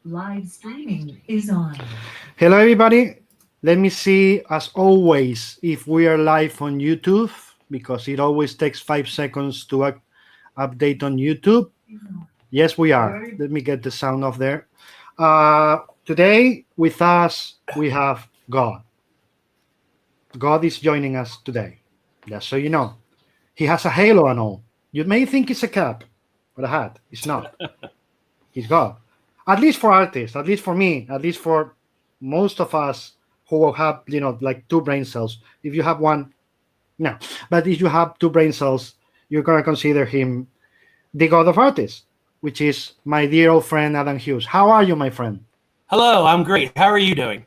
Live streaming is on. Hello, everybody. Let me see, as always, if we are live on YouTube, because it always takes 5 seconds to update on YouTube. Yes, we are. Let me get the sound off there. Today, with us, we have God. God is joining us today. Just so you know. He has a halo and all. You may think it's a cap, but a hat. It's not. He's God. At least for artists, at least for me, at least for most of us who have, like two brain cells. If you have one, no. But if you have two brain cells, you're going to consider him the God of artists, which is my dear old friend, Adam Hughes. How are you, my friend? Hello, I'm great. How are you doing?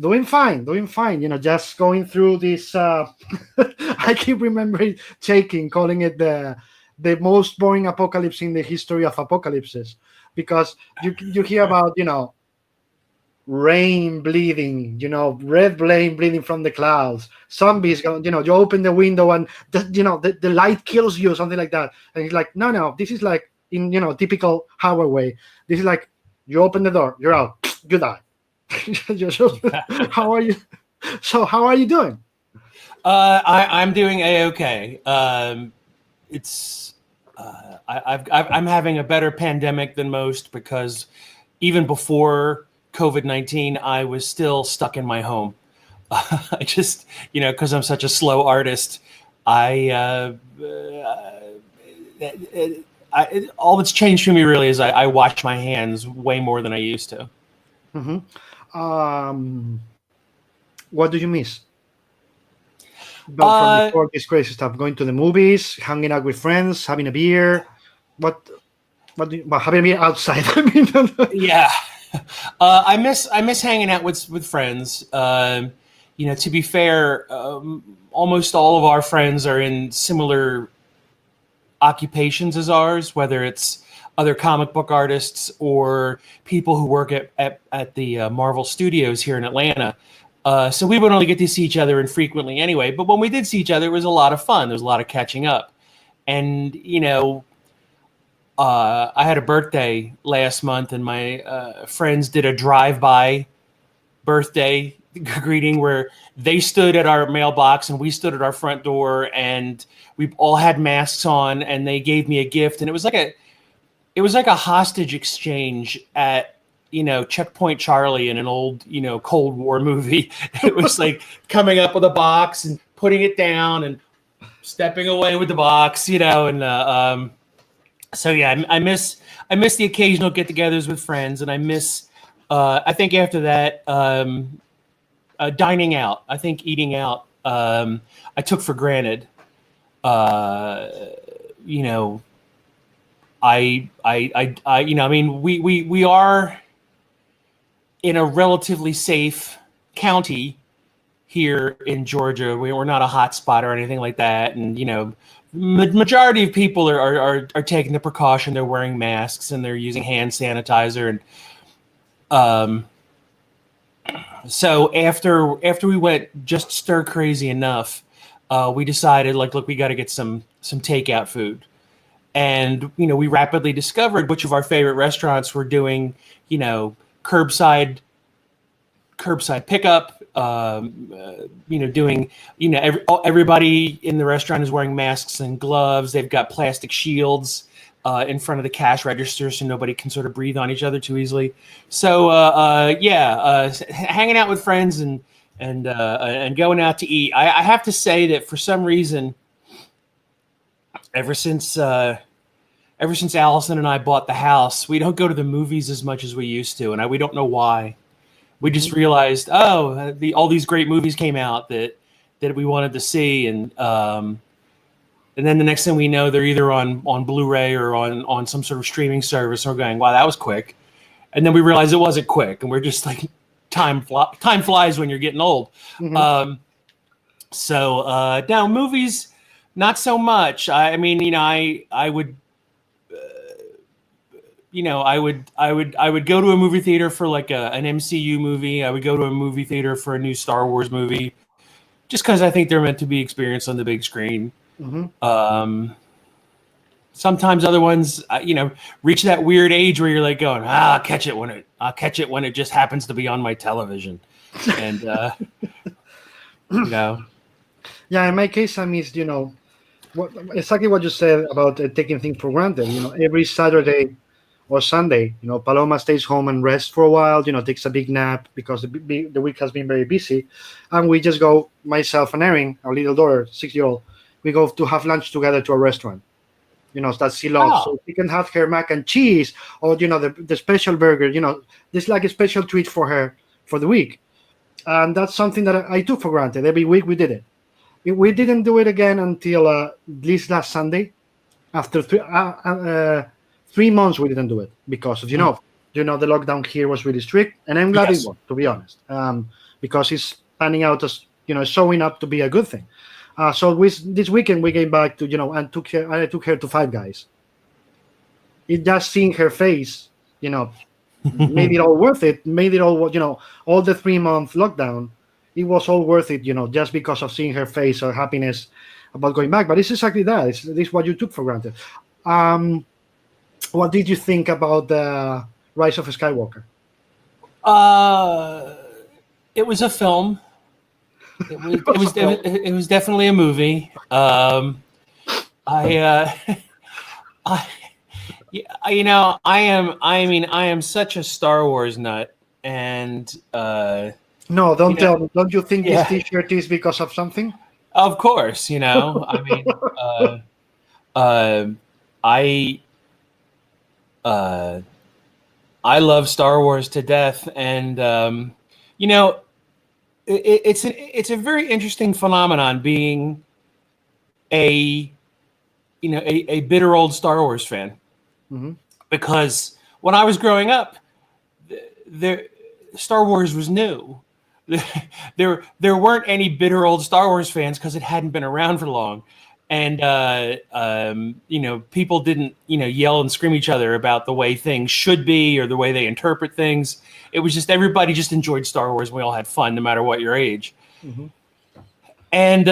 Doing fine, doing fine. Just going through this. I keep remembering calling it the most boring apocalypse in the history of apocalypses, because you hear about rain bleeding, red flame bleeding from the clouds, zombies going, you open the window and the light kills you, something like that, and it's like no, this is like in typical Howard way. This is like you open the door, you're out, you die. How are you? So how are you doing? I'm doing a-okay. I'm having a better pandemic than most, because even before COVID-19, I was still stuck in my home. I just, because I'm such a slow artist, all that's changed for me really is I wash my hands way more than I used to. Mm-hmm. What do you miss? From before this crazy stuff, going to the movies, hanging out with friends, having a beer. What having a beer outside? Yeah, I miss hanging out with friends. To be fair, almost all of our friends are in similar occupations as ours, whether it's other comic book artists or people who work at the Marvel Studios here in Atlanta. So we would only get to see each other infrequently anyway. But when we did see each other, it was a lot of fun. There was a lot of catching up. And, I had a birthday last month, and my friends did a drive-by birthday greeting where they stood at our mailbox and we stood at our front door, and we all had masks on, and they gave me a gift. And it was like a hostage exchange at, Checkpoint Charlie in an old, Cold War movie. It was like coming up with a box and putting it down and stepping away with the box, and so yeah, I miss the occasional get-togethers with friends, and I miss, I think after that, dining out. I think eating out, I took for granted. We are in a relatively safe county here in Georgia. We're not a hot spot or anything like that. And, majority of people are taking the precaution. They're wearing masks and they're using hand sanitizer. And so after we went just stir crazy enough, we decided, look, we got to get some takeout food. And, we rapidly discovered which of our favorite restaurants were doing, curbside pickup, doing, everybody in the restaurant is wearing masks and gloves. They've got plastic shields in front of the cash register so nobody can sort of breathe on each other too easily. So, hanging out with friends and going out to eat. I have to say that for some reason, ever since Allison and I bought the house, we don't go to the movies as much as we used to, and we don't know why. We just realized, all these great movies came out that we wanted to see, and then the next thing we know, they're either on Blu-ray or on some sort of streaming service. And we're going, wow, that was quick. And then we realized it wasn't quick, and we're just like, time flies when you're getting old. Mm-hmm. Now movies, not so much. I would. I would go to a movie theater for like an MCU movie. I would go to a movie theater for a new Star Wars movie, just because I think they're meant to be experienced on the big screen. Mm-hmm. sometimes other ones, reach that weird age where you're like going, I'll catch it when it just happens to be on my television. And, Yeah, in my case, I missed, exactly what you said about taking things for granted. Every Saturday or Sunday, Paloma stays home and rests for a while, takes a big nap because the week has been very busy. And we just go, myself and Erin, our little daughter, 6-year-old, we go to have lunch together to a restaurant, that she loves. Oh. So she can have her mac and cheese or, the special burger, this like a special treat for her for the week. And that's something that I took for granted. Every week we did it. We didn't do it again until this last Sunday. After 3 months, we didn't do it because of, the lockdown here was really strict. And I'm glad it was, to be honest, because it's panning out as, showing up to be a good thing. So this weekend we came back to, and I took her to Five Guys. It just seeing her face, made it all worth it. Made it all, all the 3-month lockdown. It was all worth it, just because of seeing her face or happiness about going back. But it's exactly that. It's what you took for granted. What did you think about the Rise of Skywalker? It was a film. It was definitely a movie. I am such a Star Wars nut, and no, don't tell me. Don't you think this T-shirt is because of something? Of course, I love Star Wars to death, and it's a very interesting phenomenon being a bitter old Star Wars fan, because when I was growing up, Star Wars was new. There weren't any bitter old Star Wars fans because it hadn't been around for long, and people didn't yell and scream at each other about the way things should be or the way they interpret things. It was just everybody just enjoyed Star Wars. And we all had fun, no matter what your age. And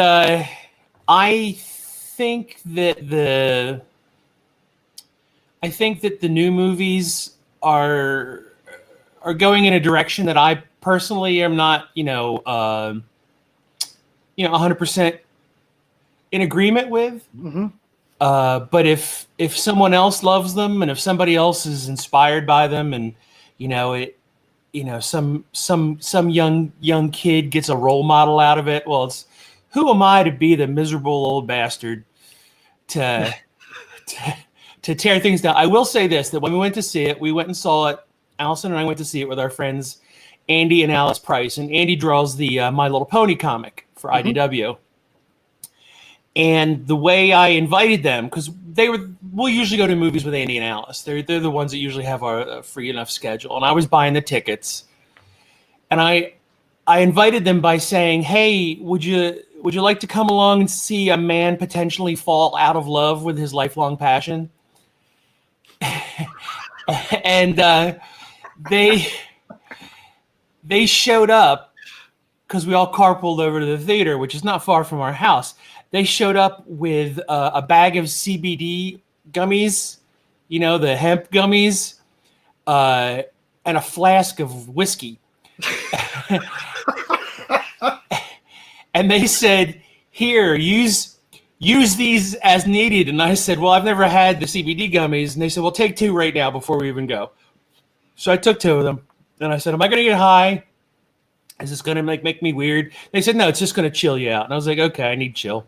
I think that the new movies are going in a direction that I personally am not, 100% in agreement with. But if someone else loves them, and if somebody else is inspired by them, and some young kid gets a role model out of it, well, it's who am I to be the miserable old bastard to tear things down? I will say this: that when we went to see it, we went and saw it. Allison and I went to see it with our friends Andy and Alice Price, and Andy draws the My Little Pony comic for IDW. And the way I invited them, because we'll usually go to movies with Andy and Alice. They're the ones that usually have our free enough schedule. And I was buying the tickets, and I invited them by saying, "Hey, would you like to come along and see a man potentially fall out of love with his lifelong passion?" And they showed up because we all carpooled over to the theater, which is not far from our house. They showed up with a bag of CBD gummies, the hemp gummies, and a flask of whiskey. And they said, "Here, use these as needed." And I said, "Well, I've never had the CBD gummies." And they said, "Well, take 2 right now before we even go." So I took 2 of them. And I said, "Am I going to get high? Is this going to make me weird?" They said, "No, it's just going to chill you out." And I was like, "Okay, I need chill."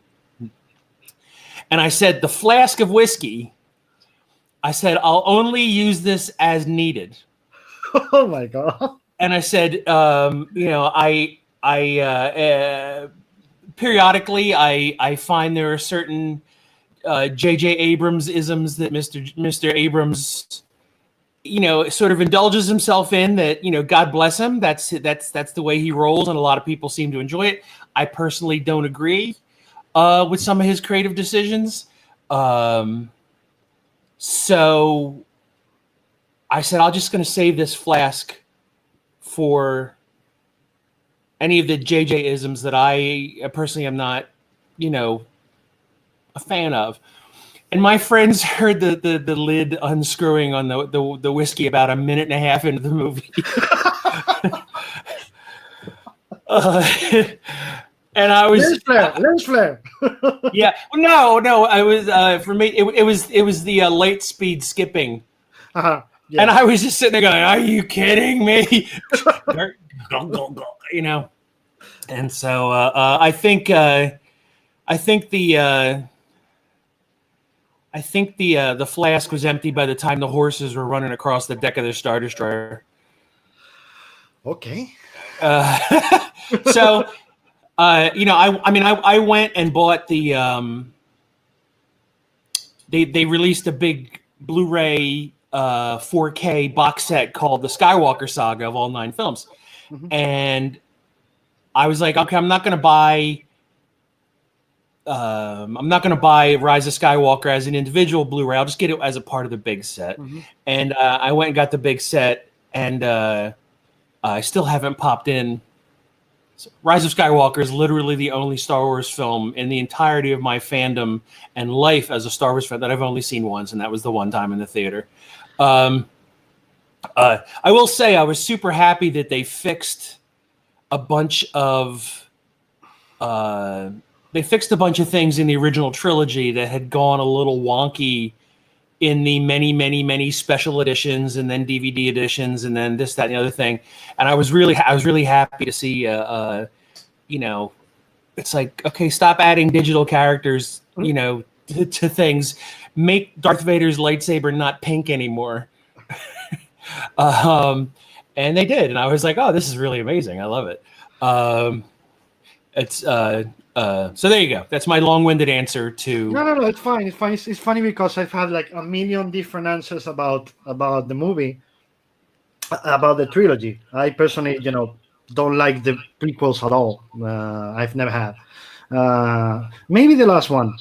And I said, "The flask of whiskey," I said, "I'll only use this as needed." Oh my God. And I said, periodically I find there are certain J.J. Abrams isms that Mr. Abrams, sort of indulges himself in, that, God bless him. That's the way he rolls. And a lot of people seem to enjoy it. I personally don't agree with some of his creative decisions. So I said, I'm just going to save this flask for any of the JJ isms that I personally am not, a fan of. And my friends heard the lid unscrewing on the whiskey about a minute and a half into the movie. And I was lens flare. yeah. No. I was for me. It was the light speed skipping, Yeah. and I was just sitting there going, "Are you kidding me?" You know. And so I think the flask was empty by the time the horses were running across the deck of their Star Destroyer. Okay. So. I went and bought the. They released a big Blu-ray 4K box set called the Skywalker Saga of all 9 films, and I was like, okay, I'm not going to buy Rise of Skywalker as an individual Blu-ray. I'll just get it as a part of the big set. And I went and got the big set, and I still haven't popped in. Rise of Skywalker is literally the only Star Wars film in the entirety of my fandom and life as a Star Wars fan that I've only seen once, and that was the one time in the theater. I will say I was super happy that they fixed a bunch of things in the original trilogy that had gone a little wonky in the many special editions and then DVD editions and then this, that, and the other thing. And I was really happy to see, it's like, okay, stop adding digital characters, to things. Make Darth Vader's lightsaber not pink anymore. And they did. And I was like, oh, this is really amazing. I love it. So there you go. That's my long-winded answer to. No. It's fine. It's fine. It's funny because I've had like a million different answers about the movie, about the trilogy. I personally, don't like the prequels at all. I've never had. Maybe the last one.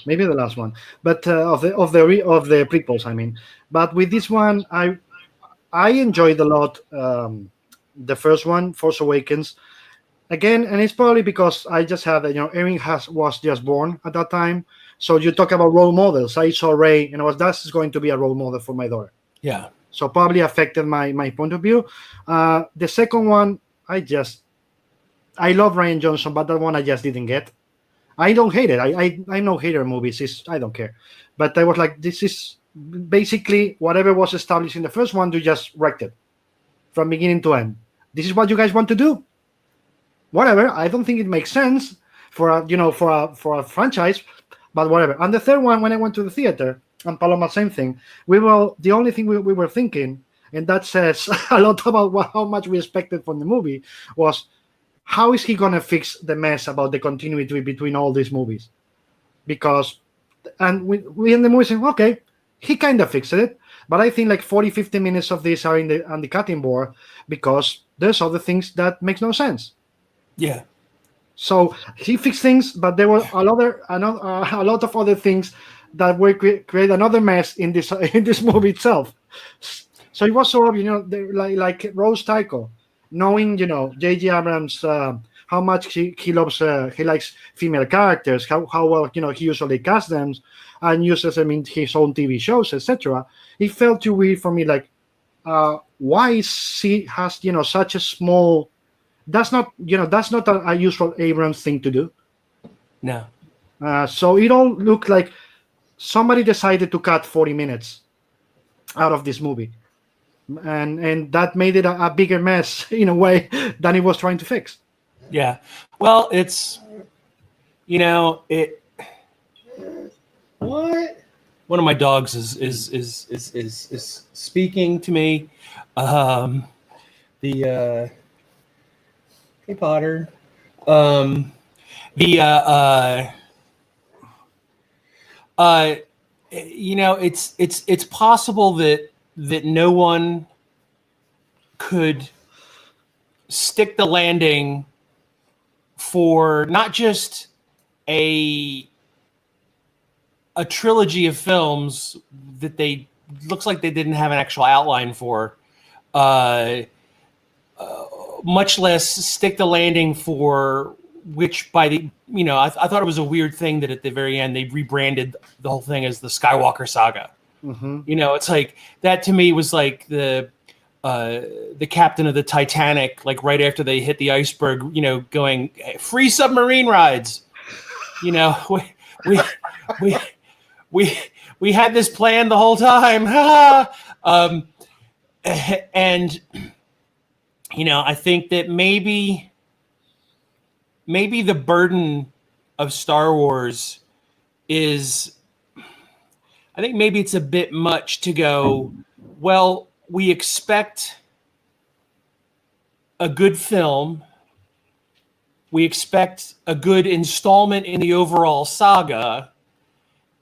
But of the prequels, I mean. But with this one, I enjoyed a lot. The first one, Force Awakens. Again, and it's probably because I just had, Erin was just born at that time. So you talk about role models. I saw Rey, and that's going to be a role model for my daughter. Yeah. So probably affected my point of view. The second one, I love Rian Johnson, but that one I just didn't get. I don't hate it. I'm no hater of movies. I don't care. But I was like, this is basically whatever was established in the first one, you just wrecked it from beginning to end. This is what you guys want to do. Whatever. I don't think it makes sense for a franchise, but whatever. And the third one, when I went to the theater, and Paloma, same thing. The only thing we were thinking, and that says a lot about how much we expected from the movie, was how is he gonna fix the mess about the continuity between all these movies? Because, and we in the movie saying, okay, he kind of fixed it, but I think like 40-50 minutes of this are on the cutting board because there's other things that makes no sense. Yeah. So he fixed things, but there were a lot of other things that will create another mess in this movie itself. So it was sort of like Rose Tycho, knowing J.J. Abrams how much he loves he likes female characters, how well he usually casts them and uses them in his own TV shows, etc. It felt too weird for me. Like, why she has such a small. That's not a usual Abrams thing to do. No. So it all looked like somebody decided to cut 40 minutes out of this movie, and that made it a bigger mess in a way than it was trying to fix. Yeah. Well, it's what? One of my dogs is speaking to me. Hey Potter. It's possible that no one could stick the landing for not just a trilogy of films that they looks like they didn't have an actual outline for, much less stick the landing for which by the, I thought it was a weird thing that at the very end they rebranded the whole thing as the Skywalker Saga. Mm-hmm. It's like that to me was like the captain of the Titanic, like right after they hit the iceberg, going free submarine rides. We had this plan the whole time. And I think that maybe the burden of Star Wars is, I think maybe it's a bit much to go, well, we expect a good film. We expect a good installment in the overall saga.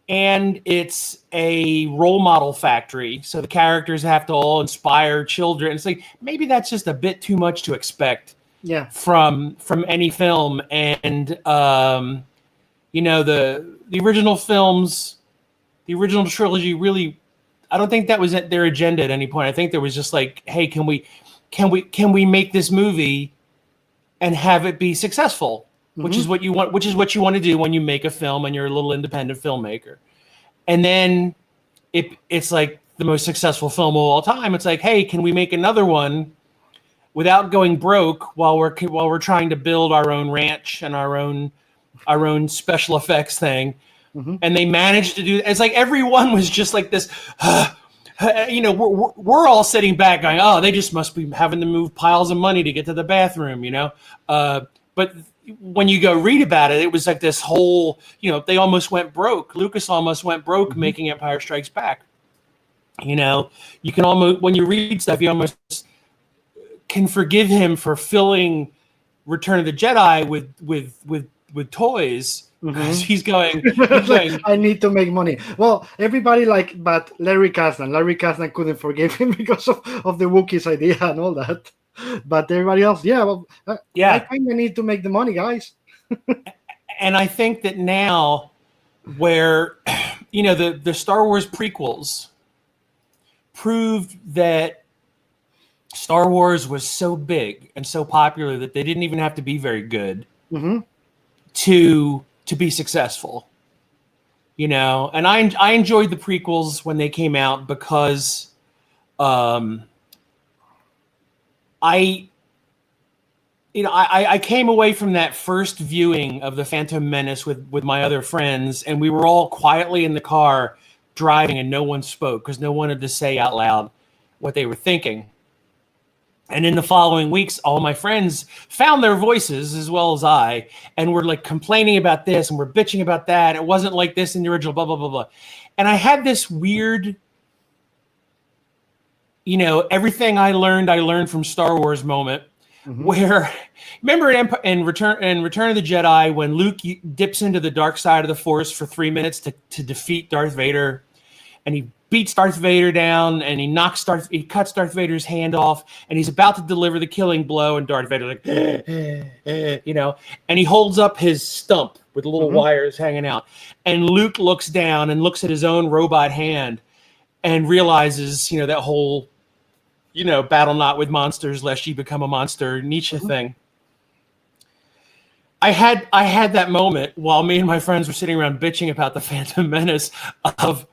And it's a role model factory. So the characters have to all inspire children. It's like, maybe that's just a bit too much to expect from any film. And, the original films, the original trilogy really, I don't think that was at their agenda at any point. I think there was just like, hey, can we make this movie and have it be successful? Mm-hmm. Which is what you want to do when you make a film and you're a little independent filmmaker. And then it's like the most successful film of all time. It's like, hey, can we make another one without going broke while we're trying to build our own ranch and our own special effects thing? Mm-hmm. And they managed to do it. It's like everyone was just like this. We're all sitting back going, oh, they just must be having to move piles of money to get to the bathroom, But when you go read about it, it was like this whole, they almost went broke. Lucas almost went broke making Empire Strikes Back. You can almost, when you read stuff, you almost can forgive him for filling Return of the Jedi with toys. Because he's going, I need to make money. Well, everybody but Larry Kasdan couldn't forgive him because of the Wookiees idea and all that. But everybody else, I kind of need to make the money, guys. And I think that now, where the Star Wars prequels proved that Star Wars was so big and so popular that they didn't even have to be very good to be successful. And I enjoyed the prequels when they came out because I came away from that first viewing of The Phantom Menace with my other friends, and we were all quietly in the car driving, and no one spoke because no one wanted to say out loud what they were thinking. And in the following weeks, all my friends found their voices as well as I, and were like complaining about this, and we're bitching about that. It wasn't like this in the original, blah, blah, blah, blah. And I had this weird, everything I learned from Star Wars moment, where, remember in Return of the Jedi, when Luke dips into the dark side of the Force for 3 minutes to defeat Darth Vader, and he beats Darth Vader down, and he cuts Darth Vader's hand off, and he's about to deliver the killing blow, and Darth Vader's like, and he holds up his stump with little wires hanging out, and Luke looks down and looks at his own robot hand, and realizes, that whole, battle not with monsters lest you become a monster Nietzsche thing. I had that moment while me and my friends were sitting around bitching about the Phantom Menace of,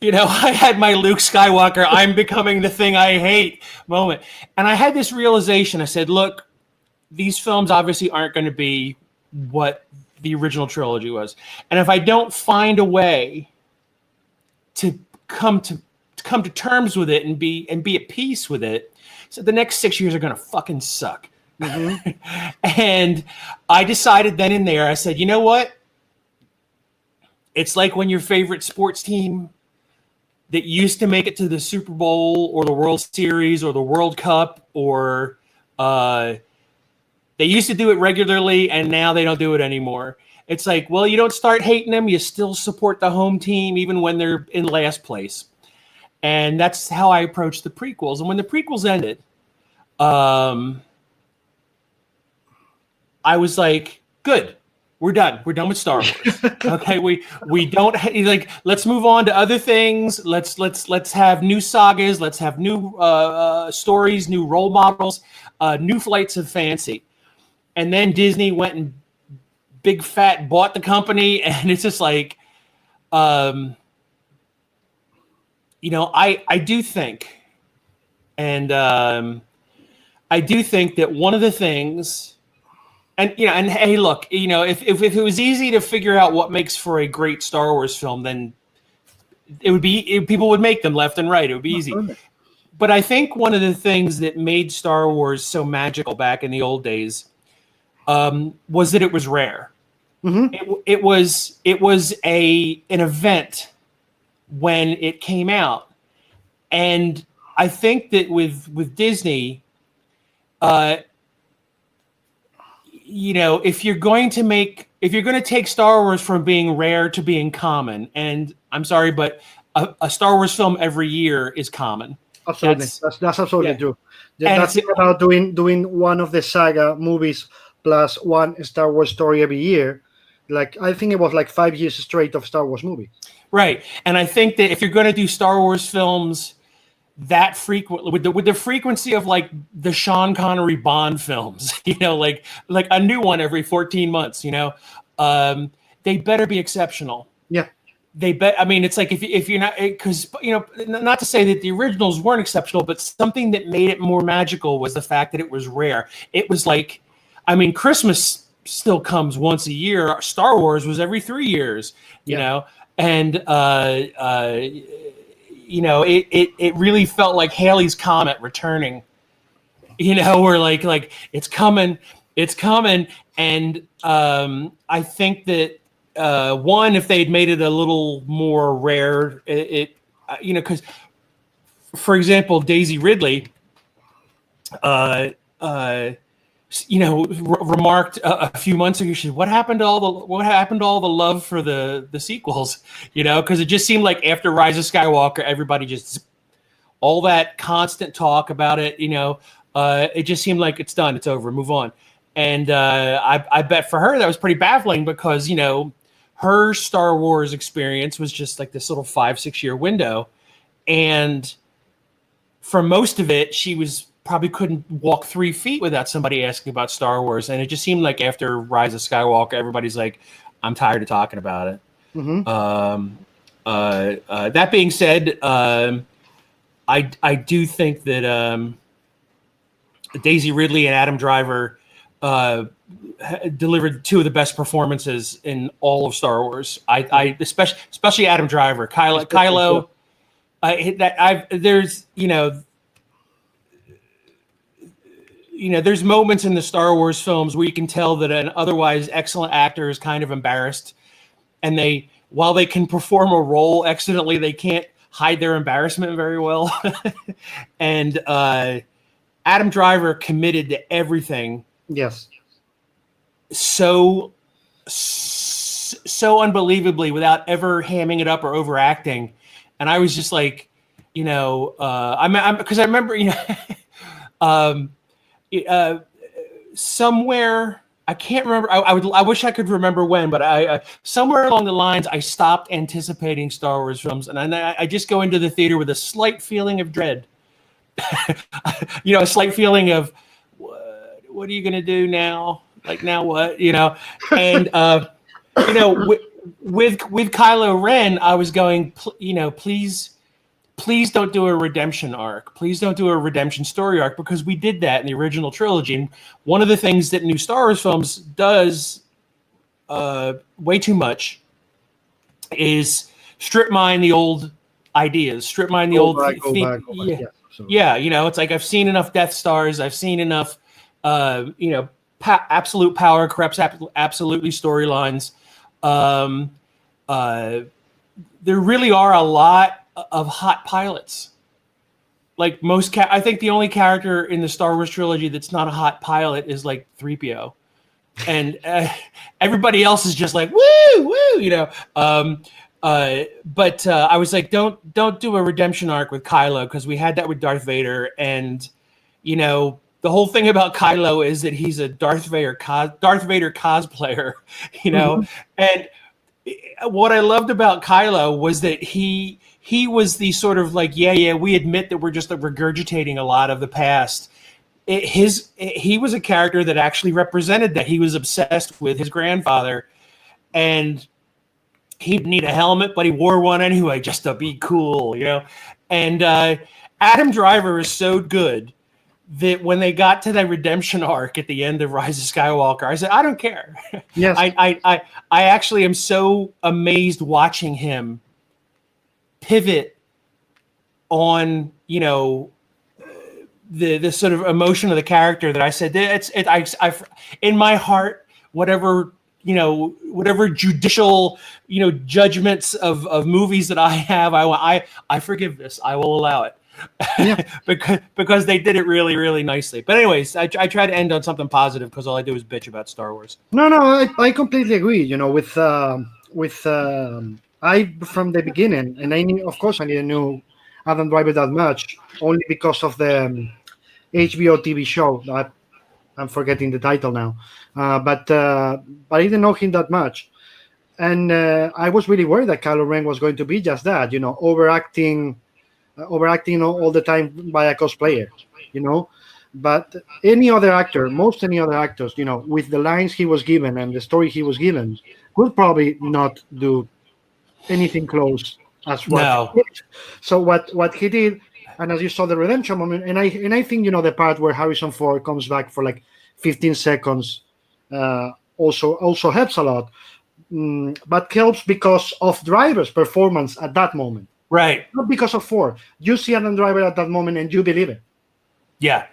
I had my Luke Skywalker, I'm becoming the thing I hate moment. And I had this realization. I said, look, these films obviously aren't going to be what the original trilogy was. And if I don't find a way to come to terms with it and be at peace with it, so the next 6 years are going to fucking suck. And I decided then and there, I said, you know what? It's like when your favorite sports team that used to make it to the Super Bowl or the World Series or the World Cup, or they used to do it regularly and now they don't do it anymore. It's like, well, you don't start hating them. You still support the home team even when they're in last place. And that's how I approached the prequels. And when the prequels ended, I was like, good. We're done. We're done with Star Wars. Okay, we don't like. Let's move on to other things. Let's have new sagas. Let's have new stories, new role models, new flights of fancy. and then Disney went and big fat bought the company, and it's just like, I do think, and I do think that one of the things, and hey, look, if it was easy to figure out what makes for a great Star Wars film, then people would make them left and right. It would be easy. But I think one of the things that made Star Wars so magical back in the old days was that it was rare. Mm-hmm. It was an event when it came out, and I think that with Disney, if you're going to take Star Wars from being rare to being common, and I'm sorry, but a Star Wars film every year is common. Absolutely, that's absolutely true. That's about doing one of the saga movies plus one Star Wars story every year. Like, I think it was like 5 years straight of Star Wars movies. Right, and I think that if you're going to do Star Wars films that frequently, with the frequency of like the Sean Connery Bond films, like a new one every 14 months, they better be exceptional. Yeah. I mean, it's like if you're not, because not to say that the originals weren't exceptional, but something that made it more magical was the fact that it was rare. It was like, I mean, Christmas still comes once a year. Star Wars was every 3 years, you know, and it really felt like Halley's Comet returning. Where like it's coming, and I think that. One, if they'd made it a little more rare, because, for example, Daisy Ridley, remarked a few months ago, she said, what happened to all the love for the sequels? Because it just seemed like after Rise of Skywalker, everybody just, all that constant talk about it, it just seemed like it's done, it's over, move on. And I bet for her that was pretty baffling because, her Star Wars experience was just like this little 5-6 year window. And for most of it, she probably couldn't walk 3 feet without somebody asking about Star Wars. And it just seemed like after Rise of Skywalker, everybody's like, I'm tired of talking about it. Mm-hmm. That being said, I do think that Daisy Ridley and Adam Driver delivered two of the best performances in all of Star Wars. I especially Adam Driver, Kylo. There's moments in the Star Wars films where you can tell that an otherwise excellent actor is kind of embarrassed, and while they can perform a role excellently, they can't hide their embarrassment very well. And Adam Driver committed to everything. Yes. So unbelievably without ever hamming it up or overacting. And I was just like, because I remember, somewhere, I can't remember. I wish I could remember when, but I somewhere along the lines, I stopped anticipating Star Wars films. And I just go into the theater with a slight feeling of dread, a slight feeling of, what are you going to do now? Like, now what, and, with Kylo Ren, I was going, please don't do a redemption arc. Please don't do a redemption story arc, because we did that in the original trilogy. And one of the things that new Star Wars films does way too much is strip mine the old ideas, strip mine the old. Go back. Yeah. It's like, I've seen enough Death Stars. I've seen enough, absolute power corrupts absolutely storylines. There really are a lot of hot pilots. Like I think the only character in the Star Wars trilogy that's not a hot pilot is like 3PO, and everybody else is just like woo. But I was like, don't do a redemption arc with Kylo, because we had that with Darth Vader, and the whole thing about Kylo is that he's a Darth Vader cosplayer, mm-hmm. And what I loved about Kylo was that he was the sort of like, we admit that we're just regurgitating a lot of the past, he was a character that actually represented that. He was obsessed with his grandfather, and he'd need a helmet, but he wore one anyway just to be cool, you know. And Adam Driver is so good that when they got to the redemption arc at the end of Rise of Skywalker, I said, I don't care. Yes. I actually am so amazed watching him pivot on, you know, the sort of emotion of the character that I said, I in my heart, whatever judicial, judgments of movies that I have, I forgive this. I will allow it. Yeah. because they did it really, really nicely. But anyways, I try to end on something positive because all I do is bitch about Star Wars. No, I completely agree. With I from the beginning, and I knew, of course, I didn't know Adam Driver that much, only because of the HBO TV show. I'm forgetting the title now, but I didn't know him that much, and I was really worried that Kylo Ren was going to be just that, overacting all the time by a cosplayer, But most any other actors, with the lines he was given and the story he was given, would probably not do anything close as what he did. So what he did, and as you saw the redemption moment, and I think the part where Harrison Ford comes back for like 15 seconds also helps a lot, but helps because of Driver's performance at that moment, right? Not because of Ford. You see Adam Driver at that moment and you believe it. Yeah,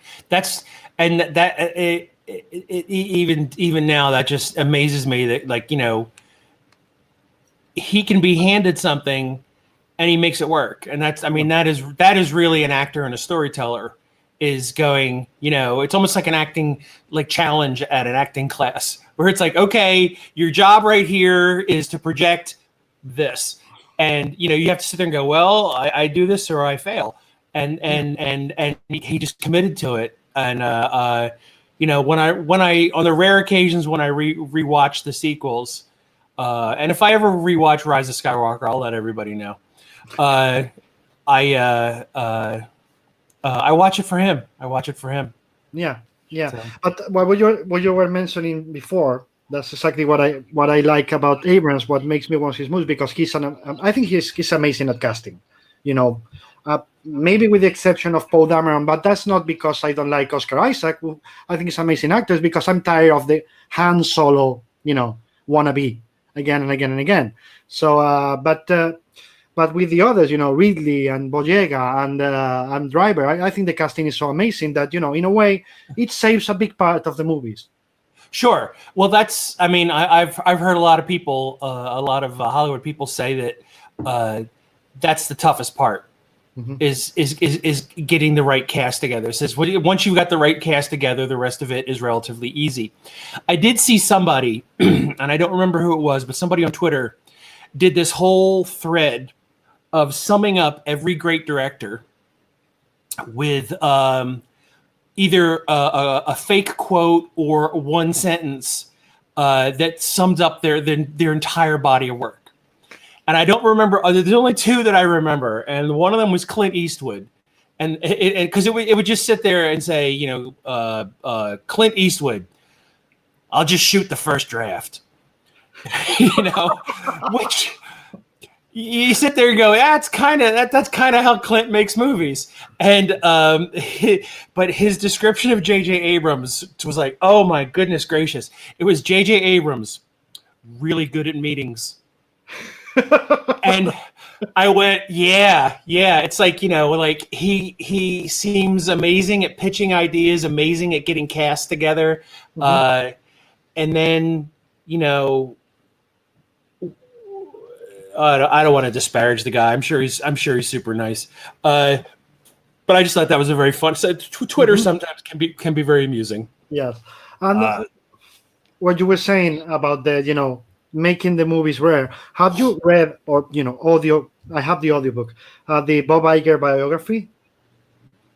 even now that just amazes me that he can be handed something and he makes it work. And that is really an actor and a storyteller is going, it's almost like an acting challenge at an acting class where it's like, okay, your job right here is to project this. And, you have to sit there and go, well, I do this or I fail. And he just committed to it. And, when I, on the rare occasions when I rewatch the sequels, and if I ever rewatch Rise of Skywalker, I'll let everybody know. I watch it for him. Yeah. So. But what you were mentioning before, that's exactly what I like about Abrams. What makes me watch his movies, because I think he's amazing at casting. Maybe with the exception of Paul Dameron, but that's not because I don't like Oscar Isaac. I think he's amazing actors, because I'm tired of the Han Solo, wannabe again and again and again. So, but with the others, Ridley and Boyega and Driver, I think the casting is so amazing that, in a way, it saves a big part of the movies. Sure. Well, I've heard a lot of people, a lot of Hollywood people say that that's the toughest part. Mm-hmm. is getting the right cast together. It says once you've got the right cast together, the rest of it is relatively easy. I did see somebody, and I don't remember who it was, but somebody on Twitter did this whole thread of summing up every great director with either a fake quote or one sentence that sums up their entire body of work. And I don't remember. There's only two that I remember, and one of them was Clint Eastwood, and because it would just sit there and say, Clint Eastwood, I'll just shoot the first draft, which you sit there and go, that's kind of how Clint makes movies, and but his description of J.J. Abrams was like, oh my goodness gracious, it was J.J. Abrams, really good at meetings. And I went, yeah. It's like, he seems amazing at pitching ideas, amazing at getting cast together. Mm-hmm. And then, I don't want to disparage the guy. I'm sure he's super nice. But I just thought that was a very fun. So Twitter mm-hmm. sometimes can be very amusing. Yes. And what you were saying about the, making the movies rare. Have you read audio? I have the audiobook, the Bob Iger biography.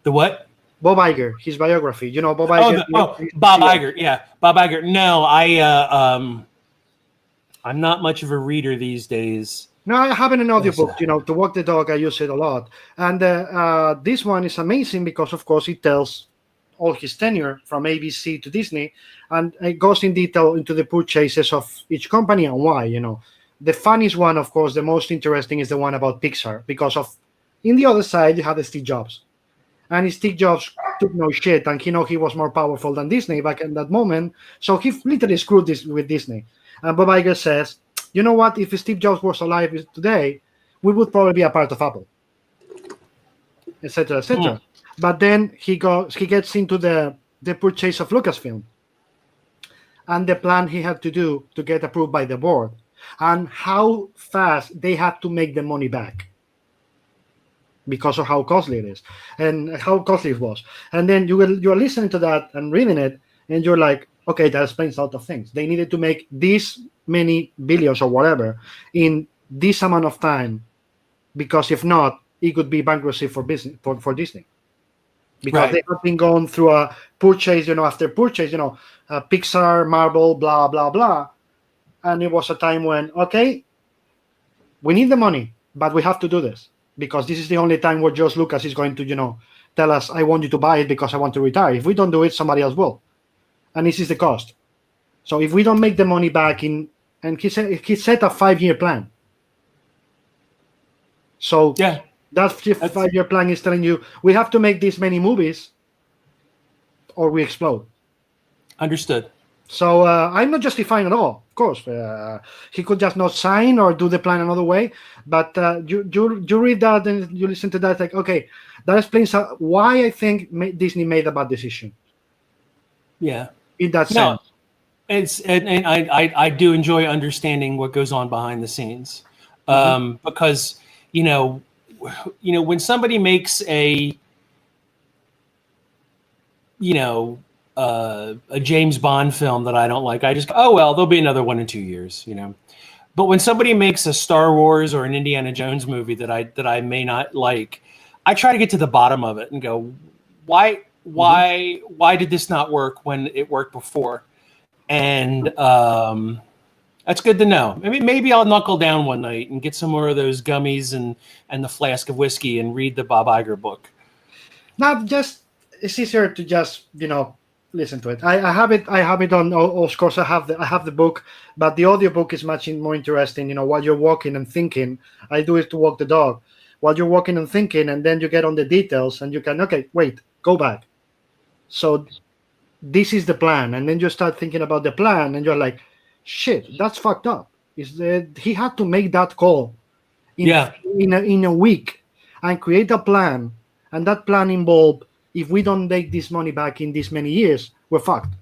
The what? Bob Iger, his biography. Bob Iger. Bob Iger. Yeah, Bob Iger. No, I'm not much of a reader these days. No, I have an audiobook. To walk the dog, I use it a lot. And this one is amazing because, of course, it tells all his tenure from ABC to Disney, and it goes in detail into the purchases of each company and why. The funniest one, of course, the most interesting is the one about Pixar, because of in the other side you have the Steve Jobs, and Steve Jobs took no shit, and he was more powerful than Disney back in that moment, so he literally screwed this with Disney. And Bob Iger says, you know what? If Steve Jobs was alive today, we would probably be a part of Apple, etc., etc. But then he gets into the purchase of Lucasfilm and the plan he had to do to get approved by the board, and how fast they had to make the money back because of how costly it is and how costly it was. And then you're listening to that and reading it, and you're like, okay, that explains a lot of things. They needed to make this many billions or whatever in this amount of time, because if not, it could be bankruptcy for business for Disney, because they have been going through a purchase, after purchase, Pixar, Marvel, blah blah blah, and it was a time when, okay, we need the money, but we have to do this because this is the only time where George Lucas is going to, tell us, I want you to buy it because I want to retire. If we don't do it, somebody else will, and this is the cost. So if we don't make the money back and he set a 5-year plan. So that 5-year plan is telling you we have to make this many movies or we explode. Understood. So I'm not justifying at all. Of course, he could just not sign or do the plan another way. But you read that and you listen to that, like, okay, that explains why I think Disney made a bad decision. Yeah. In that sense. It's and I do enjoy understanding what goes on behind the scenes, because when somebody makes a James Bond film that I don't like, I just go, oh well, there'll be another one in 2 years, But when somebody makes a Star Wars or an Indiana Jones movie that I may not like, I try to get to the bottom of it and go, why did this not work when it worked before? And that's good to know. Maybe I'll knuckle down one night and get some more of those gummies and the flask of whiskey and read the Bob Iger book. It's easier to just listen to it. I have it on. Of course, I have the book, but the audiobook is much more interesting. While you're walking and thinking, I do it to walk the dog. While you're walking and thinking, and then you get on the details, and you can go back. So this is the plan, and then you start thinking about the plan, and you're like, shit, that's fucked up. He had to make that call in a week and create a plan, and that plan involved, if we don't make this money back in this many years, we're fucked.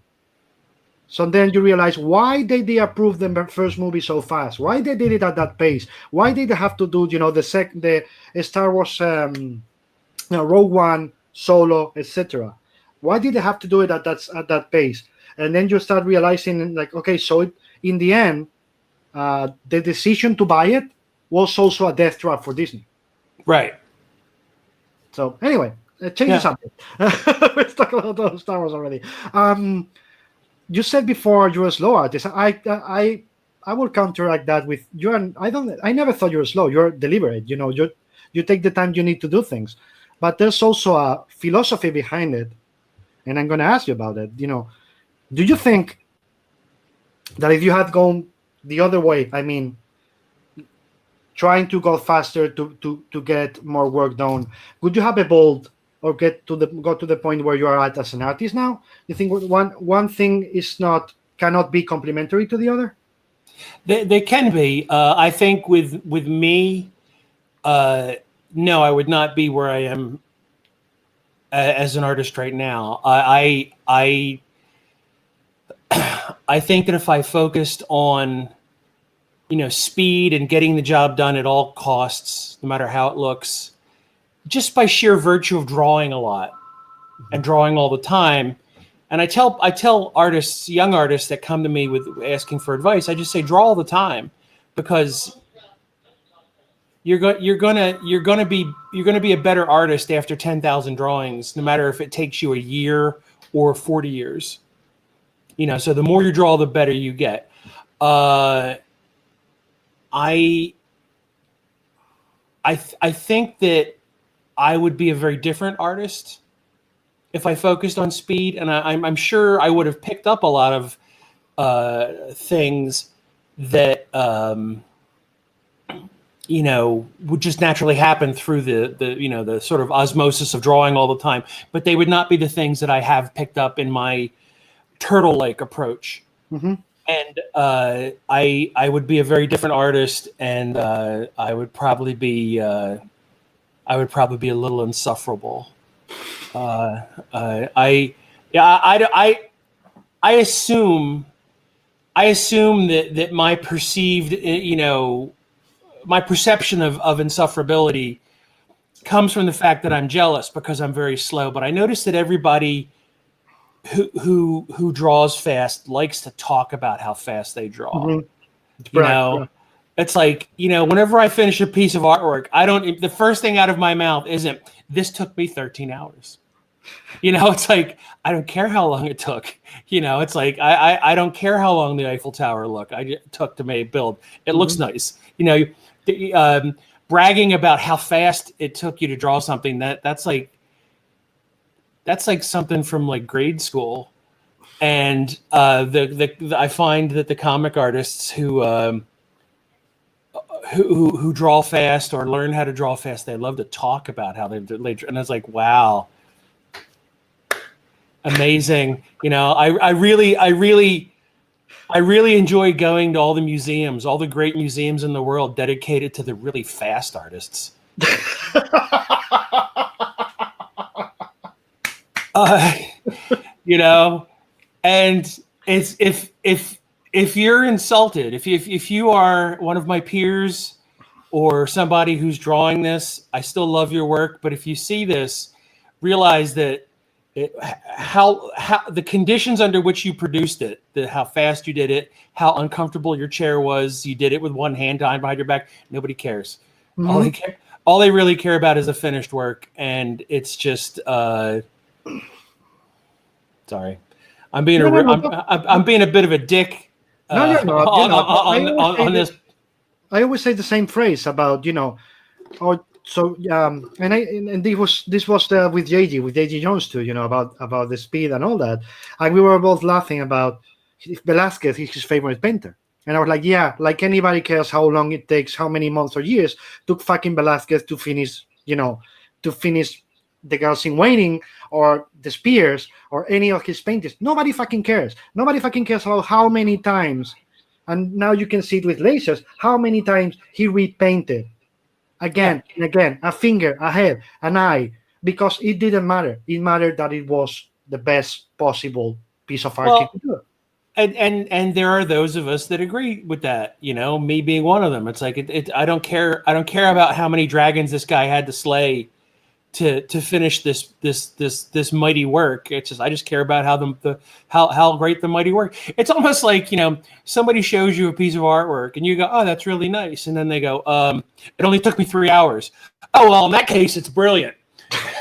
So then you realize, why did they approve the first movie so fast? Why they did it at that pace? Why did they have to do the Star Wars Rogue One, Solo, etc.? Why did they have to do it at that pace? And then you start realizing, like, okay, so in the end, the decision to buy it was also a death trap for Disney. Right. So anyway, change the subject. Let's talk about Star Wars already. You said before you're a slow artist. I will counteract that with I never thought you were slow. You're deliberate. You take the time you need to do things. But there's also a philosophy behind it. And I'm going to ask you about it. Do you think that if you had gone the other way, trying to go faster to get more work done, would you have evolved or got to the point where you are at as an artist now? You think one thing cannot be complementary to the other? They can be. I think with me, no, I would not be where I am as an artist right now. I think that if I focused on speed and getting the job done at all costs, no matter how it looks, just by sheer virtue of drawing a lot and drawing all the time. And I tell artists, young artists that come to me with asking for advice, I just say, draw all the time, because you're gonna be a better artist after 10,000 drawings, no matter if it takes you a year or 40 years. So the more you draw, the better you get. I think that I would be a very different artist if I focused on speed, and I'm sure I would have picked up a lot of things that would just naturally happen through the sort of osmosis of drawing all the time, but they would not be the things that I have picked up in my turtle-like approach. Mm-hmm. And I would be a very different artist, and I would probably be a little insufferable. I assume that my perceived, my perception of insufferability comes from the fact that I'm jealous because I'm very slow. But I notice that everybody who draws fast likes to talk about how fast they draw. Mm-hmm. It's like, whenever I finish a piece of artwork, the first thing out of my mouth isn't, this took me 13 hours. It's like, I don't care how long it took. It's like, I don't care how long the Eiffel Tower took to build. It looks nice. Bragging about how fast it took you to draw something, that's like something from like grade school. And I find that the comic artists who draw fast or learn how to draw fast, they love to talk about how and I was like, wow, amazing. I really enjoy going to all the museums, all the great museums in the world dedicated to the really fast artists. And it's if you're insulted, if you are one of my peers or somebody who's drawing this, I still love your work. But if you see this, realize that how the conditions under which you produced it, how fast you did it, how uncomfortable your chair was, you did it with one hand behind your back. Nobody cares. Mm-hmm. All they really care about is the finished work, and it's just. Sorry, I'm being I'm being a bit of a dick. No, you're not. On this. I always say the same phrase about and this was with JG Jones too, about the speed and all that, and we were both laughing about Velázquez is his favorite painter, and I was like, yeah, like anybody cares how long it takes, how many months or years took fucking Velázquez to finish The Girls in Waiting or The Spears or any of his paintings. Nobody fucking cares. Nobody fucking cares about how many times, and now you can see it with lasers, how many times he repainted again and again, a finger, a head, an eye, because it didn't matter. It mattered that it was the best possible piece of art he could do. And there are those of us that agree with that, me being one of them. It's like I don't care about how many dragons this guy had to slay to finish this mighty work. It's just I just care about how great the mighty work. It's almost like somebody shows you a piece of artwork and you go, oh, that's really nice, and then they go, it only took me 3 hours. Oh well, in that case, it's brilliant.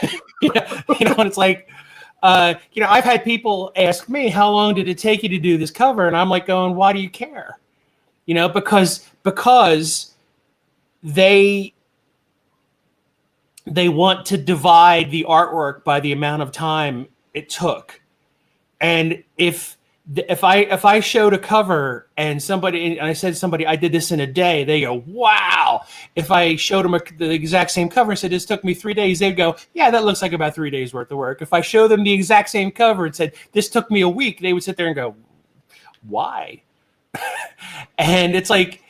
And it's like, I've had people ask me, how long did it take you to do this cover, and I'm like going, why do you care? Because they want to divide the artwork by the amount of time it took. And if I showed a cover and I said I did this in a day, they go, wow. If I showed them the exact same cover and said this took me 3 days, they'd go, yeah, that looks like about 3 days worth of work. If I show them the exact same cover and said this took me a week, they would sit there and go, why? And it's like,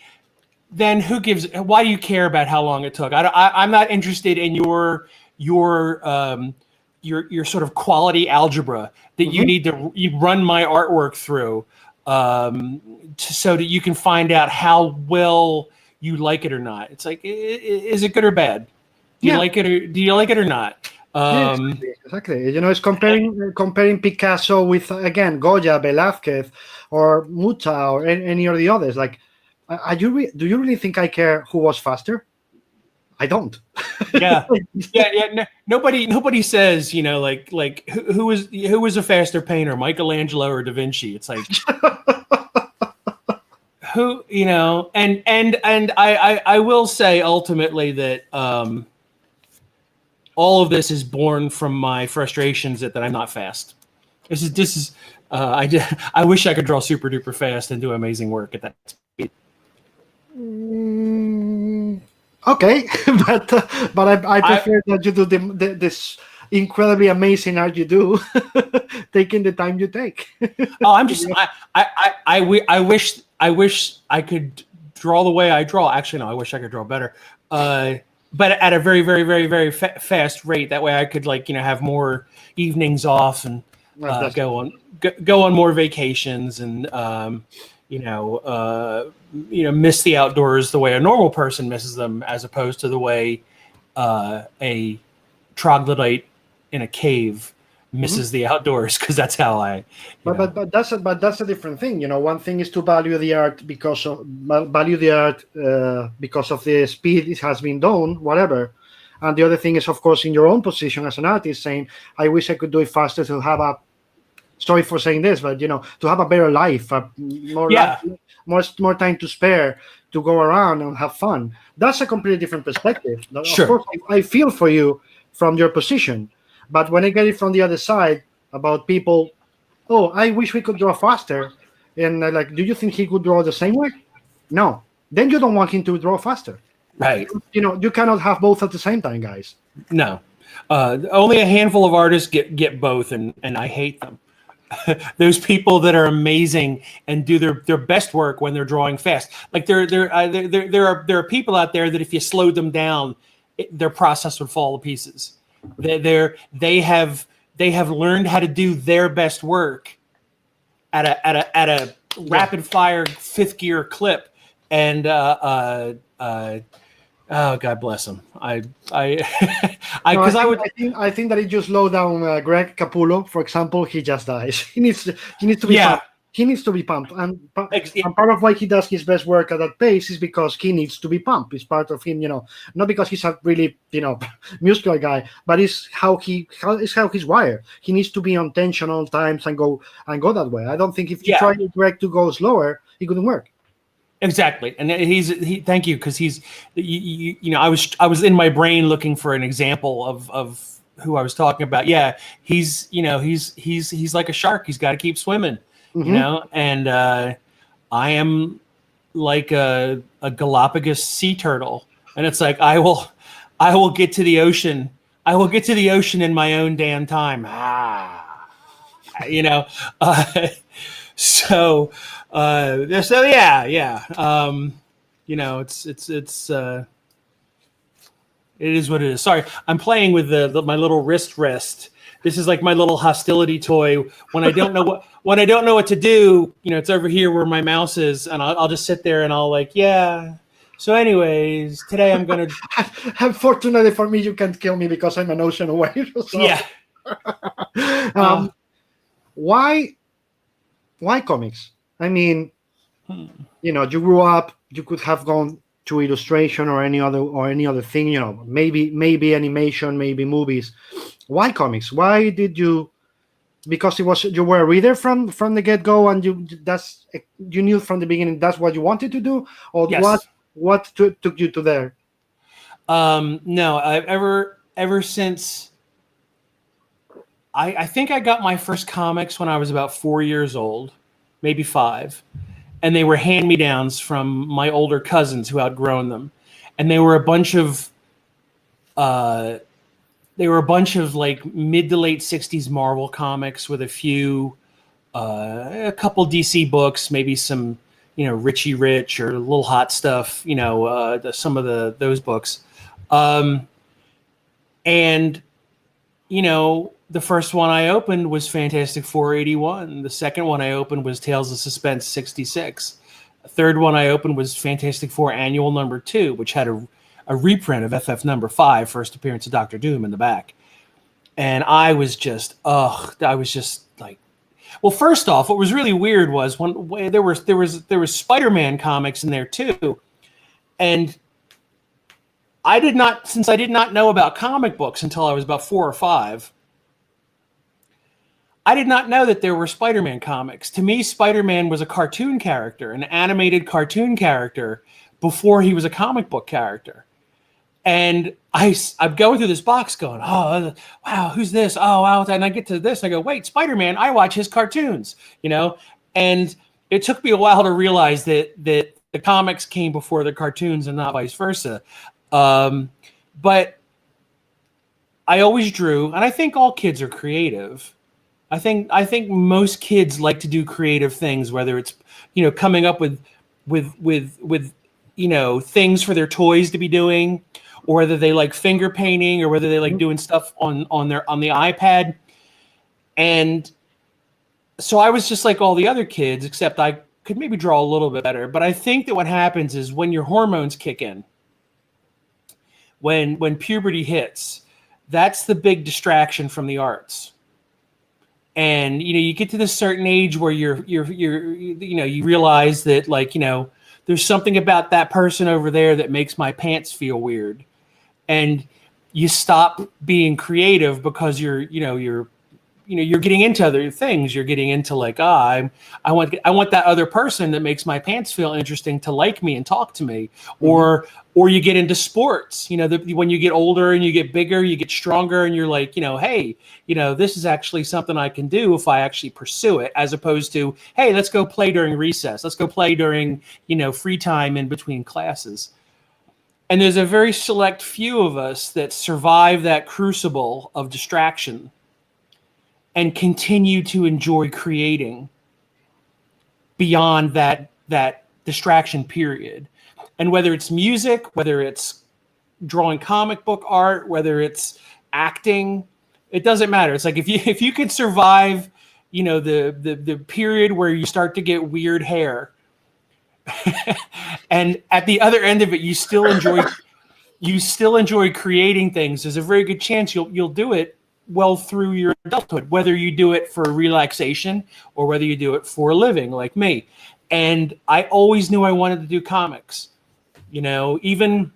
then why do you care about how long it took? I'm not interested in your sort of quality algebra that you need to run my artwork through so that you can find out how well you like it or not. It's like, is it good or bad? Do you like it or not? Exactly. It's comparing Picasso with, again, Goya, Velázquez, or Muta, or any of the others. Like, do you really think I care who was faster? I don't. Yeah. Nobody says, like who was a faster painter, Michelangelo or Da Vinci? It's like who, and I will say ultimately that all of this is born from my frustrations that I'm not fast. This is I wish I could draw super duper fast and do amazing work at that speed. Okay, but I prefer that you do this incredibly amazing art you do, taking the time you take. Oh, I'm just I wish I could draw the way I draw. Actually, no, I wish I could draw better. But at a very, very, very, very fast rate. That way, I could have more evenings off and go on more vacations and miss the outdoors the way a normal person misses them, as opposed to the way a troglodyte in a cave misses the outdoors, because that's how I. But that's a different thing. One thing is to value the art because of the speed it has been done, whatever, and the other thing is, of course, in your own position as an artist, saying, "I wish I could do it faster to have a." Sorry for saying this, but to have a better life, more time to spare to go around and have fun. That's a completely different perspective. Sure. Of course, I feel for you from your position. But when I get it from the other side about people, oh, I wish we could draw faster. And do you think he could draw the same way? No. Then you don't want him to draw faster. Right. You cannot have both at the same time, guys. No. Only a handful of artists get both, and I hate them. Those people that are amazing and do their best work when they're drawing fast. Like there are people out there that if you slowed them down, their process would fall to pieces. They have learned how to do their best work at a rapid fire fifth gear clip, and oh, God bless them. I think that if you slow down Greg Capullo, for example, he just dies. He needs to be pumped. He needs to be pumped, and part of why he does his best work at that pace is because he needs to be pumped. It's part of him, not because he's a really muscular guy, but it's how he's wired. He needs to be on tension all times and go that way. I don't think if you try Greg to go slower, it couldn't work. Exactly, and thank you, because I was in my brain looking for an example of who I was talking about. Yeah, he's like a shark. He's got to keep swimming, and I am like a Galapagos sea turtle, and it's like I will get to the ocean. I will get to the ocean in my own damn time. So yeah. It is what it is. Sorry, I'm playing with my little wrist rest. This is like my little hostility toy. When I don't know what to do, it's over here where my mouse is, and I'll just sit there and I'll So, anyways, today I'm gonna. Unfortunately for me, you can't kill me because I'm an ocean away. So. Yeah. Why comics? I mean, you grew up. You could have gone to illustration or any other thing. Maybe animation, maybe movies. Why comics? Why did you? Because you were a reader from the get go, and you knew from the beginning that's what you wanted to do, or yes. What took you to there? No, I've ever since. I think I got my first comics when I was about 4 years old, maybe 5, and they were hand-me-downs from my older cousins who outgrown them, and they were a bunch of like mid to late 60s Marvel comics with a couple DC books, maybe some Richie Rich or Little Hot Stuff, some of those books, and the first one I opened was Fantastic Four 81. The second one I opened was Tales of Suspense 66. The third one I opened was Fantastic Four Annual number 2, which had a reprint of FF number 5, first appearance of Dr. Doom, in the back. And I was just like, well, first off, what was really weird was when there was Spider-Man comics in there too. And since I did not know about comic books until I was about 4 or 5, I did not know that there were Spider-Man comics. To me, Spider-Man was a cartoon character, an animated cartoon character, before he was a comic book character. And I'm going through this box going, oh, wow, who's this? Oh, wow. And I get to this. And I go, wait, Spider-Man, I watch his cartoons, And it took me a while to realize that the comics came before the cartoons and not vice versa. But I always drew, and I think all kids are creative. I think most kids like to do creative things, whether it's, coming up with things for their toys to be doing, or whether they like finger painting, or whether they like doing stuff on the iPad. And so I was just like all the other kids, except I could maybe draw a little bit better. But I think that what happens is when your hormones kick in, when puberty hits, that's the big distraction from the arts. And you get to this certain age where you realize that, like, there's something about that person over there that makes my pants feel weird, and you stop being creative because you're getting into other things. You're getting into like, I want that other person that makes my pants feel interesting to like me and talk to me, or you get into sports. When you get older and you get bigger, you get stronger, and you're like, hey, this is actually something I can do if I actually pursue it, as opposed to, hey, let's go play during recess. Let's go play during, free time in between classes. And there's a very select few of us that survive that crucible of distraction and continue to enjoy creating beyond that distraction period. And whether it's music, whether it's drawing comic book art, whether it's acting, it doesn't matter. It's like if you could survive, the period where you start to get weird hair, and at the other end of it, you still enjoy creating things, there's a very good chance you'll do it well through your adulthood, whether you do it for relaxation or whether you do it for a living, like me. And I always knew I wanted to do comics. Even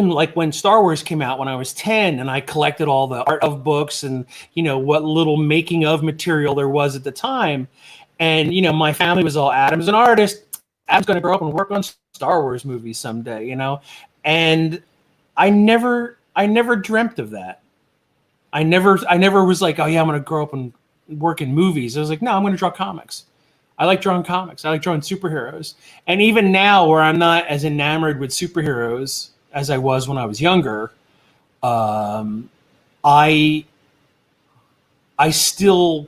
like when Star Wars came out when I was 10, and I collected all the art of books and, what little making of material there was at the time. And, my family was all, Adam's an artist. Adam's going to grow up and work on Star Wars movies someday, And I never dreamt of that. I never was like, oh yeah, I'm going to grow up and work in movies. I was like, no, I'm going to draw comics. I like drawing comics. I like drawing superheroes. And even now, where I'm not as enamored with superheroes as I was when I was younger, I still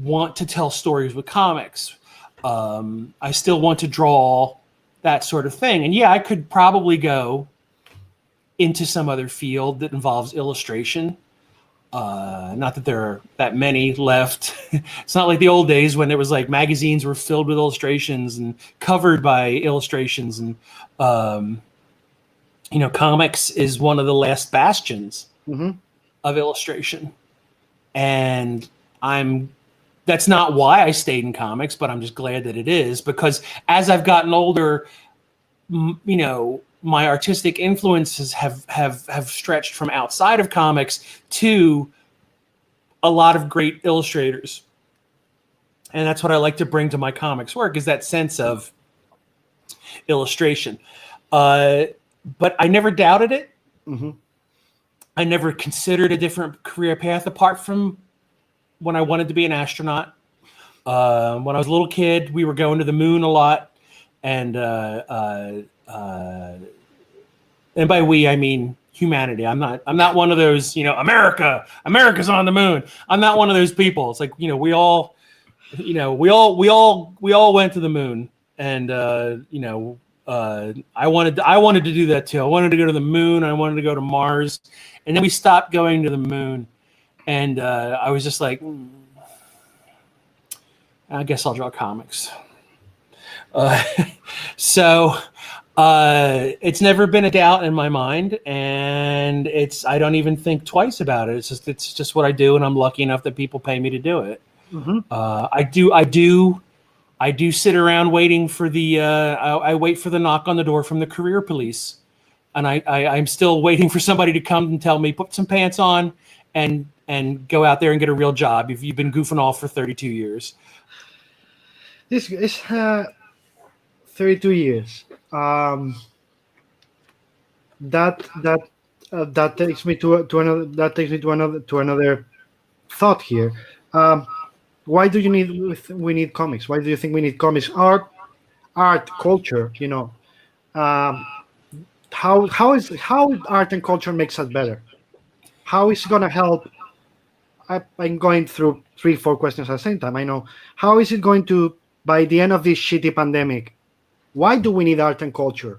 want to tell stories with comics. I still want to draw that sort of thing. And yeah, I could probably go into some other field that involves illustration. Not that there are that many left. It's not like the old days when it was like magazines were filled with illustrations and covered by illustrations. And, comics is one of the last bastions of illustration. And that's not why I stayed in comics, but I'm just glad that it is, because as I've gotten older, my artistic influences have stretched from outside of comics to a lot of great illustrators. And that's what I like to bring to my comics work, is that sense of illustration. But I never doubted it. I never considered a different career path apart from when I wanted to be an astronaut. When I was a little kid, we were going to the moon a lot. And by we, I mean humanity. I'm not one of those, America's on the moon. I'm not one of those people. It's like, we all went to the moon, and I wanted to do that too. I wanted to go to the moon. I wanted to go to Mars, and then we stopped going to the moon, and I was just like, I guess I'll draw comics. So it's never been a doubt in my mind, and I don't even think twice about it. It's just what I do, and I'm lucky enough that people pay me to do it. I do sit around waiting for I wait for the knock on the door from the career police, and I'm still waiting for somebody to come and tell me, put some pants on and go out there and get a real job if you've been goofing off for 32 years. This is 32 years. That that takes me to another. That takes me to another thought here. Why do you need we need comics? Why do you think we need comics? Art, culture. Um, how art and culture makes us better? How is it gonna help? I'm going through 3, 4 questions at the same time. I know. How is it going to, by the end of this shitty pandemic, why do we need art and culture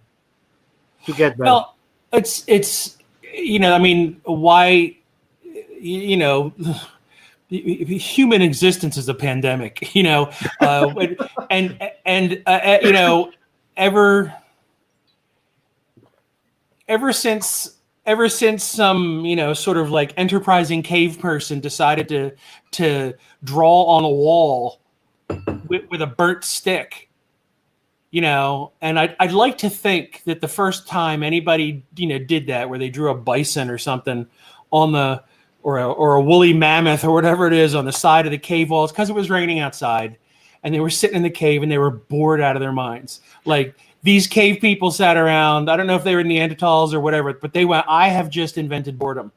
to get better? Well, it's I mean, why human existence is a pandemic, and ever ever since some sort of like enterprising cave person decided to draw on a wall with a burnt stick, and I'd like to think that the first time anybody did that, where they drew a bison or something on the or a woolly mammoth or whatever it is on the side of the cave walls, because it was raining outside and they were sitting in the cave and they were bored out of their minds. Like, these cave people sat around. I don't know if they were Neanderthals or whatever, but they went, I have just invented boredom.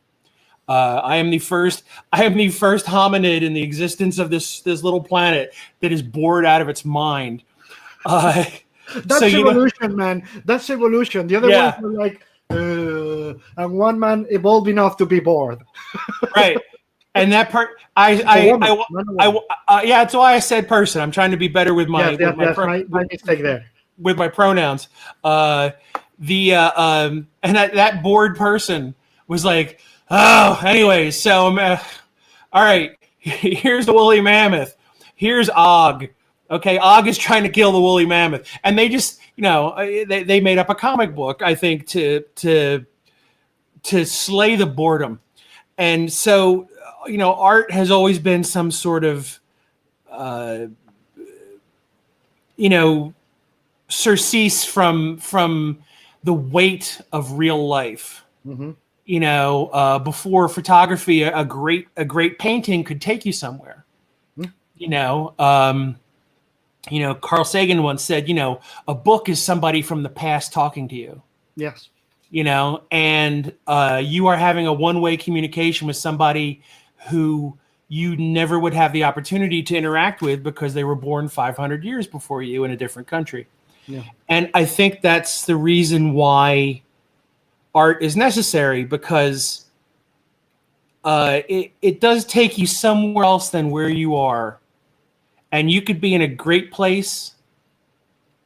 I am the first hominid in the existence of this little planet that is bored out of its mind. That's evolution, man. That's evolution. The other ones were like, and one man evolved enough to be bored. Right. And that part, that's why I said person. I'm trying to be better with my my mistake there. With my pronouns. And that bored person was like, oh, anyways, so all right, here's the woolly mammoth. Here's Og. Okay, Og is trying to kill the woolly mammoth, and they just, they made up a comic book, I think, to slay the boredom. And so, art has always been some sort of, surcease from the weight of real life. Mm-hmm. Before photography, a great painting could take you somewhere. Mm-hmm. Carl Sagan once said, a book is somebody from the past talking to you. Yes. And you are having a one-way communication with somebody who you never would have the opportunity to interact with because they were born 500 years before you in a different country. Yeah. And I think that's the reason why art is necessary, because it does take you somewhere else than where you are. And you could be in a great place,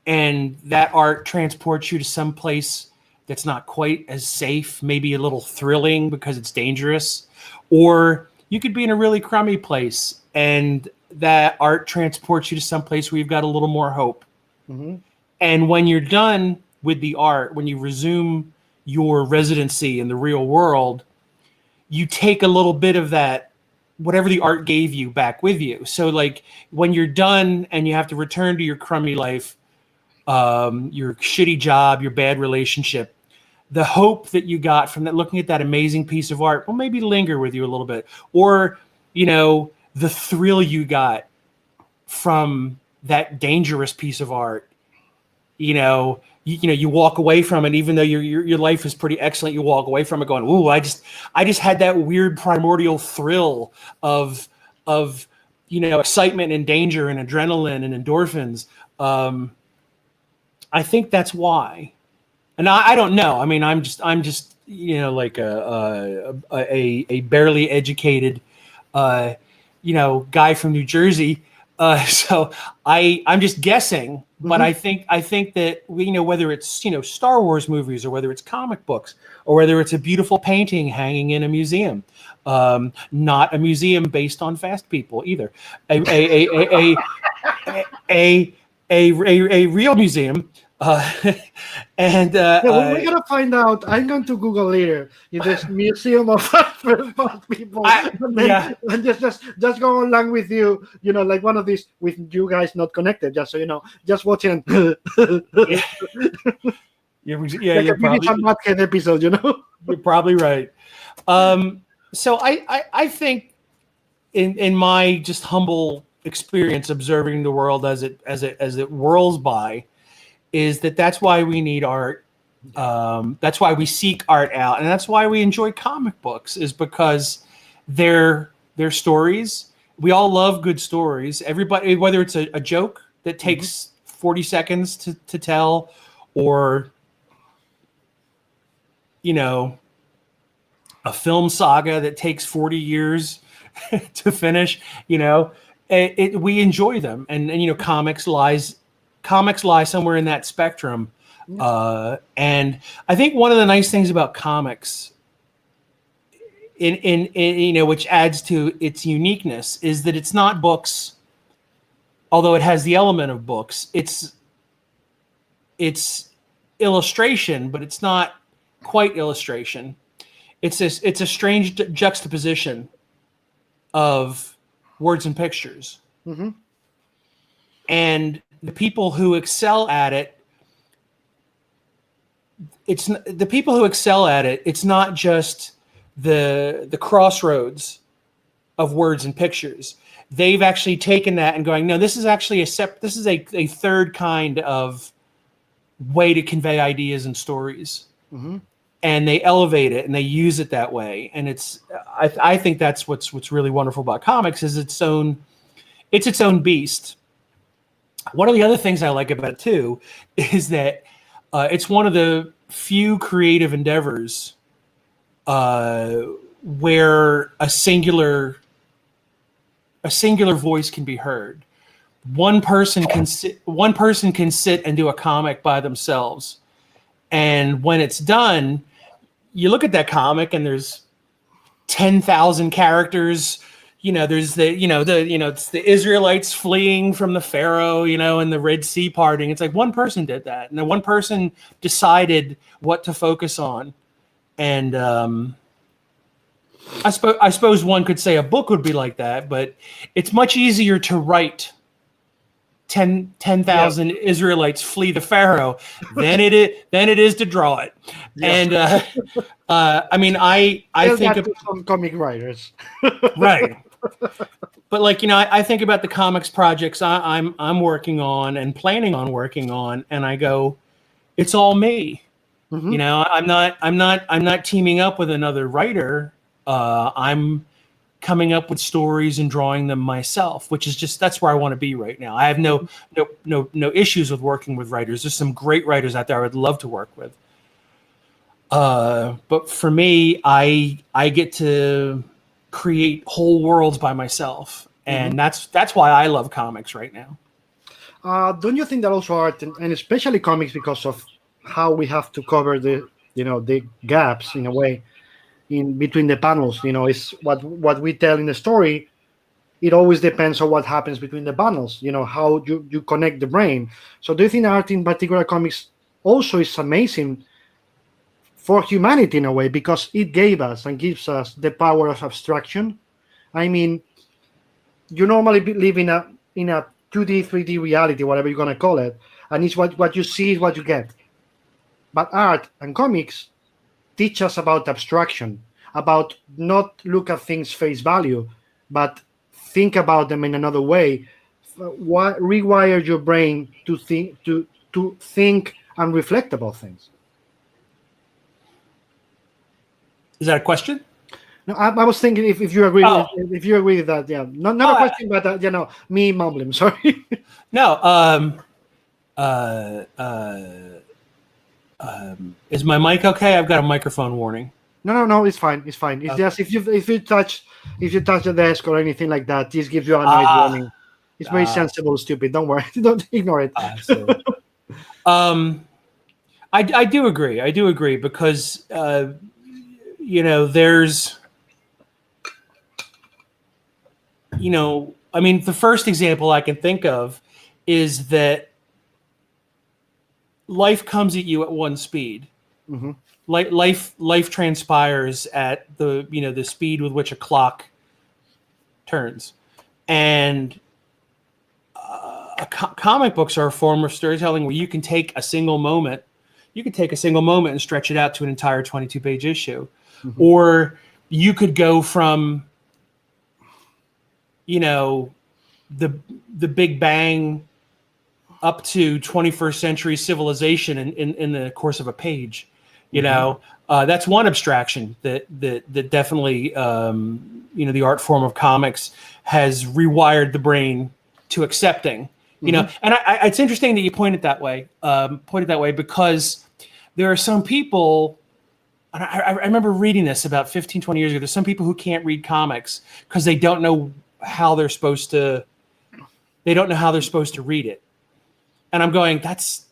and that art transports you to some place that's not quite as safe, maybe a little thrilling because it's dangerous. Or you could be in a really crummy place, and that art transports you to some place where you've got a little more hope. Mm-hmm. And when you're done with the art, when you resume your residency in the real world, you take a little bit of that, whatever the art gave you, back with you. So like when you're done and you have to return to your crummy life, your shitty job, your bad relationship, the hope that you got from that, looking at that amazing piece of art, will maybe linger with you a little bit. Or, the thrill you got from that dangerous piece of art, you walk away from it, even though your life is pretty excellent. You walk away from it going, "Ooh, I just had that weird primordial thrill of excitement and danger and adrenaline and endorphins." I think that's why. And I don't know. I mean, I'm just like a barely educated guy from New Jersey. So I'm just guessing. But mm-hmm. I think that whether it's Star Wars movies, or whether it's comic books, or whether it's a beautiful painting hanging in a museum, not a museum based on fast people either, a real museum, and we're gonna find out. I'm going to Google later in this museum of fast people, and just go along with you, like one of these with you guys not connected, just so you know, just watching. Yeah, you're probably an episode, You're probably right. So I think in my just humble experience observing the world as it whirls by, is that's why we need art That's why we seek art out, and that's why we enjoy comic books, is because they're stories. We all love good stories. Everybody, whether it's a joke that takes 40 seconds to tell, or a film saga that takes 40 years to finish, we enjoy them. And comics lie somewhere in that spectrum. And I think one of the nice things about comics in which adds to its uniqueness is that it's not books, although it has the element of books. It's illustration, but it's not quite illustration. It's a strange juxtaposition of words and pictures. Mm-hmm. And the people who excel at it, it's not just the crossroads of words and pictures. They've actually taken that and going, no, this is actually a third kind of way to convey ideas and stories. Mm-hmm. And they elevate it and they use it that way. And I think that's what's really wonderful about comics, is it's its own beast. One of the other things I like about it too is that it's one of the few creative endeavors where a singular voice can be heard. One person can sit and do a comic by themselves, and when it's done, you look at that comic and there's 10,000 characters. There's it's the Israelites fleeing from the Pharaoh, and the Red Sea parting. It's like one person did that, and then one person decided what to focus on. And I suppose one could say a book would be like that, but it's much easier to write 10,000 Israelites flee the Pharaoh than it is to draw it. Yeah. And I think of some comic writers, right. But I think about the comics projects I'm working on and planning on working on, and I go, it's all me. Mm-hmm. I'm not teaming up with another writer. I'm coming up with stories and drawing them myself, which is that's where I want to be right now. I have no issues with working with writers. There's some great writers out there I would love to work with. But for me, I get to create whole worlds by myself, and that's why I love comics right now. Don't you think that also art, and especially comics, because of how we have to cover the gaps in a way in between the panels, is what we tell in the story. It always depends on what happens between the panels, how you connect the brain. So do you think art, in particular comics, also is amazing for humanity in a way, because it gave us and gives us the power of abstraction? I mean, you normally live in a 2D, 3D reality, whatever you're going to call it, and it's what you see is what you get. But art and comics teach us about abstraction, about not look at things face value, but think about them in another way. Rewire your brain to think and reflect about things. Is that a question? No, I was thinking if you agree if you agree with that, yeah. Not a question, but me mumbling. Sorry. No. Is my mic okay? I've got a microphone warning. No, it's fine. It's fine. It's just if you touch the desk or anything like that, this gives you a noise warning. It's very sensible, stupid. Don't worry. Don't ignore it. I do agree because there's the first example I can think of is that life comes at you at one speed. Mm-hmm. Life transpires at the speed with which a clock turns, and comic books are a form of storytelling where you can take a single moment and stretch it out to an entire 22-page issue, mm-hmm. or you could go from the Big Bang up to 21st century civilization in the course of a page. You know, that's one abstraction that definitely, the art form of comics has rewired the brain to accepting. You know, and it's interesting that you point it that way. Because there are some people. And I remember reading this about 15, 20 years ago. There's some people who can't read comics because they don't know how they're supposed to. They don't know how they're supposed to read it. And I'm going, it's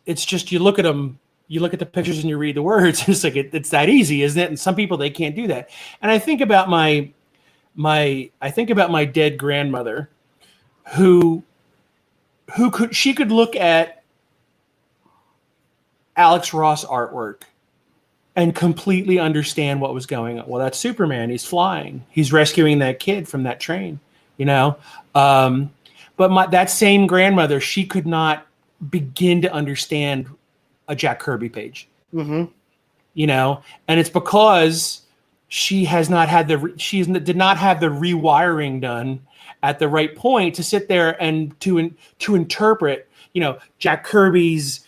just, you look at them, you look at the pictures and you read the words. It's like, it's that easy, isn't it? And some people, they can't do that. And I think about my dead grandmother who could look at Alex Ross artwork and completely understand what was going on. Well, that's Superman. He's flying. He's rescuing that kid from that train, you know? But that same grandmother, she could not begin to understand a Jack Kirby page, you know, and it's because she did not have the rewiring done at the right point to sit there and to interpret, you know, Jack Kirby's,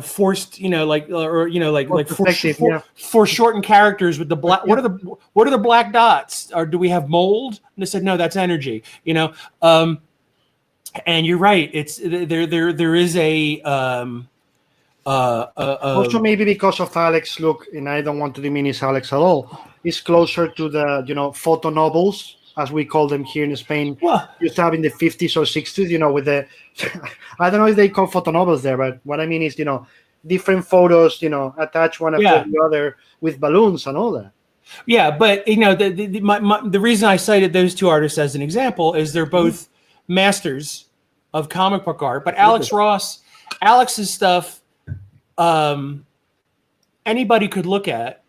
forced, foreshortened characters with the black. What are the black dots? Or do we have mold? And they said, no, that's energy. You know, and you're right. It's there is a also maybe because of Alex. Look, and I don't want to diminish Alex at all. It's closer to the photo novels, as we call them here in Spain. Well, used to have in the 50s or 60s, with the, I don't know if they call photo novels there, but what I mean is, different photos, attached one after the other with balloons and all that. Yeah, but the reason I cited those two artists as an example is they're both masters of comic book art. But Alex's stuff, anybody could look at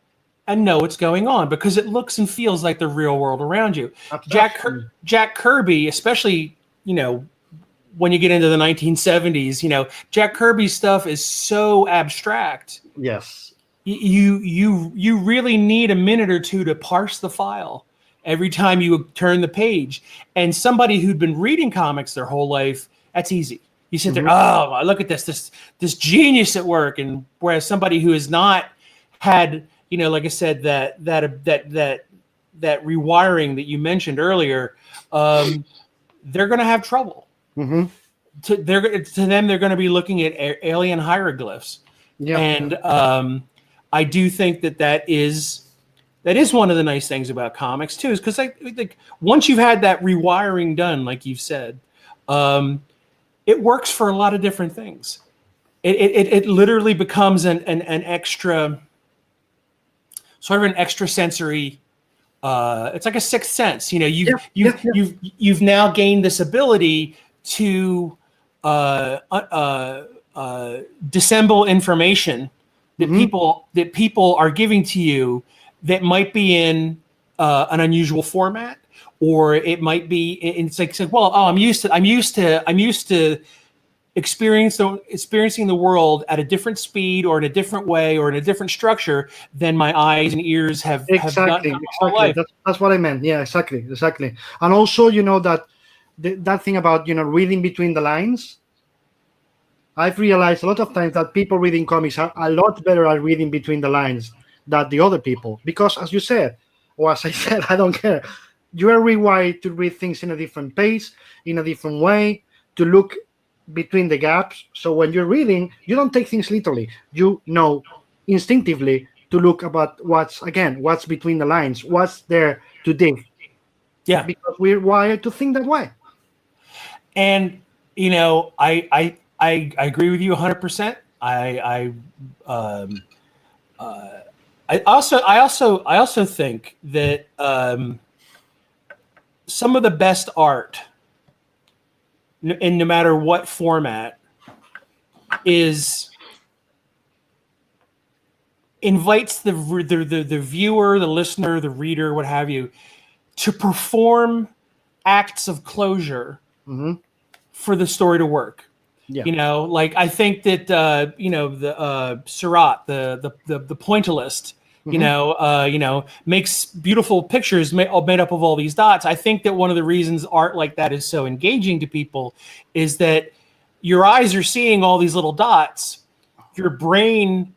and know what's going on because it looks and feels like the real world around you. Jack Kirby, especially, when you get into the 1970s, Jack Kirby's stuff is so abstract. Yes. You really need a minute or two to parse the file every time you turn the page. And somebody who'd been reading comics their whole life, that's easy. You sit there, oh, look at this genius at work. And whereas somebody who has not had, like I said, that rewiring that you mentioned earlier, they're going to have trouble. To them, they're going to be looking at alien hieroglyphs. Yeah. And I do think that is one of the nice things about comics too, is because like once you've had that rewiring done, like you've said, it works for a lot of different things. It literally becomes an extra. Sort of an extrasensory, it's like a sixth sense. You've now gained this ability to dissemble information that people are giving to you that might be in an unusual format, or it might be. It's like well, I'm used to experiencing the world at a different speed or in a different way or in a different structure than my eyes and ears have done my whole life. That's what I meant. Yeah, exactly. And also, that thing about reading between the lines. I've realized a lot of times that people reading comics are a lot better at reading between the lines than the other people, because as you said, or as I said, I don't care. You are rewired to read things in a different pace, in a different way, to look between the gaps. So when you're reading, you don't take things literally. You know instinctively to look about what's between the lines, what's there to dig. Yeah, because we're wired to think that way. And I agree with you 100%. I also think that some of the best art, and no matter what format, invites the viewer, the listener, the reader, what have you, to perform acts of closure for the story to work. Yeah. Like I think that the Surratt, the pointillist, makes beautiful pictures made up of all these dots. I think that one of the reasons art like that is so engaging to people is that your eyes are seeing all these little dots. Your brain,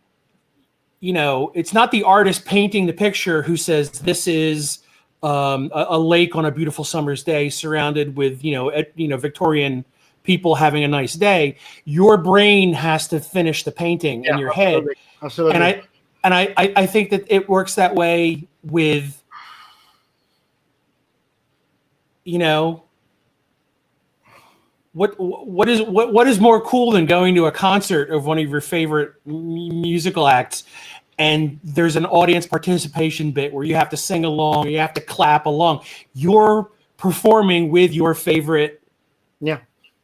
it's not the artist painting the picture who says this is a lake on a beautiful summer's day surrounded with, Victorian people having a nice day. Your brain has to finish the painting in your head. Absolutely. And I think that it works that way with, what is more cool than going to a concert of one of your favorite musical acts, and there's an audience participation bit where you have to sing along, you have to clap along. You're performing with your favorite,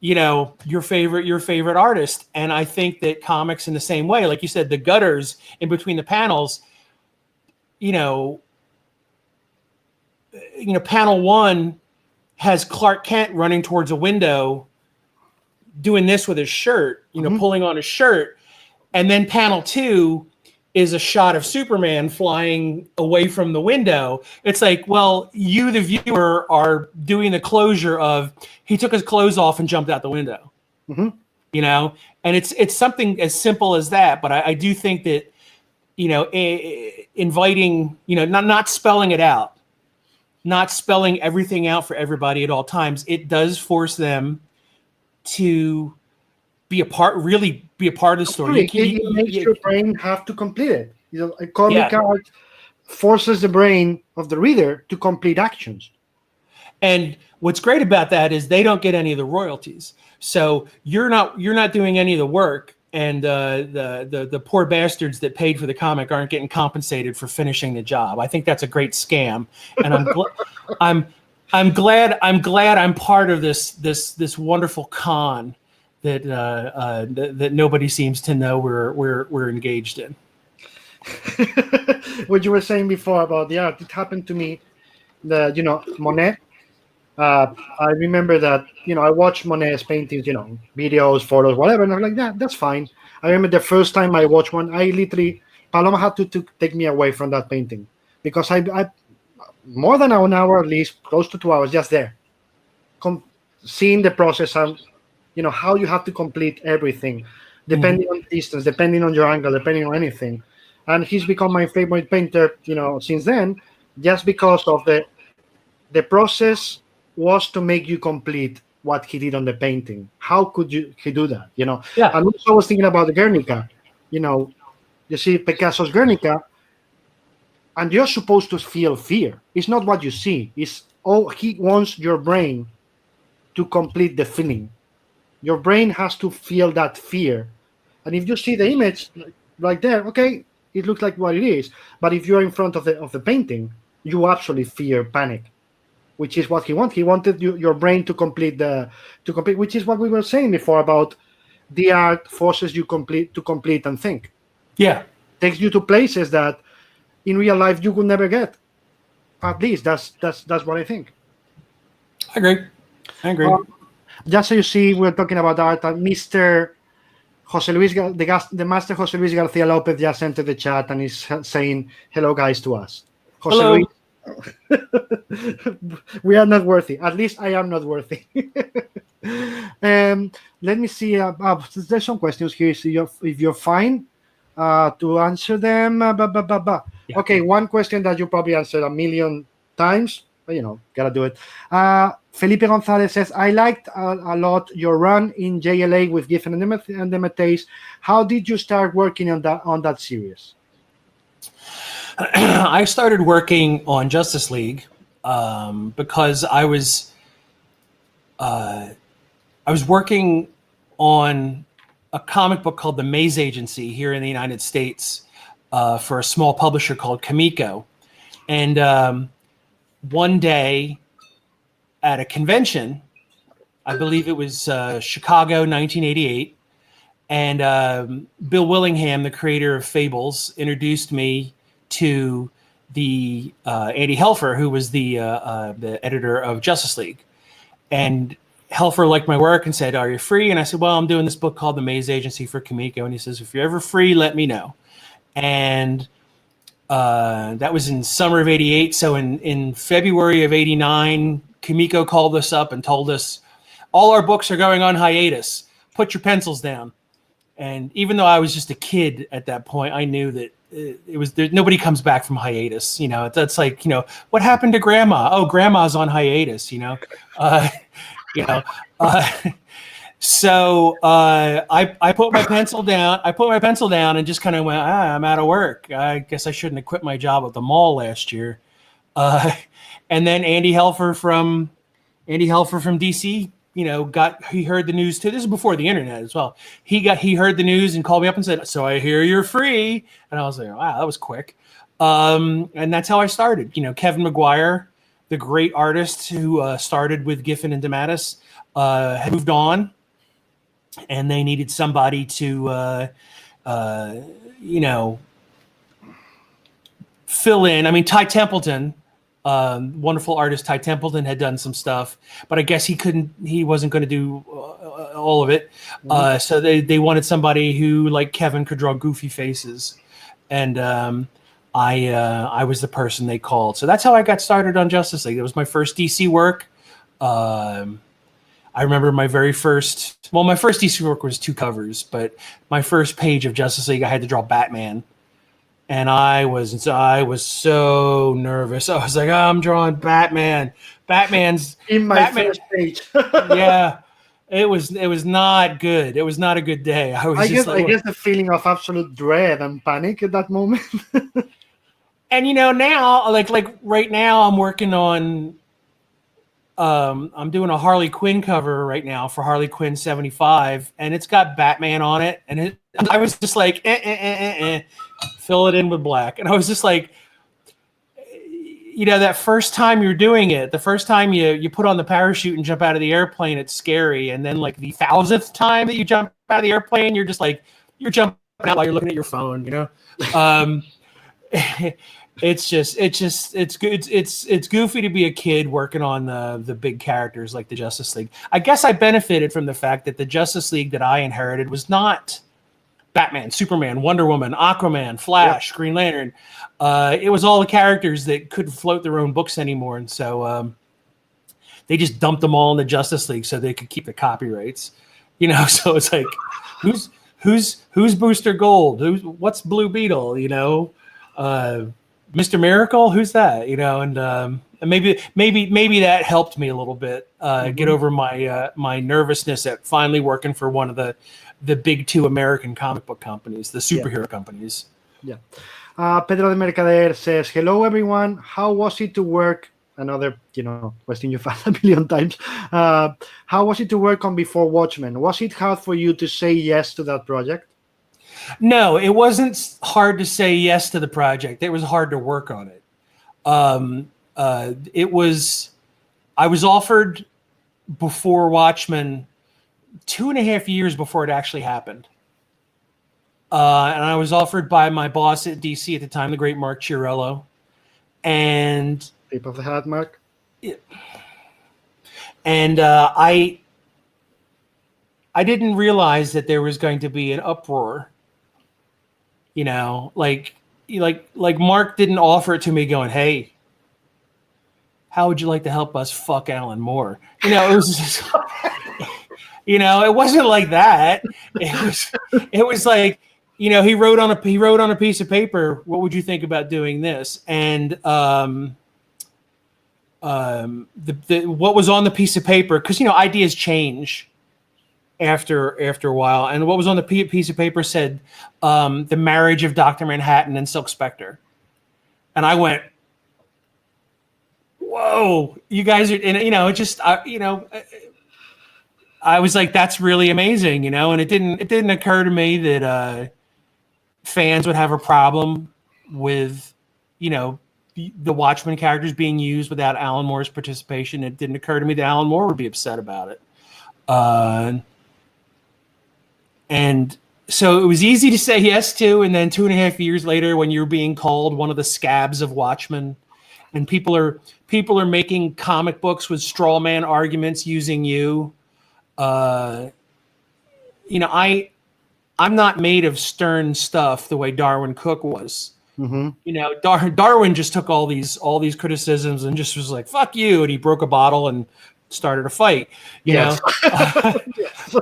your favorite artist. And I think that comics in the same way, like you said, the gutters in between the panels, panel one has Clark Kent running towards a window doing this with his shirt, pulling on his shirt. And then panel two is a shot of Superman flying away from the window. It's like, well, you, the viewer, are doing the closure of he took his clothes off and jumped out the window. And it's something as simple as that. But I do think that, inviting, not spelling it out, not spelling everything out for everybody at all times, it does force them to be a part of the story. It makes your brain have to complete it. A comic art forces the brain of the reader to complete actions. And what's great about that is they don't get any of the royalties. So you're not doing any of the work, and the poor bastards that paid for the comic aren't getting compensated for finishing the job. I think that's a great scam, and I'm glad I'm part of this wonderful con that nobody seems to know we're engaged in. What you were saying before about the art, it happened to me. Monet. I remember that I watched Monet's paintings, videos, photos, whatever, and I'm like, that's fine. I remember the first time I watched one, Paloma had to take me away from that painting because I more than an hour, at least close to 2 hours, just there, seeing the process and how you have to complete everything, depending on distance, depending on your angle, depending on anything. And he's become my favorite painter, since then, just because of the process was to make you complete what he did on the painting. How could he do that? Yeah. And also I was thinking about the Guernica. You see Picasso's Guernica, and you're supposed to feel fear. It's not what you see. He wants your brain to complete the feeling. Your brain has to feel that fear. And if you see the image right there, okay, it looks like what it is. But if you're in front of the painting, you absolutely fear panic, which is what he wanted. He wanted your brain to complete, which is what we were saying before about the art forces you to complete and think. Yeah. Takes you to places that in real life you could never get. At least that's what I think. I agree. Just so you see, we're talking about art. Mr. Jose Luis, the master Jose Luis Garcia Lopez just entered the chat and is saying hello, guys, to us. Jose hello. Luis, we are not worthy. At least I am not worthy. Let me see. There's some questions here. So if you're fine to answer them. Yeah. Okay, one question that you probably answered a million times. But, gotta do it. Felipe Gonzalez says, I liked a lot your run in JLA with Giffen and Demetes. How did you start working on that series? I started working on Justice League because I was working on a comic book called The Maze Agency here in the United States for a small publisher called Comico. And one day at a convention, I believe it was Chicago 1988, and Bill Willingham, the creator of Fables, introduced me to the Andy Helfer, who was the editor of Justice League. And Helfer liked my work and said, are you free? And I said, well, I'm doing this book called The Maze Agency for Comico. And he says, if you're ever free, let me know. And That was in summer of '88. So in February of '89, Comico called us up and told us all our books are going on hiatus. Put your pencils down. And even though I was just a kid at that point, I knew that it was there, nobody comes back from hiatus. You know, that's like, you know, what happened to Grandma? Oh, Grandma's on hiatus. You know, you know. So I put my pencil down. I put my pencil down and just kind of went, I'm out of work. I guess I shouldn't have quit my job at the mall last year. And then Andy Helfer from DC, you know, he heard the news too. This is before the internet as well. He heard the news and called me up and said, "So I hear you're free." And I was like, "Wow, that was quick." And that's how I started. You know, Kevin McGuire, the great artist who started with Giffen and DeMatteis, had moved on, and they needed somebody to, you know, fill in. I mean, Ty Templeton. Wonderful artist Ty Templeton had done some stuff, but I guess he wasn't going to do all of it. So they wanted somebody who, like Kevin, could draw goofy faces. And I was the person they called. So that's how I got started on Justice League. It was my first DC work. I remember my first DC work was 2 covers, but my first page of Justice League, I had to draw Batman. And I was so nervous. I was like, I'm drawing Batman. Batman's in my Batman. first page. Yeah, it was not good. It was not a good day. I guess the feeling of absolute dread and panic at that moment. And you know, now, like right now, I'm working on. I'm doing a Harley Quinn cover right now for Harley Quinn 75, and it's got Batman on it. And I was just like, fill it in with black. And I was just like, you know, that first time you're doing it, the first time you put on the parachute and jump out of the airplane, it's scary. And then like the 1,000th time that you jump out of the airplane, you're just like, you're jumping out while you're looking at your phone, you know? It's goofy to be a kid working on the big characters like the Justice League. I guess I benefited from the fact that the Justice League that I inherited was not Batman, Superman, Wonder Woman, Aquaman, Flash, Green Lantern. It was all the characters that couldn't float their own books anymore, and so they just dumped them all in the Justice League so they could keep the copyrights. You know, so it's like, who's Booster Gold? What's Blue Beetle? You know. Mr. Miracle, who's that? You know, and maybe that helped me a little bit get over my nervousness at finally working for one of the big 2 American comic book companies, the superhero companies. Yeah. Pedro de Mercader says, "Hello everyone. How was it to work?" Another, you know, question you've had a million times. How was it to work on Before Watchmen? Was it hard for you to say yes to that project? No, it wasn't hard to say yes to the project. It was hard to work on it. I was offered Before Watchmen 2.5 years before it actually happened. And I was offered by my boss at DC at the time, the great Mark Chiarello. And tip of the hat, Mark. And I didn't realize that there was going to be an uproar. You know, like Mark didn't offer it to me going, "Hey, how would you like to help us fuck Alan Moore?" You know, it was just, you know, it wasn't like that. It was like, you know, he wrote on a piece of paper, "What would you think about doing this?" And what was on the piece of paper, because, you know, ideas change after a while, and what was on the piece of paper said the marriage of Dr. Manhattan and Silk Spectre. And I went, whoa, you guys are, and, you know, it just, I was like, that's really amazing, you know. And it didn't occur to me that fans would have a problem with, you know, the Watchmen characters being used without Alan Moore's participation. It didn't occur to me that Alan Moore would be upset about it. And so it was easy to say yes to. And then 2.5 years later, when you're being called one of the scabs of Watchmen, and people are making comic books with straw man arguments using you, you know, I'm not made of stern stuff the way Darwin Cook was. Mm-hmm. You know, Darwin just took all these criticisms and just was like, "Fuck you," and he broke a bottle and started a fight. You Yes. know, Yes.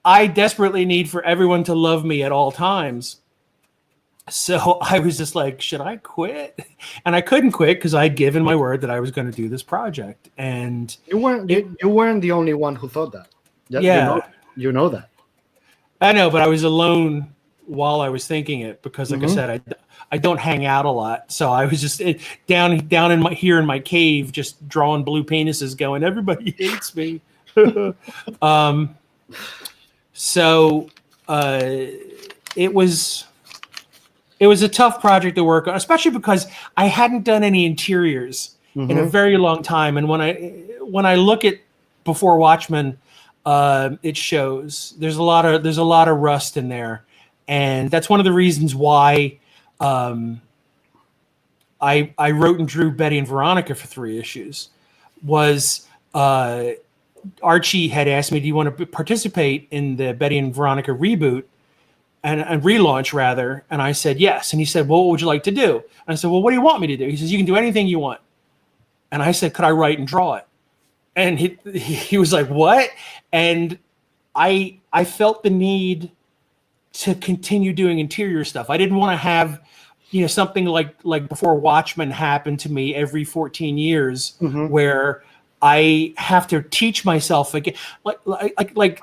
I desperately need for everyone to love me at all times. So I was just like, should I quit? And I couldn't quit because I'd given my word that I was going to do this project. And You weren't the only one who thought that. yeah, You know that. I know, but I was alone while I was thinking it because, like I said, I don't hang out a lot. So I was just down in my cave, just drawing blue penises, going, everybody hates me. So it was a tough project to work on, especially because I hadn't done any interiors in a very long time. And when I look at Before Watchmen, it shows there's a lot of rust in there, and that's one of the reasons why I wrote and drew Betty and Veronica for 3 issues. Was Archie had asked me, "Do you want to participate in the Betty and Veronica reboot?" And relaunch rather. And I said, yes. And he said, well, what would you like to do? And I said, well, what do you want me to do? He says, you can do anything you want. And I said, could I write and draw it? And he was like, what? And I felt the need to continue doing interior stuff. I didn't want to have, something like Before Watchmen happened to me every 14 years where I have to teach myself again. Like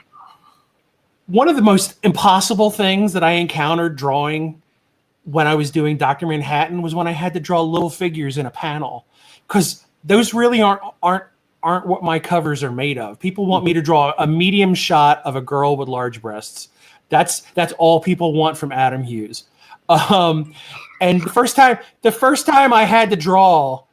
one of the most impossible things that I encountered drawing when I was doing Dr. Manhattan was when I had to draw little figures in a panel, because those really aren't what my covers are made of. People want me to draw a medium shot of a girl with large breasts. That's all people want from Adam Hughes. And the first time I had to draw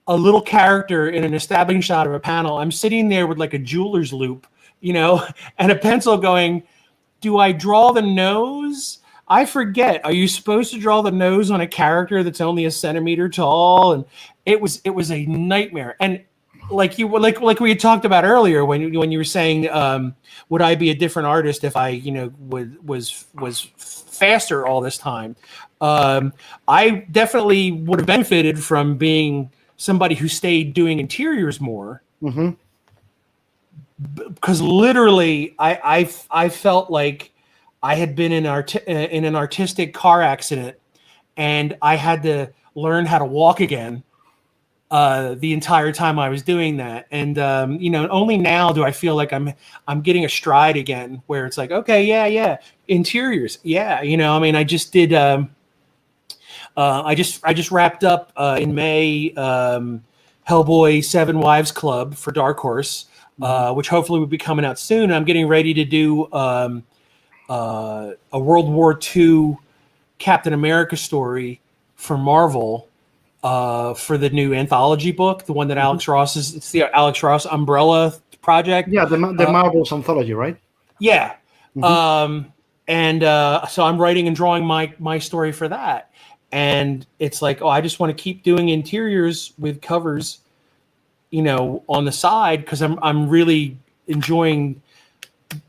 a little character in an establishing shot of a panel, I'm sitting there with like a jeweler's loop, and a pencil going, do I draw the nose? I forget. Are you supposed to draw the nose on a character that's only a centimeter tall? And it was a nightmare. And like we had talked about earlier when you were saying, would I be a different artist if I was faster all this time? I definitely would have benefited from being somebody who stayed doing interiors more. Because literally, I felt like I had been in an artistic car accident, and I had to learn how to walk again the entire time I was doing that. And only now do I feel like I'm getting a stride again, where it's like, okay, yeah, interiors, yeah. I just did. I just wrapped up in May Hellboy 7 Wives Club for Dark Horse. Which hopefully will be coming out soon. I'm getting ready to do a World War II Captain America story for Marvel for the new anthology book, the one that Alex Ross it's the Alex Ross Umbrella project. Yeah, the Marvel's anthology, right? Yeah. So I'm writing and drawing my story for that. And it's like, I just want to keep doing interiors with covers, on the side, because I'm really enjoying,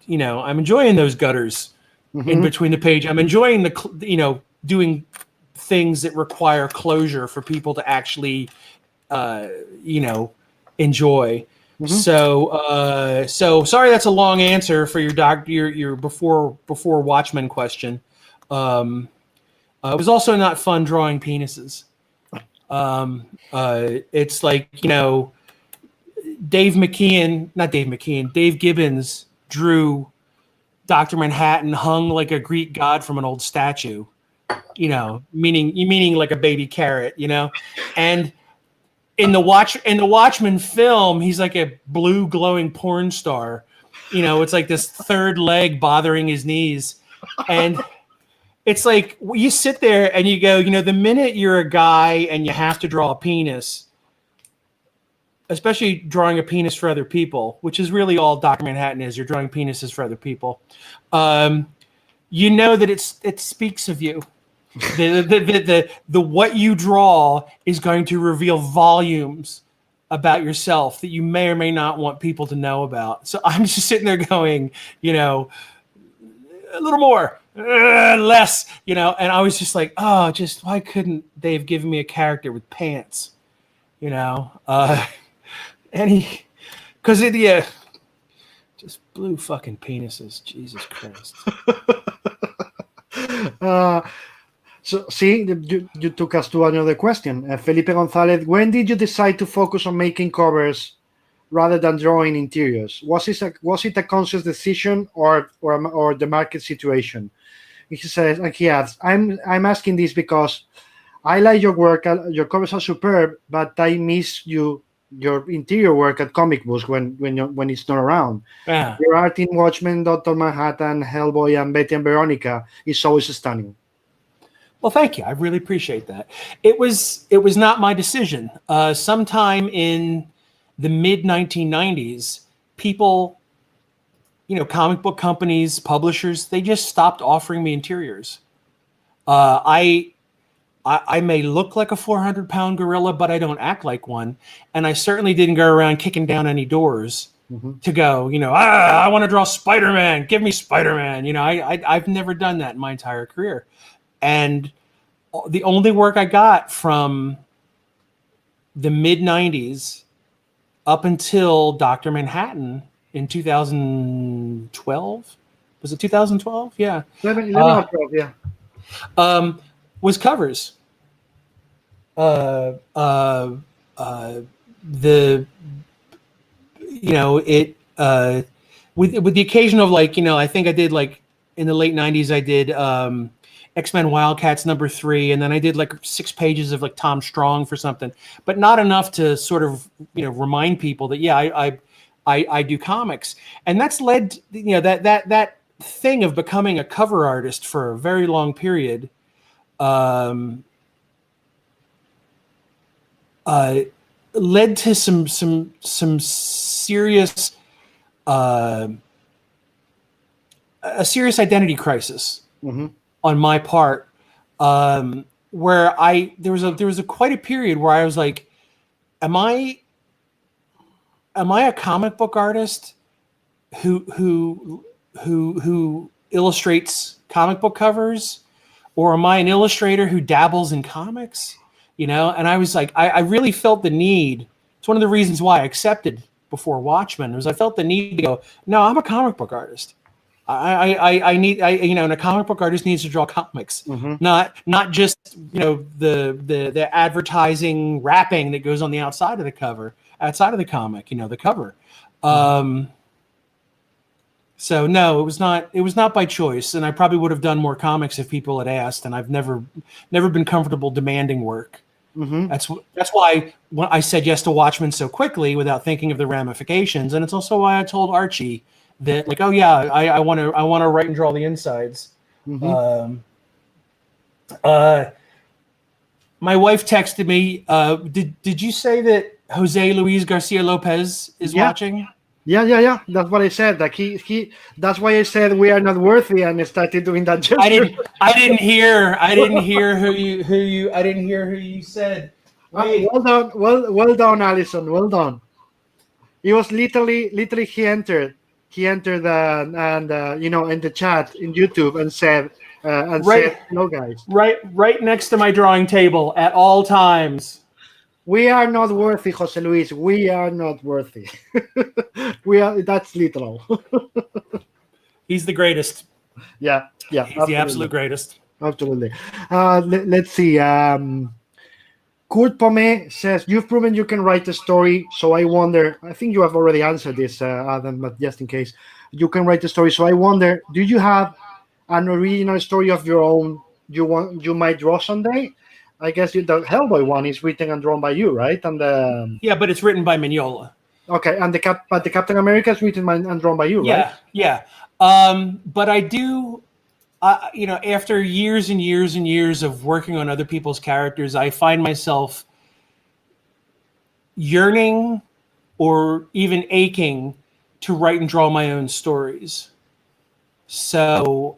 I'm enjoying those gutters in between the page. I'm enjoying doing things that require closure for people to actually, enjoy. So sorry, that's a long answer for your before Watchmen question. It was also not fun drawing penises. It's like, Dave Gibbons drew Dr. Manhattan hung like a Greek god from an old statue, meaning like a baby carrot, and in the Watchmen film, he's like a blue glowing porn star, it's like this third leg bothering his knees. And it's like you sit there and you go, the minute you're a guy and you have to draw a penis, especially drawing a penis for other people, which is really all Dr. Manhattan is. You're drawing penises for other people. That it speaks of you. The what you draw is going to reveal volumes about yourself that you may or may not want people to know about. So I'm just sitting there going, a little more, less, and I was just like, oh, just why couldn't they have given me a character with pants, because just blue fucking penises, Jesus Christ. So, see, you took us to another question. Felipe Gonzalez, when did you decide to focus on making covers rather than drawing interiors? Was it a conscious decision or the market situation? He says, and he adds, I'm asking this because I like your work. Your covers are superb, but I miss your interior work at comic books when it's not around. Yeah. Your art in Watchmen, Dr. Manhattan, Hellboy, and Betty and Veronica is always stunning. Well, thank you. I really appreciate that. It was not my decision. Sometime in the mid 1990s, people, comic book companies, publishers, they just stopped offering me interiors. I may look like a 400-pound gorilla, but I don't act like one. And I certainly didn't go around kicking down any doors to go, I want to draw Spider-Man. Give me Spider-Man. I've never done that in my entire career. And the only work I got from the mid 90s up until Dr. Manhattan in 2012, was it 2012? Yeah. 11 or 12, yeah. Was covers. With the occasion of I think I did in the late 90s, I did X-Men Wildcats #3, and then I did 6 pages of Tom Strong for something, but not enough to sort of remind people that I do comics, and that's led that thing of becoming a cover artist for a very long period. Led to some serious a serious identity crisis on my part, where there was quite a period where I was like, am I a comic book artist who illustrates comic book covers, or am I an illustrator who dabbles in comics? And I was like, I really felt the need. It's one of the reasons why I accepted before Watchmen, was I felt the need to go, no, I'm a comic book artist. I need, and a comic book artist needs to draw comics, not just, the advertising wrapping that goes on the outside of the cover, outside of the comic, the cover. So no, it was not by choice, and I probably would have done more comics if people had asked, and I've never been comfortable demanding work. That's why when I said yes to Watchmen so quickly without thinking of the ramifications, and it's also why I told Archie that I want to write and draw the insides. My wife texted me. Did you say that Jose Luis Garcia Lopez is watching? Yeah. That's what I said. He. That's why I said we are not worthy, and started doing that gesture. I didn't hear who you said. Wait. Well done, Allison. Well done. It was literally he entered in the chat in YouTube and said said, hello guys. Right next to my drawing table at all times. We are not worthy, Jose Luis. We are not worthy. That's literal. He's the greatest. Yeah. He's absolutely. the absolute greatest. Absolutely. Let's see. Kurt Pome says, you've proven you can write a story, so I wonder, I think you have already answered this, Adam, but just in case, you can write a story, so I wonder, do you have an original story of your own you might draw someday? I guess the Hellboy one is written and drawn by you, right? And but it's written by Mignola. Okay, and the Captain America is written and drawn by you, right? Yeah. But I do, after years and years and years of working on other people's characters, I find myself yearning or even aching to write and draw my own stories. So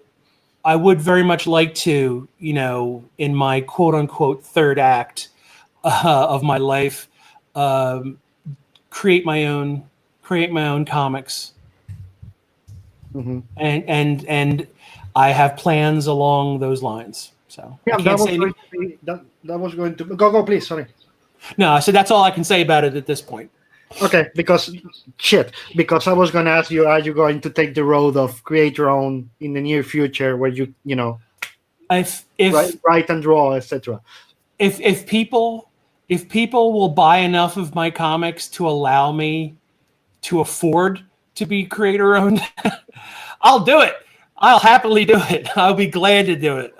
I would very much like to, in my quote unquote third act of my life, create my own comics. And I have plans along those lines. So Yeah, I can't say that was going to go, please. Sorry. no. So that's all I can say about it at this point. Okay, because I was going to ask you, are you going to take the road of create your own in the near future, where you If write and draw, etc. if people will buy enough of my comics to allow me to afford to be creator owned, I'll do it. I'll happily do it. I'll be glad to do it.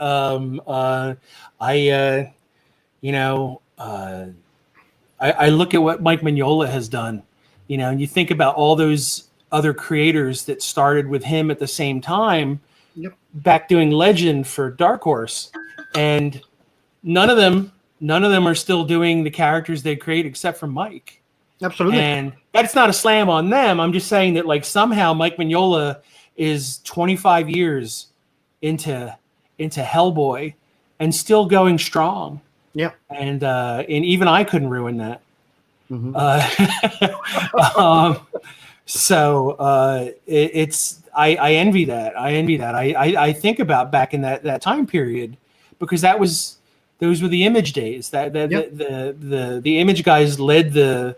I look at what Mike Mignola has done, and you think about all those other creators that started with him at the same time, Yep. back doing Legend for Dark Horse, and none of them are still doing the characters they create except for Mike. Absolutely. And that's not a slam on them. I'm just saying that, like, somehow Mike Mignola is 25 years into Hellboy and still going strong. Yeah. And even I couldn't ruin that. Mhm. It's I envy that. I think about back in that time period, because those were the Image days. The Image guys led the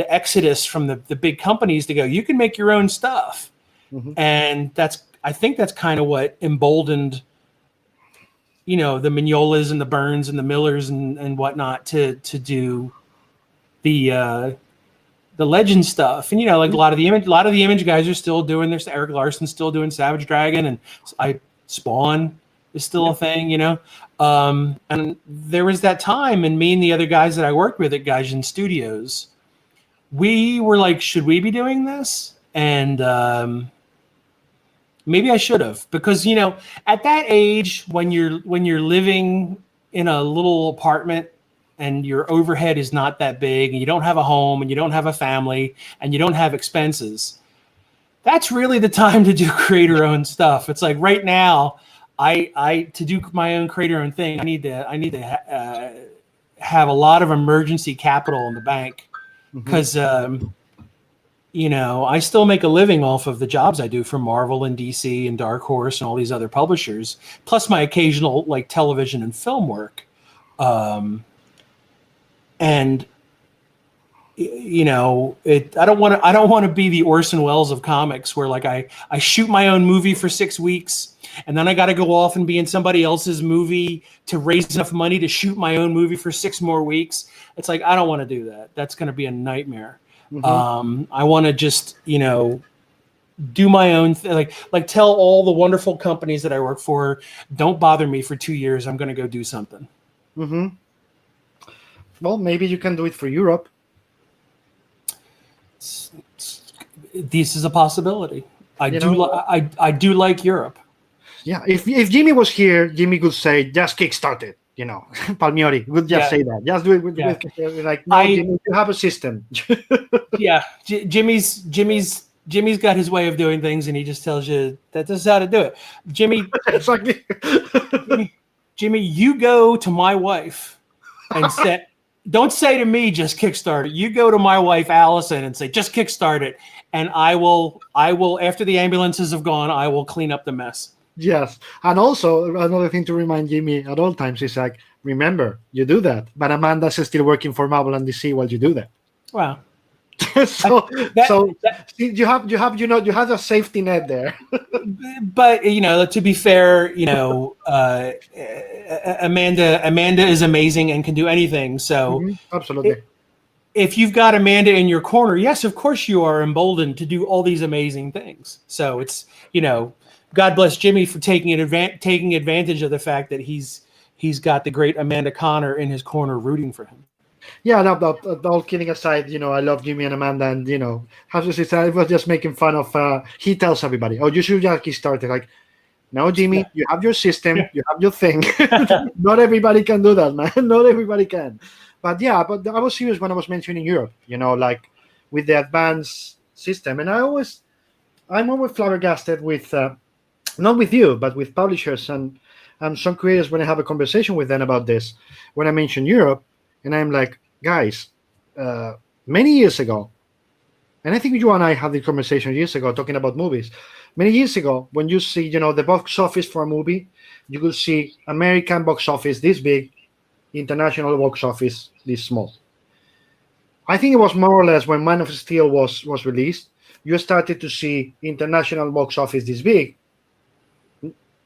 exodus from the big companies to go, you can make your own stuff. Mhm. And I think that's kind of what emboldened, the Mignolas and the Burns and the Millers and whatnot to do the Legend stuff. And like a lot of the Image guys are still doing their, Eric Larson's still doing Savage Dragon, and Spawn is still a thing, and there was that time, and me and the other guys that I worked with at Gaijin Studios, we were like, should we be doing this? And maybe I should have, because at that age, when you're living in a little apartment and your overhead is not that big, and you don't have a home, and you don't have a family, and you don't have expenses, that's really the time to do creator-owned stuff. It's like right now, I to do my own creator-owned thing, I need to have a lot of emergency capital in the bank, because I still make a living off of the jobs I do for Marvel and DC and Dark Horse and all these other publishers, plus my occasional like television and film work. And I don't want to be the Orson Welles of comics, where like I shoot my own movie for 6 weeks, and then I got to go off and be in somebody else's movie to raise enough money to shoot my own movie for 6 more weeks. It's like, I don't want to do that. That's going to be a nightmare. I want to just, do my own thing. Like tell all the wonderful companies that I work for, don't bother me for 2 years. I'm going to go do something. Well, maybe you can do it for Europe. This is a possibility. I do like Europe. Yeah, if Jimmy was here, Jimmy could say, just kickstart it. Palmieri would just say that. Just do it with like, no, Jimmy, you have a system. Yeah, Jimmy's got his way of doing things, and he just tells you that this is how to do it. Jimmy, exactly. Jimmy, you go to my wife and say, don't say to me, just kickstart it. You go to my wife, Allison, and say, just kickstart it. And I will, after the ambulances have gone, I will clean up the mess. Yes. And also, another thing to remind Jimmy at all times is like, remember, you do that, but Amanda's still working for Marvel and DC while you do that. Wow. You have a safety net there. But to be fair, Amanda is amazing and can do anything. So absolutely. If you've got Amanda in your corner, yes, of course you are emboldened to do all these amazing things. So it's God bless Jimmy for taking advantage of the fact that he's got the great Amanda Connor in his corner rooting for him. Yeah, no, all kidding aside, I love Jimmy and Amanda, and how to say, I was just making fun of. He tells everybody, "Oh, you should just get started." Like, no, Jimmy, you have your system, you have your thing. Not everybody can do that, man. Not everybody can. But I was serious when I was mentioning Europe. Like with the advanced system, and I'm always flabbergasted with, not with you, but with publishers and some creators when I have a conversation with them about this. When I mention Europe. And I'm like, guys, many years ago, and I think you and I had this conversation years ago talking about movies. Many years ago, when you see, the box office for a movie, you could see American box office this big, international box office this small. I think it was more or less when Man of Steel was released, you started to see international box office this big,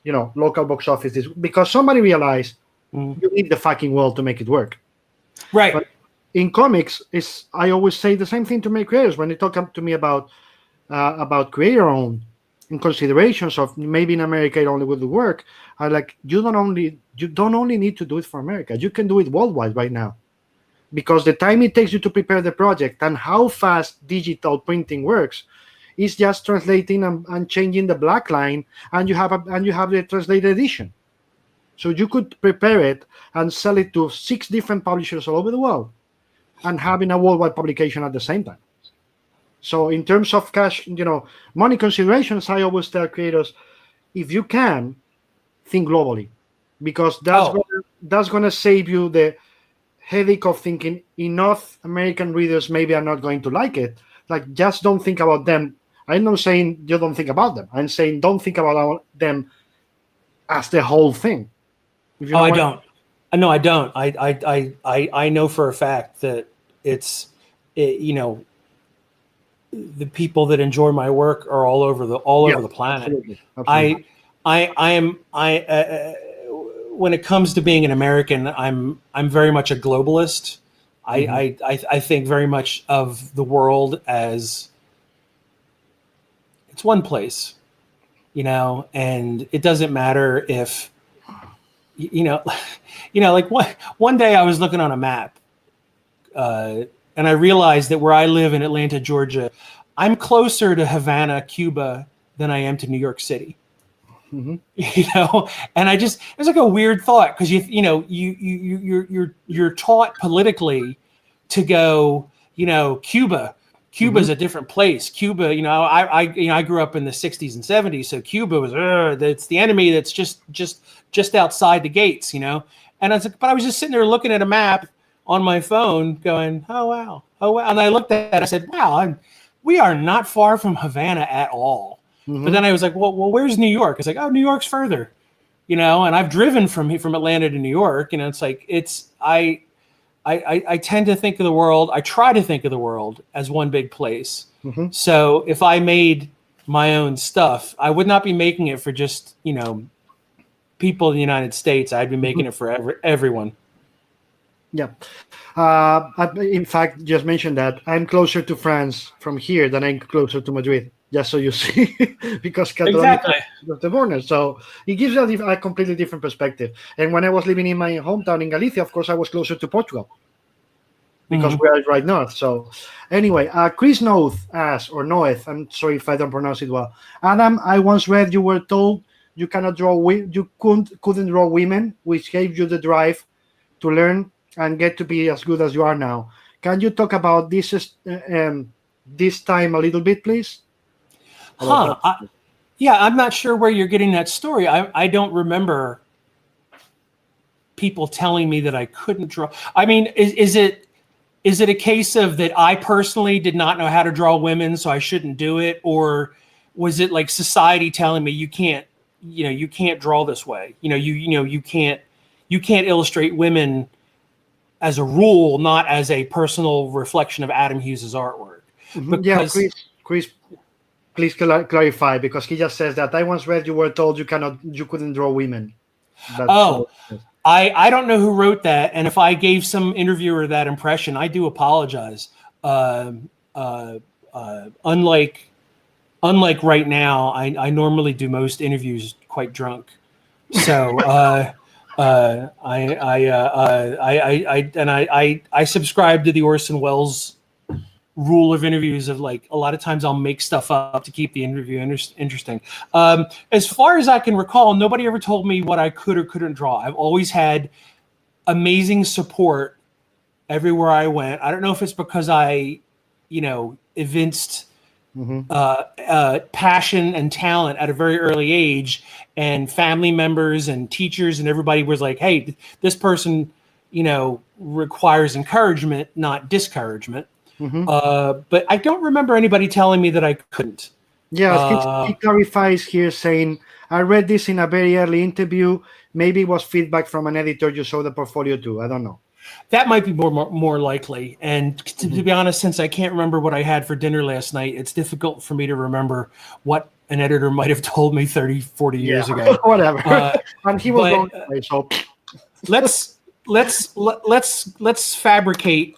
local box office this, because somebody realized you need the fucking world to make it work. Right. But in comics, I always say the same thing to my creators when they talk to me about creator own in considerations of maybe in America it only will work. I like you don't only need to do it for America. You can do it worldwide right now, because the time it takes you to prepare the project and how fast digital printing works is just translating and changing the black line, and you have the translated edition. So you could prepare it and sell it to 6 different publishers all over the world, and having a worldwide publication at the same time. So in terms of cash, money considerations, I always tell creators, if you can, think globally, because that's gonna save you the headache of thinking enough American readers maybe are not going to like it. Like, just don't think about them. I'm not saying you don't think about them. I'm saying don't think about them as the whole thing. I don't. No, I don't. I know for a fact that the people that enjoy my work are all over the planet. Absolutely. Absolutely. When it comes to being an American, I'm very much a globalist. I think very much of the world as it's one place, and it doesn't matter if like one day I was looking on a map, and I realized that where I live in Atlanta, Georgia, I'm closer to Havana, Cuba, than I am to New York City. And it's like a weird thought, because you're taught politically to go, Cuba is a different place. Cuba, I grew up in the 60s and 70s, so Cuba was it's the enemy that's just outside the gates, and I was like, but I was just sitting there looking at a map on my phone, going, oh wow, and I looked at it, I said, wow, we are not far from Havana at all. But then I was like, well, where's New York? It's like, oh, New York's further, and I've driven from Atlanta to New York, it's like I tend to think of the world. I try to think of the world as one big place. So if I made my own stuff, I would not be making it for just people in the United States. I'd be making it for everyone. Yeah. In fact, just mentioned that I'm closer to France from here than I'm closer to Madrid. Just so you see, because Catalonia is the border. So it gives a completely different perspective. And when I was living in my hometown in Galicia, of course, I was closer to Portugal, because we are right north. So anyway, Chris Noeth asks, or Noeth, I'm sorry if I don't pronounce it well. Adam, I once read you were told you couldn't draw women, which gave you the drive to learn and get to be as good as you are now. Can you talk about this time a little bit, please? I'm not sure where you're getting that story. I don't remember people telling me that I couldn't draw. I mean, is it a case of that I personally did not know how to draw women, so I shouldn't do it? Or was it like society telling me you can't draw this way? You can't illustrate women as a rule, not as a personal reflection of Adam Hughes's artwork. Because, Chris, please clarify, because he just says that I once read you were told you couldn't draw women. I don't know who wrote that, and if I gave some interviewer that impression, I do apologize. Unlike right now, I normally do most interviews quite drunk, so I subscribe to the Orson Welles rule of interviews of, like, a lot of times I'll make stuff up to keep the interview interesting. As far as I can recall, nobody ever told me what I could or couldn't draw. I've always had amazing support everywhere I went. I don't know if it's because I, evinced passion and talent at a very early age, and family members and teachers and everybody was like, hey, this person, requires encouragement, not discouragement. Mhm. But I don't remember anybody telling me that I couldn't. Yeah, he clarifies here saying, I read this in a very early interview. Maybe it was feedback from an editor you saw the portfolio to. I don't know. That might be more likely. And to be honest, since I can't remember what I had for dinner last night, it's difficult for me to remember what an editor might have told me 30, 40 years ago. Whatever. And he was going away, so let's fabricate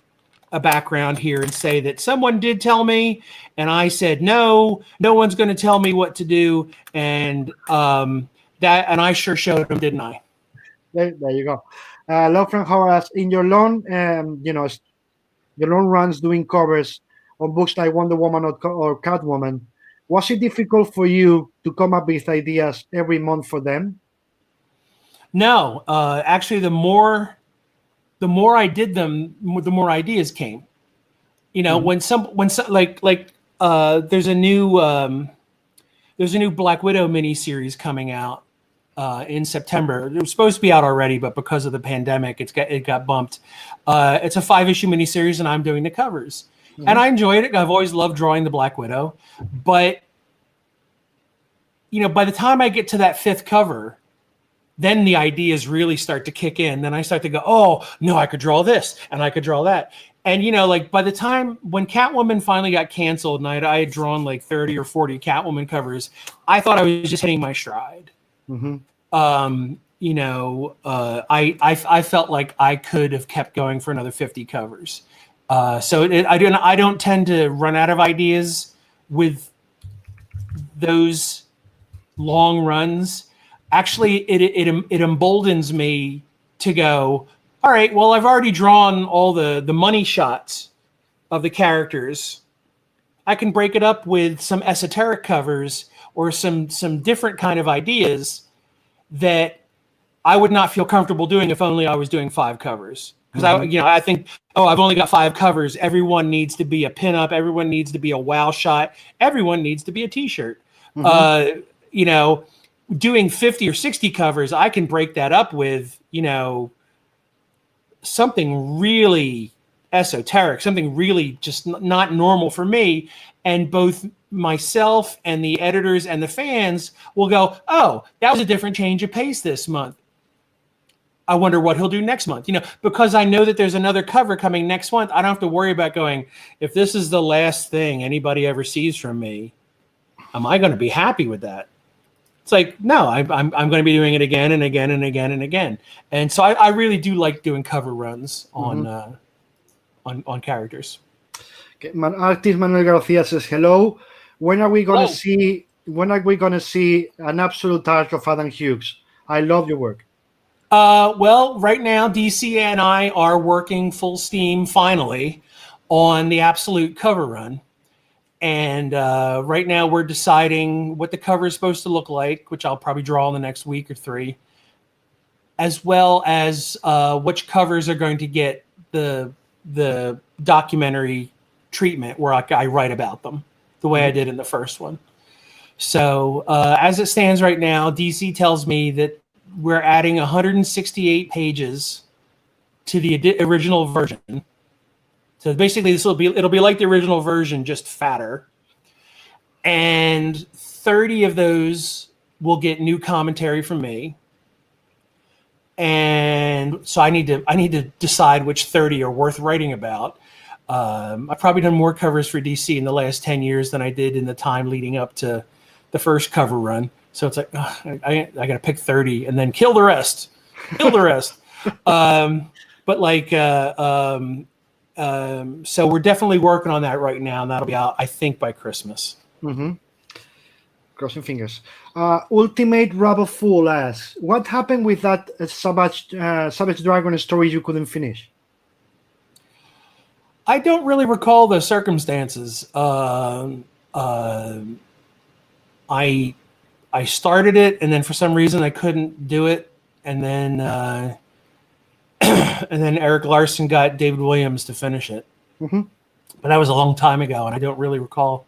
a background here and say that someone did tell me, and I said no one's going to tell me what to do, and I sure showed them, didn't I? there you go. Love from Howard asks, in your long, your long runs doing covers on books like Wonder Woman or Catwoman, was it difficult for you to come up with ideas every month for them? No, actually, the more I did them, the more ideas came. You know, when there's a new Black Widow miniseries coming out in September. It was supposed to be out already, but because of the pandemic, it got bumped. It's a 5-issue miniseries, and I'm doing the covers, and I enjoyed it. I've always loved drawing the Black Widow, but by the time I get to that 5th cover, then the ideas really start to kick in. Then I start to go, oh, no, I could draw this and I could draw that. And, by the time when Catwoman finally got canceled and I had drawn like 30 or 40 Catwoman covers, I thought I was just hitting my stride. I felt like I could have kept going for another 50 covers. So I don't tend to run out of ideas with those long runs. Actually, it emboldens me to go, all right, well, I've already drawn all the money shots of the characters. I can break it up with some esoteric covers or some different kind of ideas that I would not feel comfortable doing if only I was doing 5 covers. Because I think, I've only got 5 covers. Everyone needs to be a pinup. Everyone needs to be a wow shot. Everyone needs to be a T-shirt. Doing 50 or 60 covers, I can break that up with, something really esoteric, something really just not normal for me. And both myself and the editors and the fans will go, oh, that was a different change of pace this month. I wonder what he'll do next month, because I know that there's another cover coming next month. I don't have to worry about going, if this is the last thing anybody ever sees from me, am I going to be happy with that? It's like, no, I'm going to be doing it again and again and again and again. And so I really do like doing cover runs on characters. Okay. Artist Manuel Garcia says, hello. When are we going to see an absolute arc of Adam Hughes? I love your work. Well, right now, DC and I are working full steam finally on the absolute cover run. And right now we're deciding what the cover is supposed to look like, which I'll probably draw in the next week or 3, as well as which covers are going to get the documentary treatment where I write about them the way I did in the first one. So as it stands right now, DC tells me that we're adding 168 pages to the original version. So basically, it'll be like the original version, just fatter. And 30 of those will get new commentary from me. And so I need to decide which 30 are worth writing about. I've probably done more covers for DC in the last 10 years than I did in the time leading up to the first cover run. So it's like, I got to pick 30 and then kill the rest. So we're definitely working on that right now, and that'll be out, I think, by Christmas. Crossing fingers. Ultimate Rubber Fool asks, what happened with that Savage Dragon story you couldn't finish? I don't really recall the circumstances. I started it, and then for some reason I couldn't do it, and then Eric Larson got David Williams to finish it. But that was a long time ago, and I don't really recall.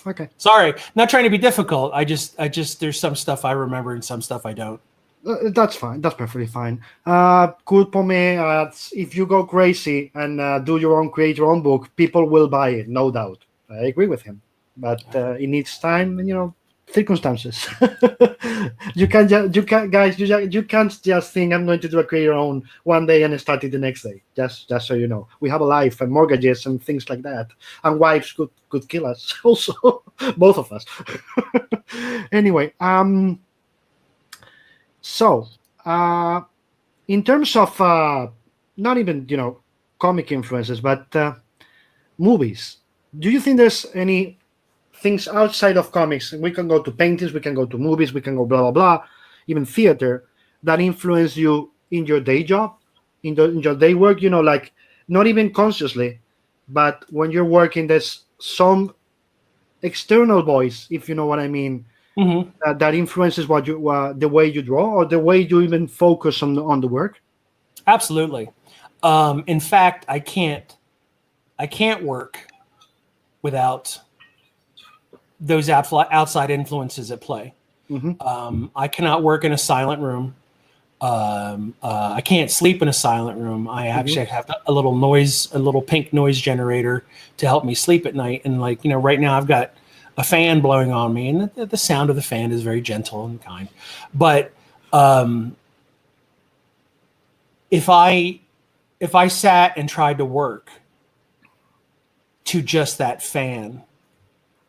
Okay. Sorry, not trying to be difficult. I just there's some stuff I remember and some stuff I don't. That's fine. That's perfectly fine. Could me, if you go crazy and create your own book, people will buy it, no doubt. I agree with him, but it needs time and circumstances. You can't, guys. You can't just think I'm going to do a create your own one day and start it the next day. Just so you know, we have a life and mortgages and things like that, and wives could kill us also, both of us. Anyway, So, in terms of not even comic influences, but movies, do you think there's any things outside of comics? We can go to paintings, we can go to movies, we can go blah blah blah, even theater that influence you in your day job, in your day work. Like not even consciously, but when you're working, there's some external voice, if you know what I mean, that influences what you the way you draw or the way you even focus on the work. Absolutely. In fact, I can't work without those outside influences at play. I cannot work in a silent room. I can't sleep in a silent room. I actually have a little pink noise generator to help me sleep at night. And right now I've got a fan blowing on me, and the sound of the fan is very gentle and kind. But if I sat and tried to work to just that fan,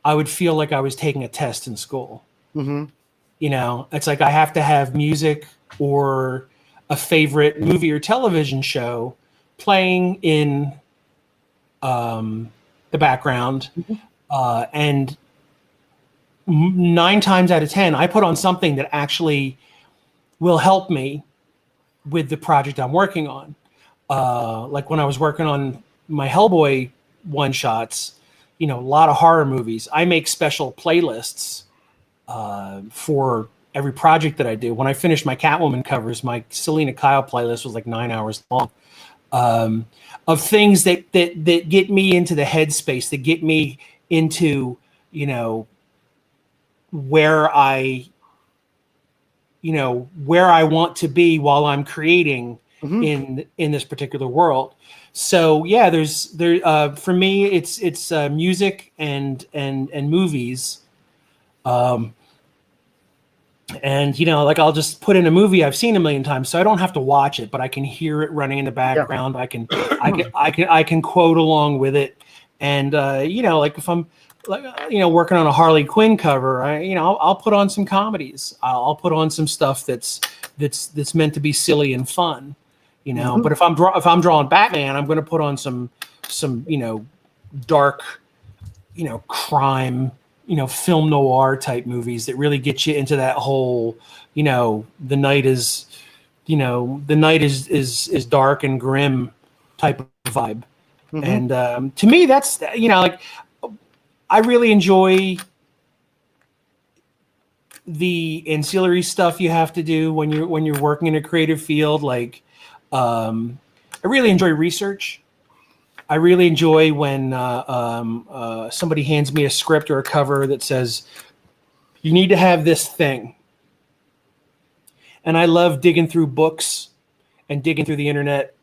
I would feel like I was taking a test in school. It's like I have to have music or a favorite movie or television show playing in the background, and 9 times out of 10, I put on something that actually will help me with the project I'm working on. Like when I was working on my Hellboy one-shots, a lot of horror movies, I make special playlists for every project that I do. When I finished my Catwoman covers, my Selena Kyle playlist was like 9 hours long, of things that get me into the headspace, that get me into, where I want to be while I'm creating in this particular world. So yeah, for me, it's music and movies. And I'll just put in a movie I've seen a million times, so I don't have to watch it, but I can hear it running in the background. Yeah. I can quote along with it, and if I'm working on a Harley Quinn cover, I'll put on some comedies. I'll put on some stuff that's meant to be silly and fun, But if I'm drawing Batman, I'm going to put on some dark, crime, film noir type movies that really get you into that whole, the night is dark and grim type of vibe. And to me, that's I really enjoy the ancillary stuff you have to do when you're working in a creative field. I really enjoy research. I really enjoy when somebody hands me a script or a cover that says, you need to have this thing. And I love digging through books and digging through the internet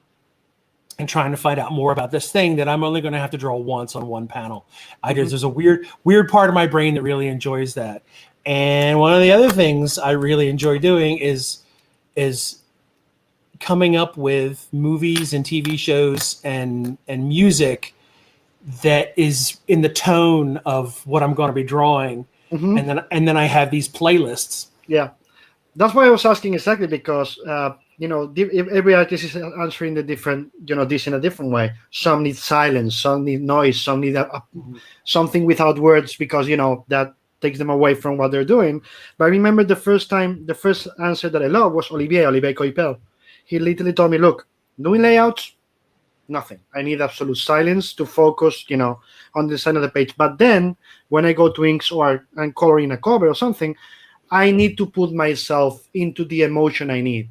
and trying to find out more about this thing that I'm only going to have to draw once on one panel. There's a weird part of my brain that really enjoys that. And one of the other things I really enjoy doing is coming up with movies and TV shows and music that is in the tone of what I'm going to be drawing. And then I have these playlists. Yeah. That's why I was asking exactly, because every artist is answering the different, this in a different way. Some need silence, some need noise, some need something without words, because that takes them away from what they're doing. But I remember the first answer that I loved was Olivier Coipel. He literally told me, look, doing layouts, nothing. I need absolute silence to focus, on the side of the page. But then when I go to inks or I'm coloring a cover or something, I need to put myself into the emotion I need.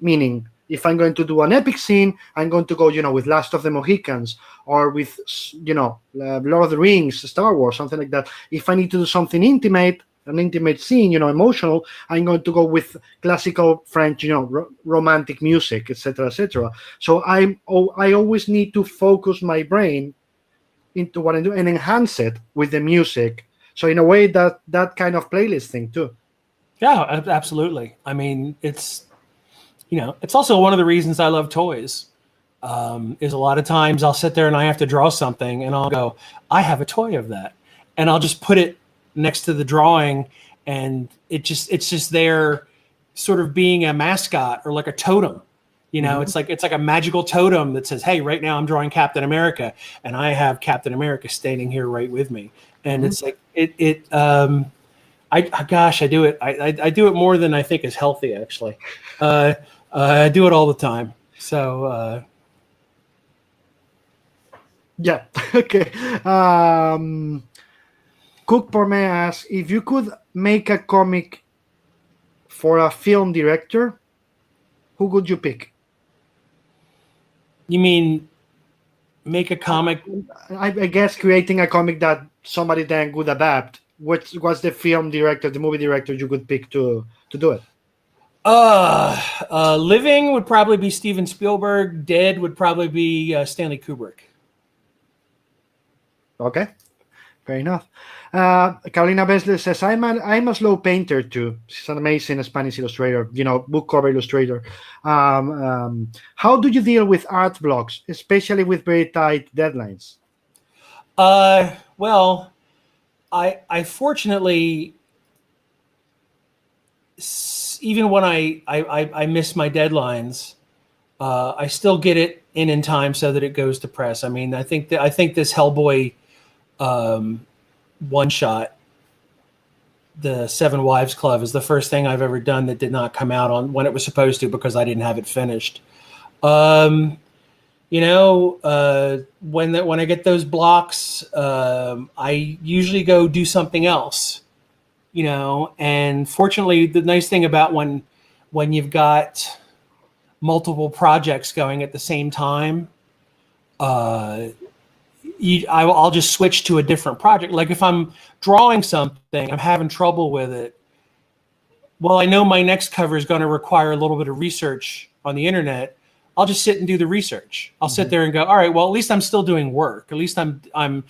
Meaning, if I'm going to do an epic scene, I'm going to go, with Last of the Mohicans, or with, Lord of the Rings, Star Wars, something like that. If I need to do something intimate, an intimate scene, emotional, I'm going to go with classical French, romantic music, etc., etc. So I always need to focus my brain into what I do and enhance it with the music. So in a way, that kind of playlist thing too. Yeah, absolutely. I mean, it's also one of the reasons I love toys. Is a lot of times I'll sit there and I have to draw something and I'll go, I have a toy of that, and I'll just put it next to the drawing, and it's just there, sort of being a mascot or like a totem. It's like a magical totem that says, hey, right now I'm drawing Captain America, and I have Captain America standing here right with me. And it's like I do it. I do it more than I think is healthy, actually. I do it all the time. So yeah. Okay. Cook Porme asks, if you could make a comic for a film director, who would you pick? You mean make a comic? I guess creating a comic that somebody then would adapt. What's the film director, the movie director you could pick to do it? Living would probably be Steven Spielberg. Dead would probably be Stanley Kubrick. Okay, fair enough. Carolina Besler says, I'm a slow painter too. She's an amazing Spanish illustrator, book cover illustrator. How do you deal with art blocks, especially with very tight deadlines? Well, I fortunately, even when I miss my deadlines, I still get it in time so that it goes to press. I mean, I think this Hellboy one shot, the Seven Wives Club, is the first thing I've ever done that did not come out on when it was supposed to, because I didn't have it finished. When I get those blocks, I usually go do something else, and fortunately the nice thing about when you've got multiple projects going at the same time, I'll just switch to a different project. Like if I'm drawing something, I'm having trouble with it. Well, I know my next cover is going to require a little bit of research on the internet. I'll just sit and do the research. I'll sit there and go, all right, well, at least I'm still doing work. At least I'm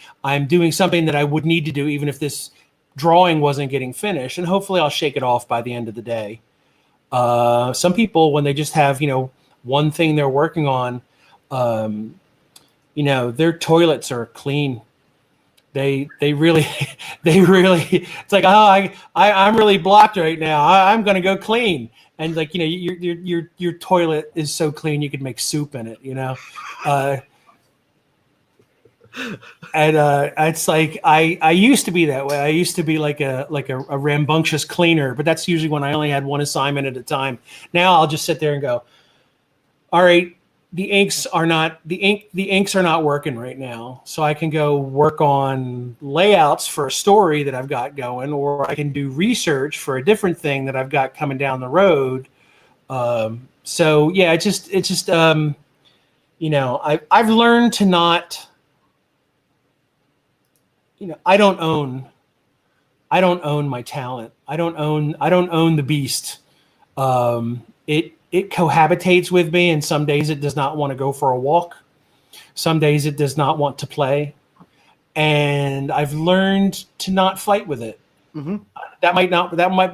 doing something that I would need to do, even if this drawing wasn't getting finished. And hopefully I'll shake it off by the end of the day. Some people, when they just have, one thing they're working on, their toilets are clean. They really, it's like, oh, I'm really blocked right now. I'm going to go clean. And like, your toilet is so clean, you could make soup in it, and it's like, I used to be that way. I used to be like a rambunctious cleaner, but that's usually when I only had one assignment at a time. Now I'll just sit there and go, all right, the inks are not working right now. So I can go work on layouts for a story that I've got going, or I can do research for a different thing that I've got coming down the road. So yeah, it's just I've learned to not, I don't own my talent. I don't own the beast. It cohabitates with me, and some days it does not want to go for a walk. Some days it does not want to play. And I've learned to not fight with it.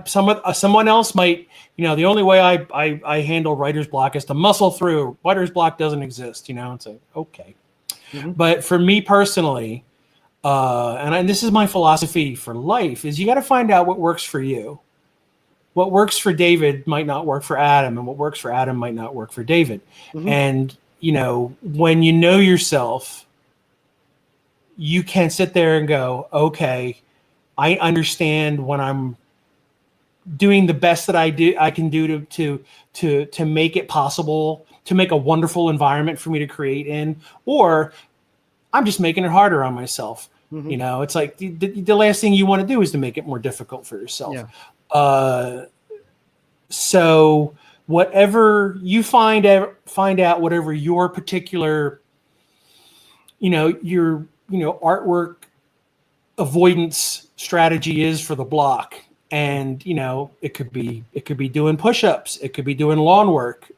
Someone else might, the only way I handle writer's block is to muscle through. Writer's block doesn't exist, it's like, okay. But for me personally, and this is my philosophy for life, is you got to find out what works for you. What works for David might not work for Adam, and what works for Adam might not work for David. And, when you know yourself, you can sit there and go, okay, I understand when I'm doing the best that I can do to make it possible, to make a wonderful environment for me to create in, or I'm just making it harder on myself. It's like the last thing you want to do is to make it more difficult for yourself. Yeah. So whatever you find out, whatever your particular, your artwork avoidance strategy is for the block, and it could be doing push-ups, it could be doing lawn work,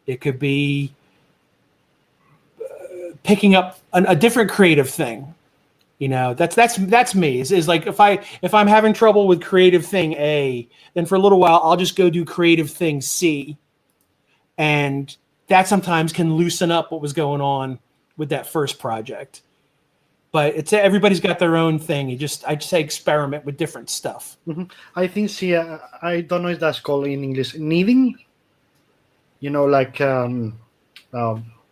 it could be picking up a different creative thing. That's me. Is like if I'm having trouble with creative thing A, then for a little while I'll just go do creative thing C, and that sometimes can loosen up what was going on with that first project. But everybody's got their own thing. I just say experiment with different stuff. Mm-hmm. I think, see, I don't know if that's called in English kneading. Like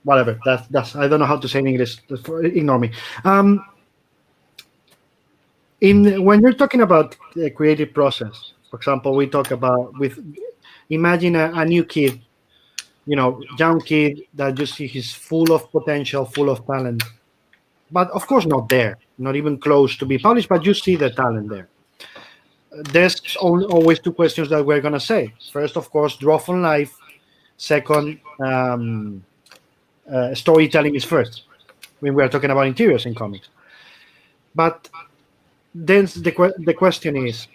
whatever. That's I don't know how to say in English. Ignore me. When you're talking about the creative process, for example, we talk about imagine a new kid, young kid that you see he's full of potential, full of talent. But of course not there, not even close to be published, but you see the talent there. There's always two questions that we're going to say. First, of course, draw from life. Second, storytelling is first when we are talking about interiors in comics. But then the question is,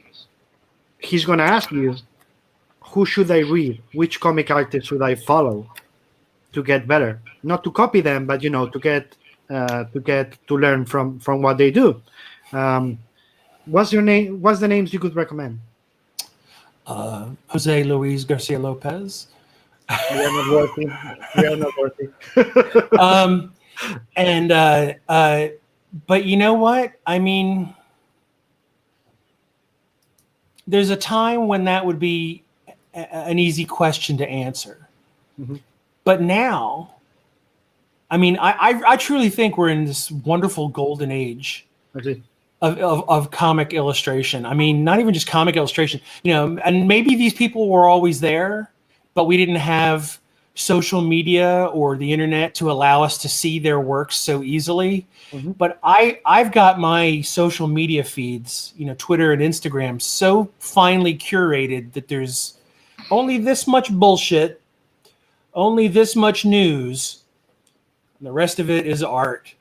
he's going to ask you, who should I read? Which comic artist should I follow to get better? Not to copy them, but, to learn from what they do. What's your name? What's the names you could recommend? Jose Luis Garcia Lopez. We are not working. But you know what? I mean, there's a time when that would be an easy question to answer. Mm-hmm. But now, I mean, I truly think we're in this wonderful golden age of comic illustration. I mean, not even just comic illustration, and maybe these people were always there, but we didn't have social media or the internet to allow us to see their works so easily. Mm-hmm. But I've got my social media feeds, Twitter and Instagram, so finely curated that there's only this much bullshit, only this much news. The rest of it is art,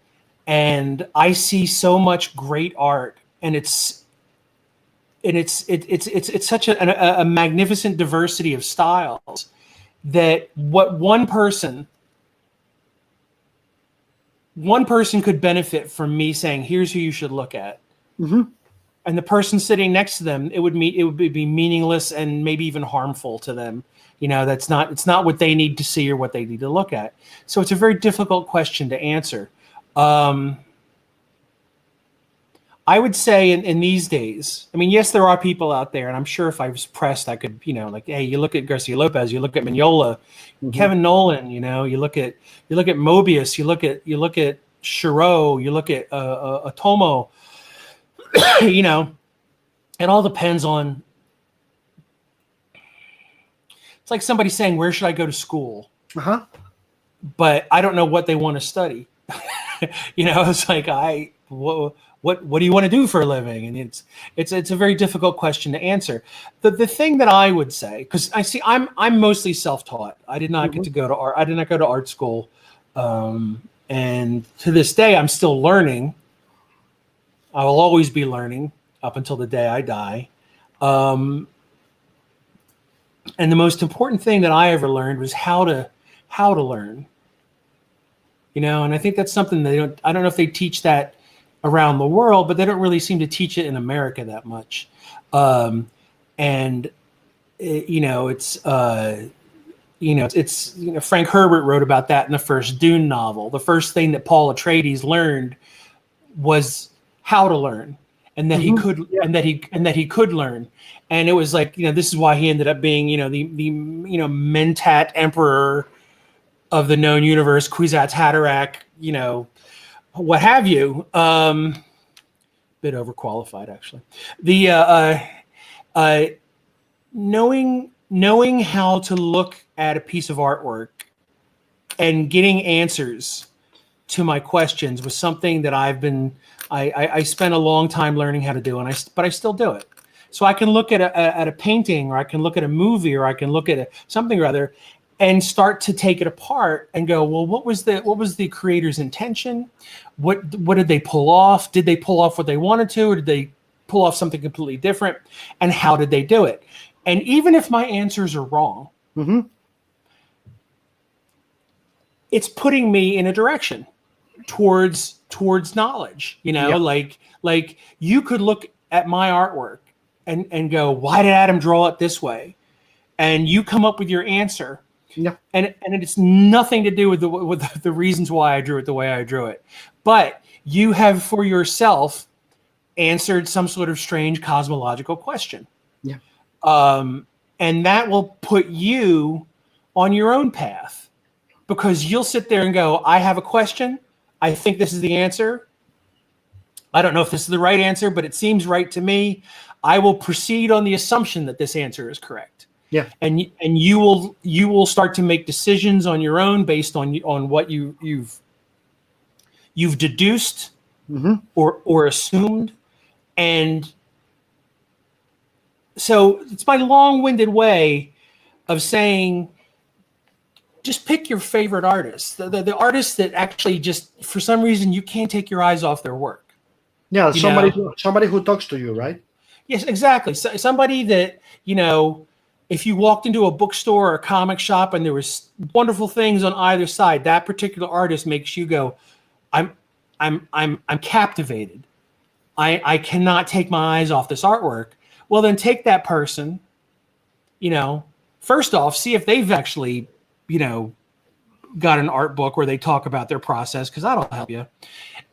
and I see so much great art, and it's such a magnificent diversity of styles that what one person could benefit from me saying, "Here's who you should look at," mm-hmm. and the person sitting next to them, it would be meaningless and maybe even harmful to them. It's not what they need to see or what they need to look at. So it's a very difficult question to answer. I would say in these days, I mean, yes, there are people out there, and I'm sure if I was pressed, I could, like, hey, you look at Garcia Lopez, you look at Mignola, mm-hmm. Kevin Nolan, you look at Mobius, you look at Shiro, you look at Otomo, it all depends on. It's like somebody saying, where should I go to school? Uh-huh. But I don't know what they want to study. It's like, what do you want to do for a living? And it's a very difficult question to answer. The thing that I would say, because I'm mostly self-taught. I did not get to go to art. I did not go to art school. And to this day, I'm still learning. I will always be learning up until the day I die. And the most important thing that I ever learned was how to learn. And I think that's something I don't know if they teach that around the world, but they don't really seem to teach it in America that much. Frank Herbert wrote about that in the first Dune novel. The first thing that Paul Atreides learned was how to learn, and that he could, and that he could learn. And it was like, this is why he ended up being, the Mentat Emperor of the known universe, Kwisatz Haderach, what have you. Bit overqualified, actually. The knowing how to look at a piece of artwork and getting answers to my questions was something that I spent a long time learning how to do, but I still do it. So I can look at a painting, or I can look at a movie, or I can look at something or other, and start to take it apart and go, well, what was the creator's intention? What did they pull off? Did they pull off what they wanted to, or did they pull off something completely different? And how did they do it? And even if my answers are wrong, it's putting me in a direction towards knowledge. Like you could look at my artwork and go, why did Adam draw it this way? And you come up with your answer. Yeah. And it's nothing to do with the reasons why I drew it the way I drew it. But you have for yourself answered some sort of strange cosmological question. Yeah. And that will put you on your own path, because you'll sit there and go, I have a question. I think this is the answer. I don't know if this is the right answer, but it seems right to me. I will proceed on the assumption that this answer is correct. Yeah. And you will start to make decisions on your own based on what you've deduced or assumed. And so it's my long-winded way of saying, just pick your favorite artists, the artists that actually just, for some reason, you can't take your eyes off their work. Yeah, somebody who talks to you, right? Yes, exactly. So, somebody that, if you walked into a bookstore or a comic shop and there was wonderful things on either side, that particular artist makes you go, I'm captivated. I cannot take my eyes off this artwork. Well, then take that person, first off, see if they've actually, got an art book where they talk about their process, because that'll help you.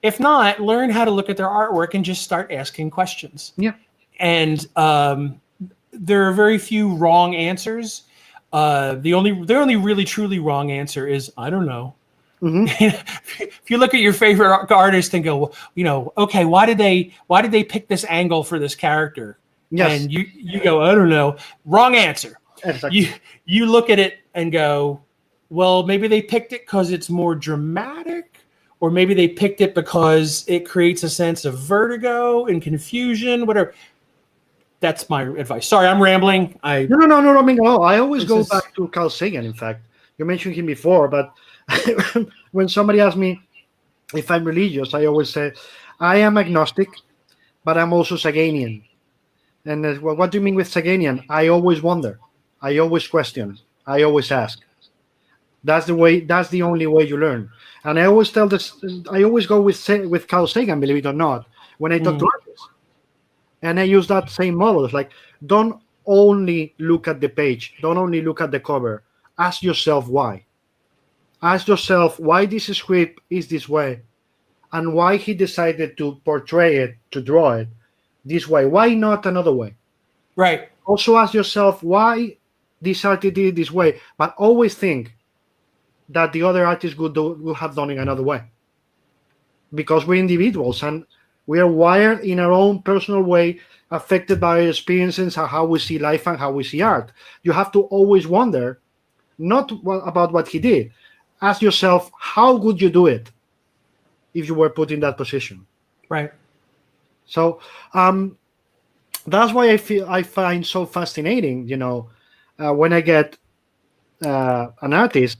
If not, learn how to look at their artwork and just start asking questions. Yeah. And there are very few wrong answers. The only really truly wrong answer is, I don't know. If you look at your favorite artist and go, okay, why did they pick this angle for this character? Yes. And you go, I don't know. Wrong answer. Exactly. You look at it and go, well, maybe they picked it because it's more dramatic, or maybe they picked it because it creates a sense of vertigo and confusion, whatever. That's my advice. Sorry, I'm rambling. No. I mean, I always go back to Carl Sagan. In fact, you mentioned him before, but when somebody asks me if I'm religious, I always say I am agnostic, but I'm also Saganian. And what do you mean with Saganian? I always wonder. I always question. I always ask. That's the way. That's the only way you learn. And I always tell this. I always go with Carl Sagan, believe it or not, when I talk to artists. And I use that same model. It's like, don't only look at the page. Don't only look at the cover. Ask yourself why. Ask yourself why this script is this way, and why he decided to portray it, to draw it this way. Why not another way? Right. Also ask yourself why this artist did it this way, but always think that the other artist would have done it another way. Because we're individuals and we are wired in our own personal way, affected by our experiences and how we see life and how we see art. You have to always wonder, not about what he did. Ask yourself, how would you do it if you were put in that position? Right. So that's why I find so fascinating, when I get an artist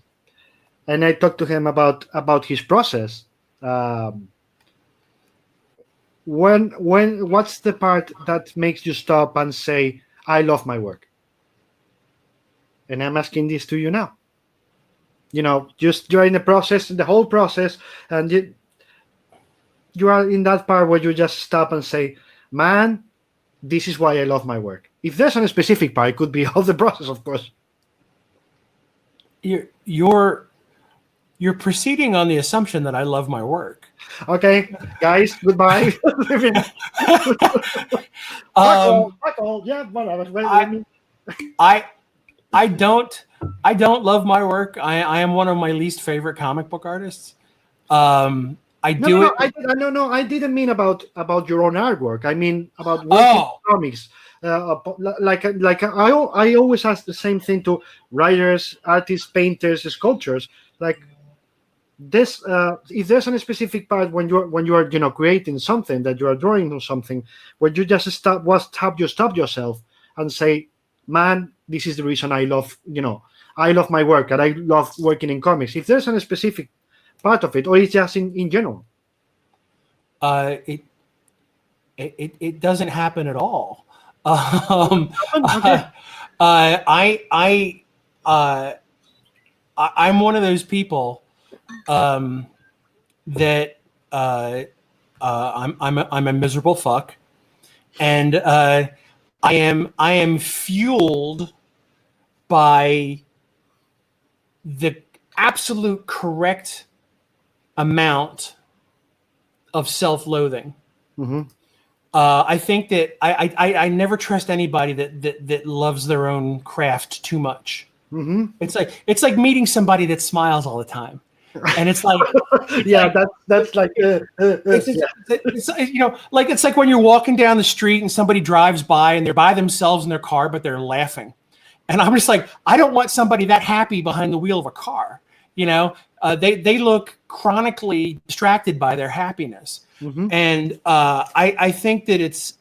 and I talk to him about his process. What's the part that makes you stop and say, I love my work? And I'm asking this to you now. Just during the whole process, and you are in that part where you just stop and say, man, this is why I love my work. If there's a specific part, it could be all the process, of course. You're proceeding on the assumption that I love my work. Okay, guys, goodbye. Yeah, whatever. I don't love my work. I am one of my least favorite comic book artists. I didn't mean about your own artwork. I mean about working comics. I always ask the same thing to writers, artists, painters, sculptors. Like this, if there's a specific part when you are creating something, that you are drawing or something, where you just stop yourself and say, man, this is the reason I love my work and I love working in comics. If there's a specific part of it, or it's just in general. It it doesn't happen at all. Um, Okay. I'm one of those people that I'm a miserable fuck, and I am fueled by the absolute correct amount of self-loathing. Mm-hmm. I think that I never trust anybody that loves their own craft too much. Mm-hmm. It's like meeting somebody that smiles all the time, and it's like Yeah, that's like it's you know, like it's like when you're walking down the street and somebody drives by and they're by themselves in their car but they're laughing, and I'm just like, I don't want somebody that happy behind the wheel of a car. You know, they look chronically distracted by their happiness. Mm-hmm. And I think that it's,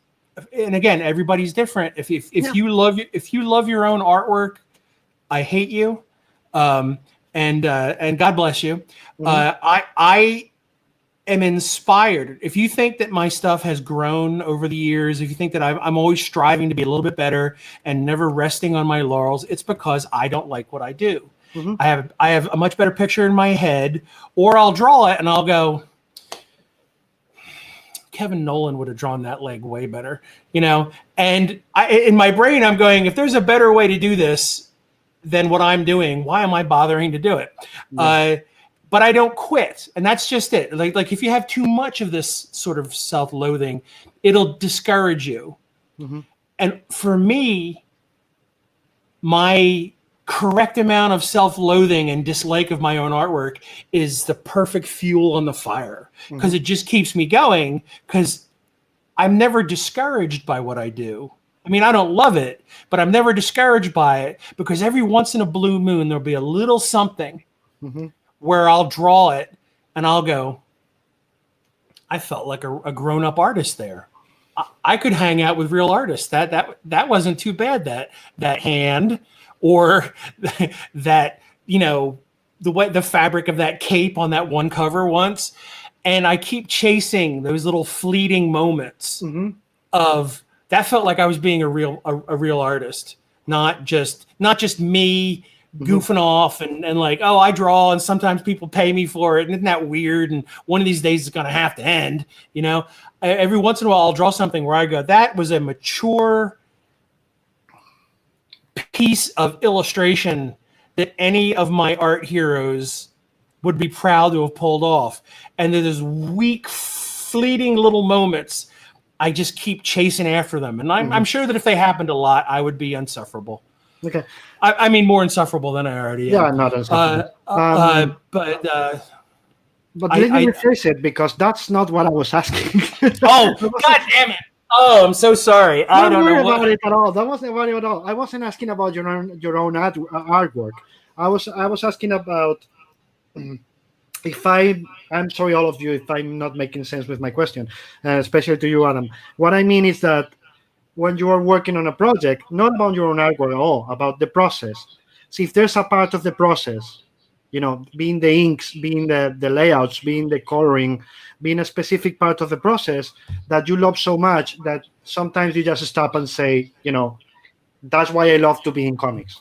and again, everybody's different. If you love your own artwork, I hate you, and God bless you. Mm-hmm. I am inspired. If you think that my stuff has grown over the years, if you think that I'm always striving to be a little bit better and never resting on my laurels, it's because I don't like what I do. Mm-hmm. I have a much better picture in my head, or I'll draw it and I'll go, Kevin Nolan would have drawn that leg way better, you know? And in my brain, I'm going, if there's a better way to do this than what I'm doing, why am I bothering to do it? Yeah. But I don't quit. And that's just it. Like if you have too much of this sort of self-loathing, it'll discourage you. Mm-hmm. And for me, my correct amount of self-loathing and dislike of my own artwork is the perfect fuel on the fire, because it just keeps me going, because I'm never discouraged by what I do. I mean, I don't love it, but I'm never discouraged by it, because every once in a blue moon, there'll be a little something where I'll draw it and I'll go, I felt like a grown-up artist there. I could hang out with real artists. That wasn't too bad, that hand, or that, you know, the fabric of that cape on that one cover once. And I keep chasing those little fleeting moments of that. Felt like I was being a real artist, not just me goofing off and like, oh, I draw and sometimes people pay me for it, and isn't that weird? And one of these days it's going to have to end, you know. Every once in a while I'll draw something where I go, that was a mature piece of illustration that any of my art heroes would be proud to have pulled off. And there's weak, fleeting little moments. I just keep chasing after them. And I'm sure that if they happened a lot, I would be insufferable. Okay. I mean, more insufferable than I already am. Yeah, not insufferable. But let me rephrase it, because that's not what I was asking. Oh, God damn it. Oh, I'm so sorry. I don't know about it at all. That wasn't about it at all. I wasn't asking about your own artwork. I was asking about if I'm sorry, all of you, if I'm not making sense with my question, especially to you, Adam. What I mean is that when you are working on a project, not about your own artwork at all, about the process. See, if there's a part of the process, you know, being the inks, being the layouts, being the coloring, being a specific part of the process that you love so much that sometimes you just stop and say, you know, that's why I love to be in comics.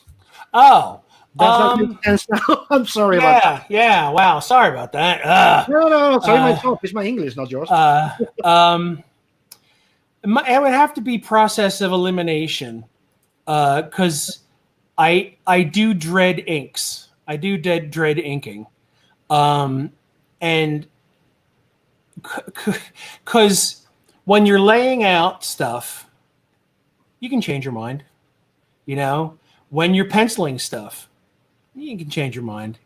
Oh, does that make sense now? I'm sorry about that. Yeah, wow, sorry about that. No, sorry myself. It's my English, not yours. It would have to be process of elimination, because I do dread inks. I do dread inking, and because when you're laying out stuff, you can change your mind. You know, when you're penciling stuff, you can change your mind.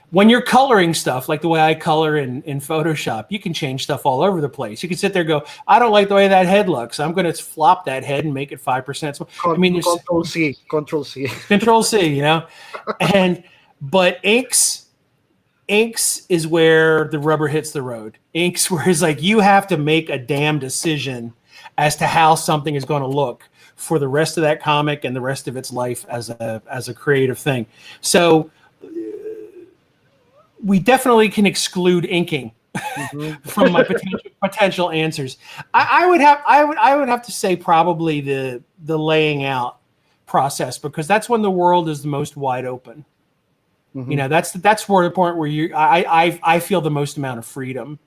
When you're coloring stuff, like the way I color in Photoshop, you can change stuff all over the place. You can sit there and go, I don't like the way that head looks. I'm going to flop that head and make it 5%. So, I mean, there's Control C, you know, but inks is where the rubber hits the road. Inks where it's like you have to make a damn decision as to how something is going to look for the rest of that comic and the rest of its life as a creative thing. So we definitely can exclude inking from my potential answers. I would have to say probably the laying out process, because that's when the world is the most wide open. You know, that's where the point where I feel the most amount of freedom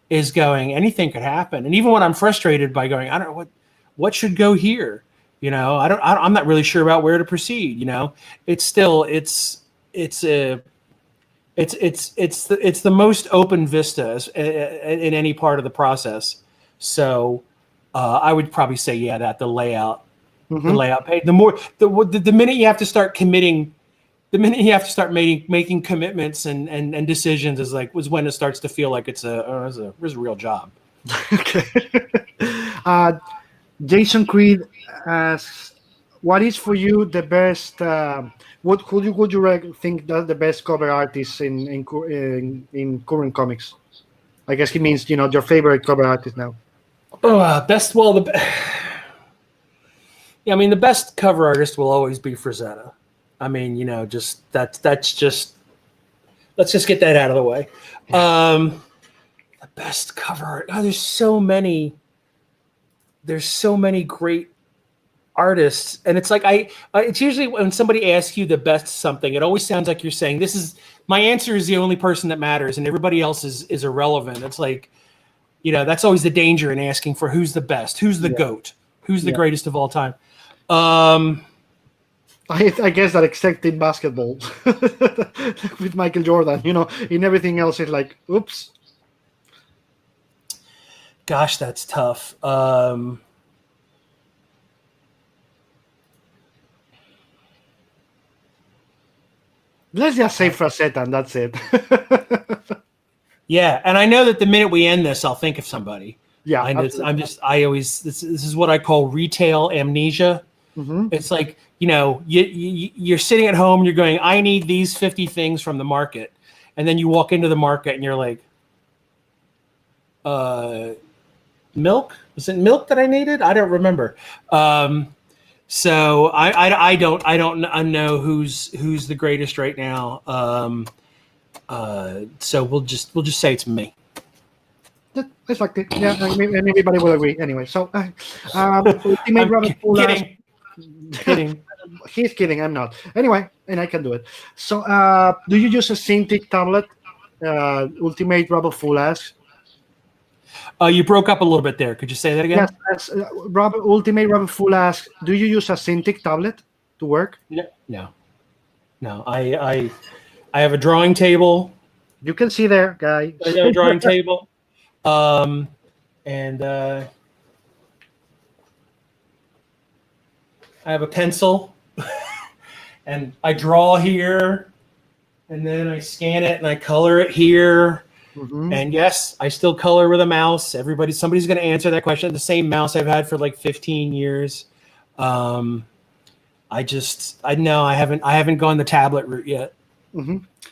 is going. Anything could happen, and even when I'm frustrated by going, I don't know what should go here. You know, I'm not really sure about where to proceed. You know, it's the most open vista in any part of the process. So I would probably say, the layout, the layout page. The minute you have to start committing, the minute you have to start making commitments and decisions was when it starts to feel like it's a real job. Okay. Jason Creed asks, "What is for you the best? Who would you think does the best cover artist in current comics?" I guess he means your favorite cover artist now. Best. Well, the best cover artist will always be Frazetta. I mean, that's just let's just get that out of the way. The best cover art. Oh, there's so many great artists, and it's like it's usually when somebody asks you the best something, it always sounds like you're saying this is my answer is the only person that matters and everybody else is irrelevant. It's like, that's always the danger in asking for who's the best, who's the GOAT, who's the greatest of all time. I guess that except in basketball with Michael Jordan, in everything else it's like, oops. Gosh, that's tough. Let's just say Frazetta and that's it. Yeah, and I know that the minute we end this, I'll think of somebody. Yeah, this is what I call retail amnesia. It's like, you're sitting at home, you're going, I need these 50 things from the market. And then you walk into the market and you're like, milk? Was it milk that I needed? I don't remember. So I don't know who's the greatest right now. So we'll just say it's me. It's like it. Yeah, everybody will agree anyway. So Ultimate Robert Full Kidding. He's kidding. I'm not. Anyway, and I can do it. So, do you use a Cintiq tablet? Ultimate Robert Full asks. You broke up a little bit there. Could you say that again? Yes. Ultimate Robert Full asks, do you use a Cintiq tablet to work? No. I have a drawing table. You can see there, guy. I have a drawing table. And I have a pencil, and I draw here, and then I scan it and I color it here. And yes, I still color with a mouse. Somebody's going to answer that question. The same mouse I've had for like 15 years. I haven't gone the tablet route yet.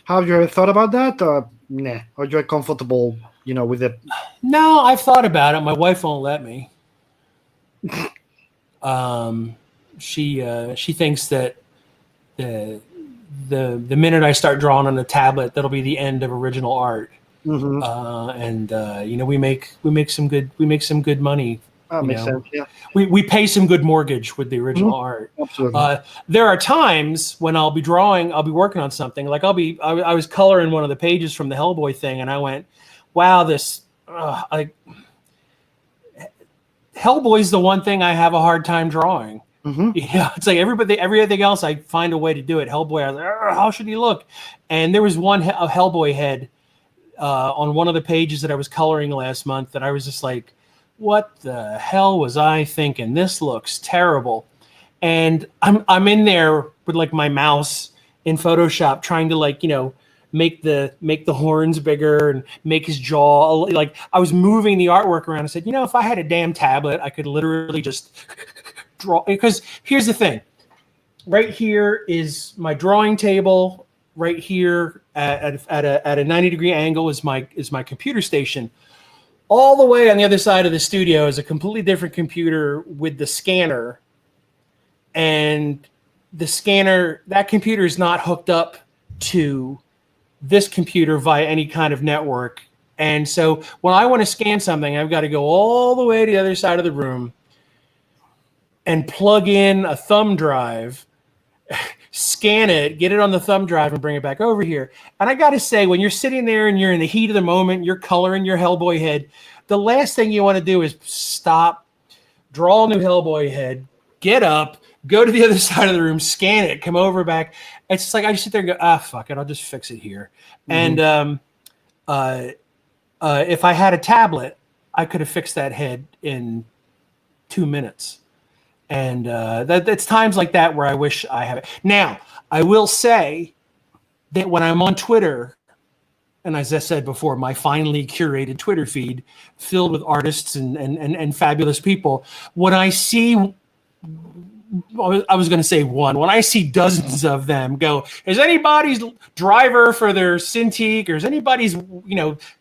Have you ever thought about that? Nah, or you're comfortable, with it? No, I've thought about it. My wife won't let me. She thinks that the minute I start drawing on the tablet, that'll be the end of original art. We make some good money. Makes sense. Yeah. We pay some good mortgage with the original art. Absolutely. There are times when I'll be working on something. Like I was coloring one of the pages from the Hellboy thing, and I went, "Wow, Hellboy's the one thing I have a hard time drawing." Yeah, it's like everything else I find a way to do it. Hellboy, I was like, how should he look? And there was a Hellboy head on one of the pages that I was coloring last month that I was just like, what the hell was I thinking? This looks terrible. And I'm in there with like my mouse in Photoshop trying to make the horns bigger and make his jaw. Like I was moving the artwork around. I said, if I had a damn tablet, I could literally just draw. Because here's the thing. Right here is my drawing table. Right here at a 90-degree angle is my computer station. All the way on the other side of the studio is a completely different computer with the scanner. And that computer is not hooked up to this computer via any kind of network. And so when I want to scan something, I've got to go all the way to the other side of the room and plug in a thumb drive, scan it, get it on the thumb drive, and bring it back over here. And I got to say, when you're sitting there and you're in the heat of the moment, you're coloring your Hellboy head, the last thing you want to do is stop, draw a new Hellboy head, get up, go to the other side of the room, scan it, come over back. It's just like I just sit there and go, fuck it, I'll just fix it here. Mm-hmm. And if I had a tablet, I could have fixed that head in 2 minutes. And that's times like that where I wish I have it. Now, I will say that when I'm on Twitter, and as I said before, my finely curated Twitter feed filled with artists and fabulous people, when I see, I was going to say one, when I see dozens of them go, is anybody's driver for their Cintiq, or is anybody's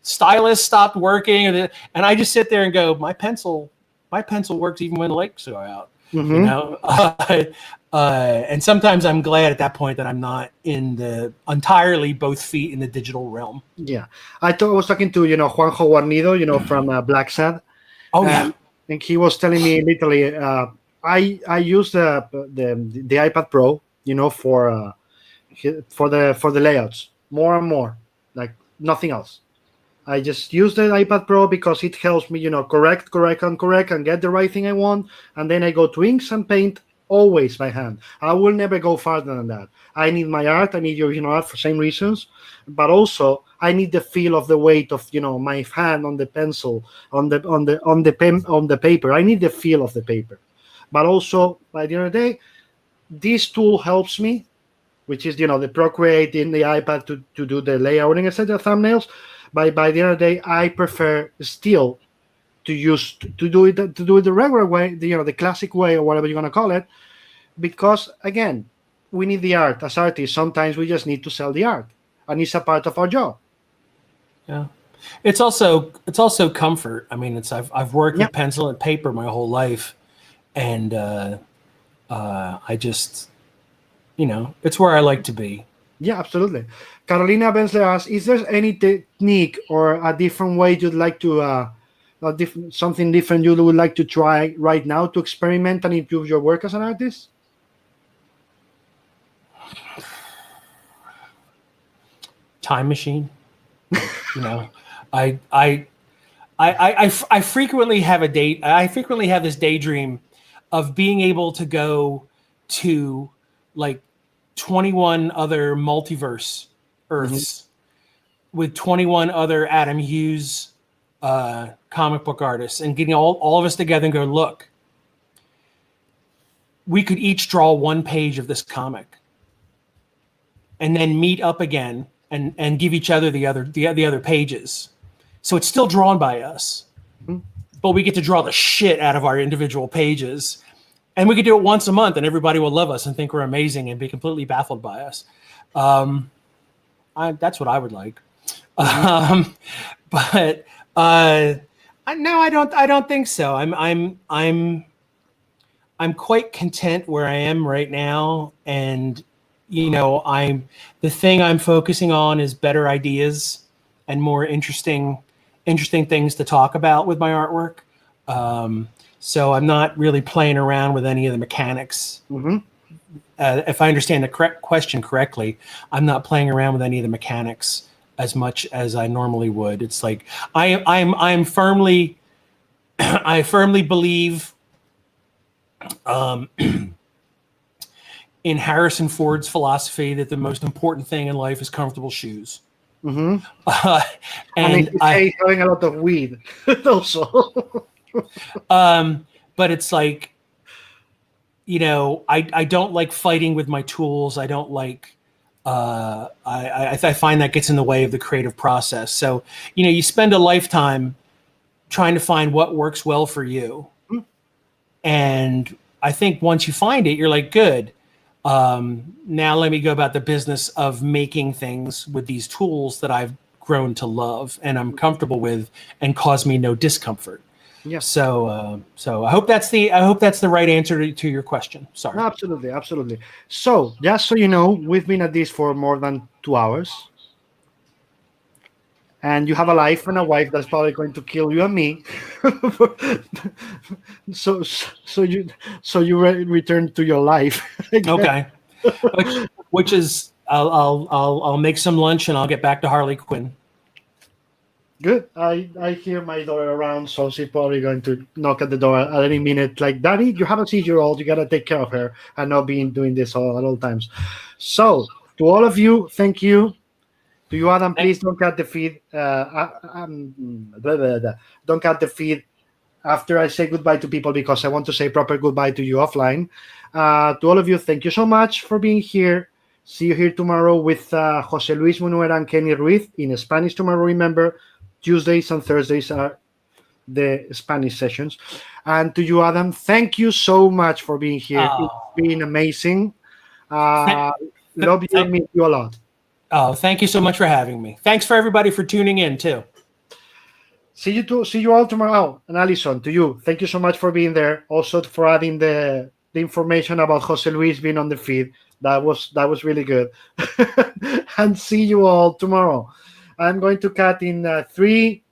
stylus stopped working? And I just sit there and go, my pencil works even when the lights are out. Mm-hmm. And sometimes I'm glad at that point that I'm not in the entirely both feet in the digital realm. Yeah, I was talking to Juanjo Guarnido, from Black Sad. Oh yeah, and he was telling me literally, I use the iPad Pro, for the layouts more and more, like nothing else. I just use the iPad Pro because it helps me, correct, and get the right thing I want. And then I go to inks and paint always by hand. I will never go farther than that. I need my art. I need your, art for same reasons. But also, I need the feel of the weight of, my hand on the pencil, on the paper. I need the feel of the paper. But also, by the end of the day, this tool helps me, which is, the Procreate in the iPad to do the layouting, etc., thumbnails. By the end of the day, I prefer still to do it the regular way, the classic way, or whatever you're gonna call it, because again, we need the art as artists. Sometimes we just need to sell the art, and it's a part of our job. Yeah, it's also comfort. I mean, I've worked with pencil and paper my whole life, and I just, it's where I like to be. Yeah, absolutely. Carolina Bensler asks, is there any technique or a different way you'd like to, something different you would like to try right now to experiment and improve your work as an artist? Time machine. I frequently have this daydream of being able to go to like 21 other multiverse Earths with 21 other Adam Hughes comic book artists, and getting all of us together and go, look, we could each draw one page of this comic and then meet up again and give each other the other pages. So it's still drawn by us, but we get to draw the shit out of our individual pages. And we could do it once a month, and everybody will love us and think we're amazing and be completely baffled by us. That's what I would like. But no, I don't think so. I'm quite content where I am right now, and the thing I'm focusing on is better ideas and more interesting things to talk about with my artwork. So I'm not really playing around with any of the mechanics. Mm-hmm. If I understand the question correctly, I'm not playing around with any of the mechanics as much as I normally would. It's like I firmly believe in Harrison Ford's philosophy that the most important thing in life is comfortable shoes. Mm-hmm. And having a lot of weed also. But it's like, I don't like fighting with my tools. I don't like, I find that gets in the way of the creative process. So, you spend a lifetime trying to find what works well for you. Mm-hmm. And I think once you find it, you're like, good. Now let me go about the business of making things with these tools that I've grown to love and I'm comfortable with and cause me no discomfort. Yeah. So I hope that's the right answer to your question. Sorry. Absolutely. So just so you know, we've been at this for more than 2 hours. and you have a life and a wife that's probably going to kill you and me. so return to your life. Okay. Which is I'll make some lunch and I'll get back to Harley Quinn. Good. I hear my daughter around, so she's probably going to knock at the door at any minute. Like, Daddy, you have a 6-year-old. You gotta take care of her, and not being doing this at all times. So, to all of you, thank you. To you, Adam, please don't cut the feed. Don't cut the feed after I say goodbye to people, because I want to say proper goodbye to you offline. To all of you, thank you so much for being here. See you here tomorrow with Jose Luis Munuera and Kenny Ruiz in Spanish tomorrow. Remember, Tuesdays and Thursdays are the Spanish sessions. And to you, Adam, thank you so much for being here. Oh. It's been amazing. Love you and miss you a lot. Oh, thank you so much for having me. Thanks for everybody for tuning in too. See you all tomorrow. And Alison, to you, thank you so much for being there. Also for adding the information about Jose Luis being on the feed. That was really good. And see you all tomorrow. I'm going to cut in 3,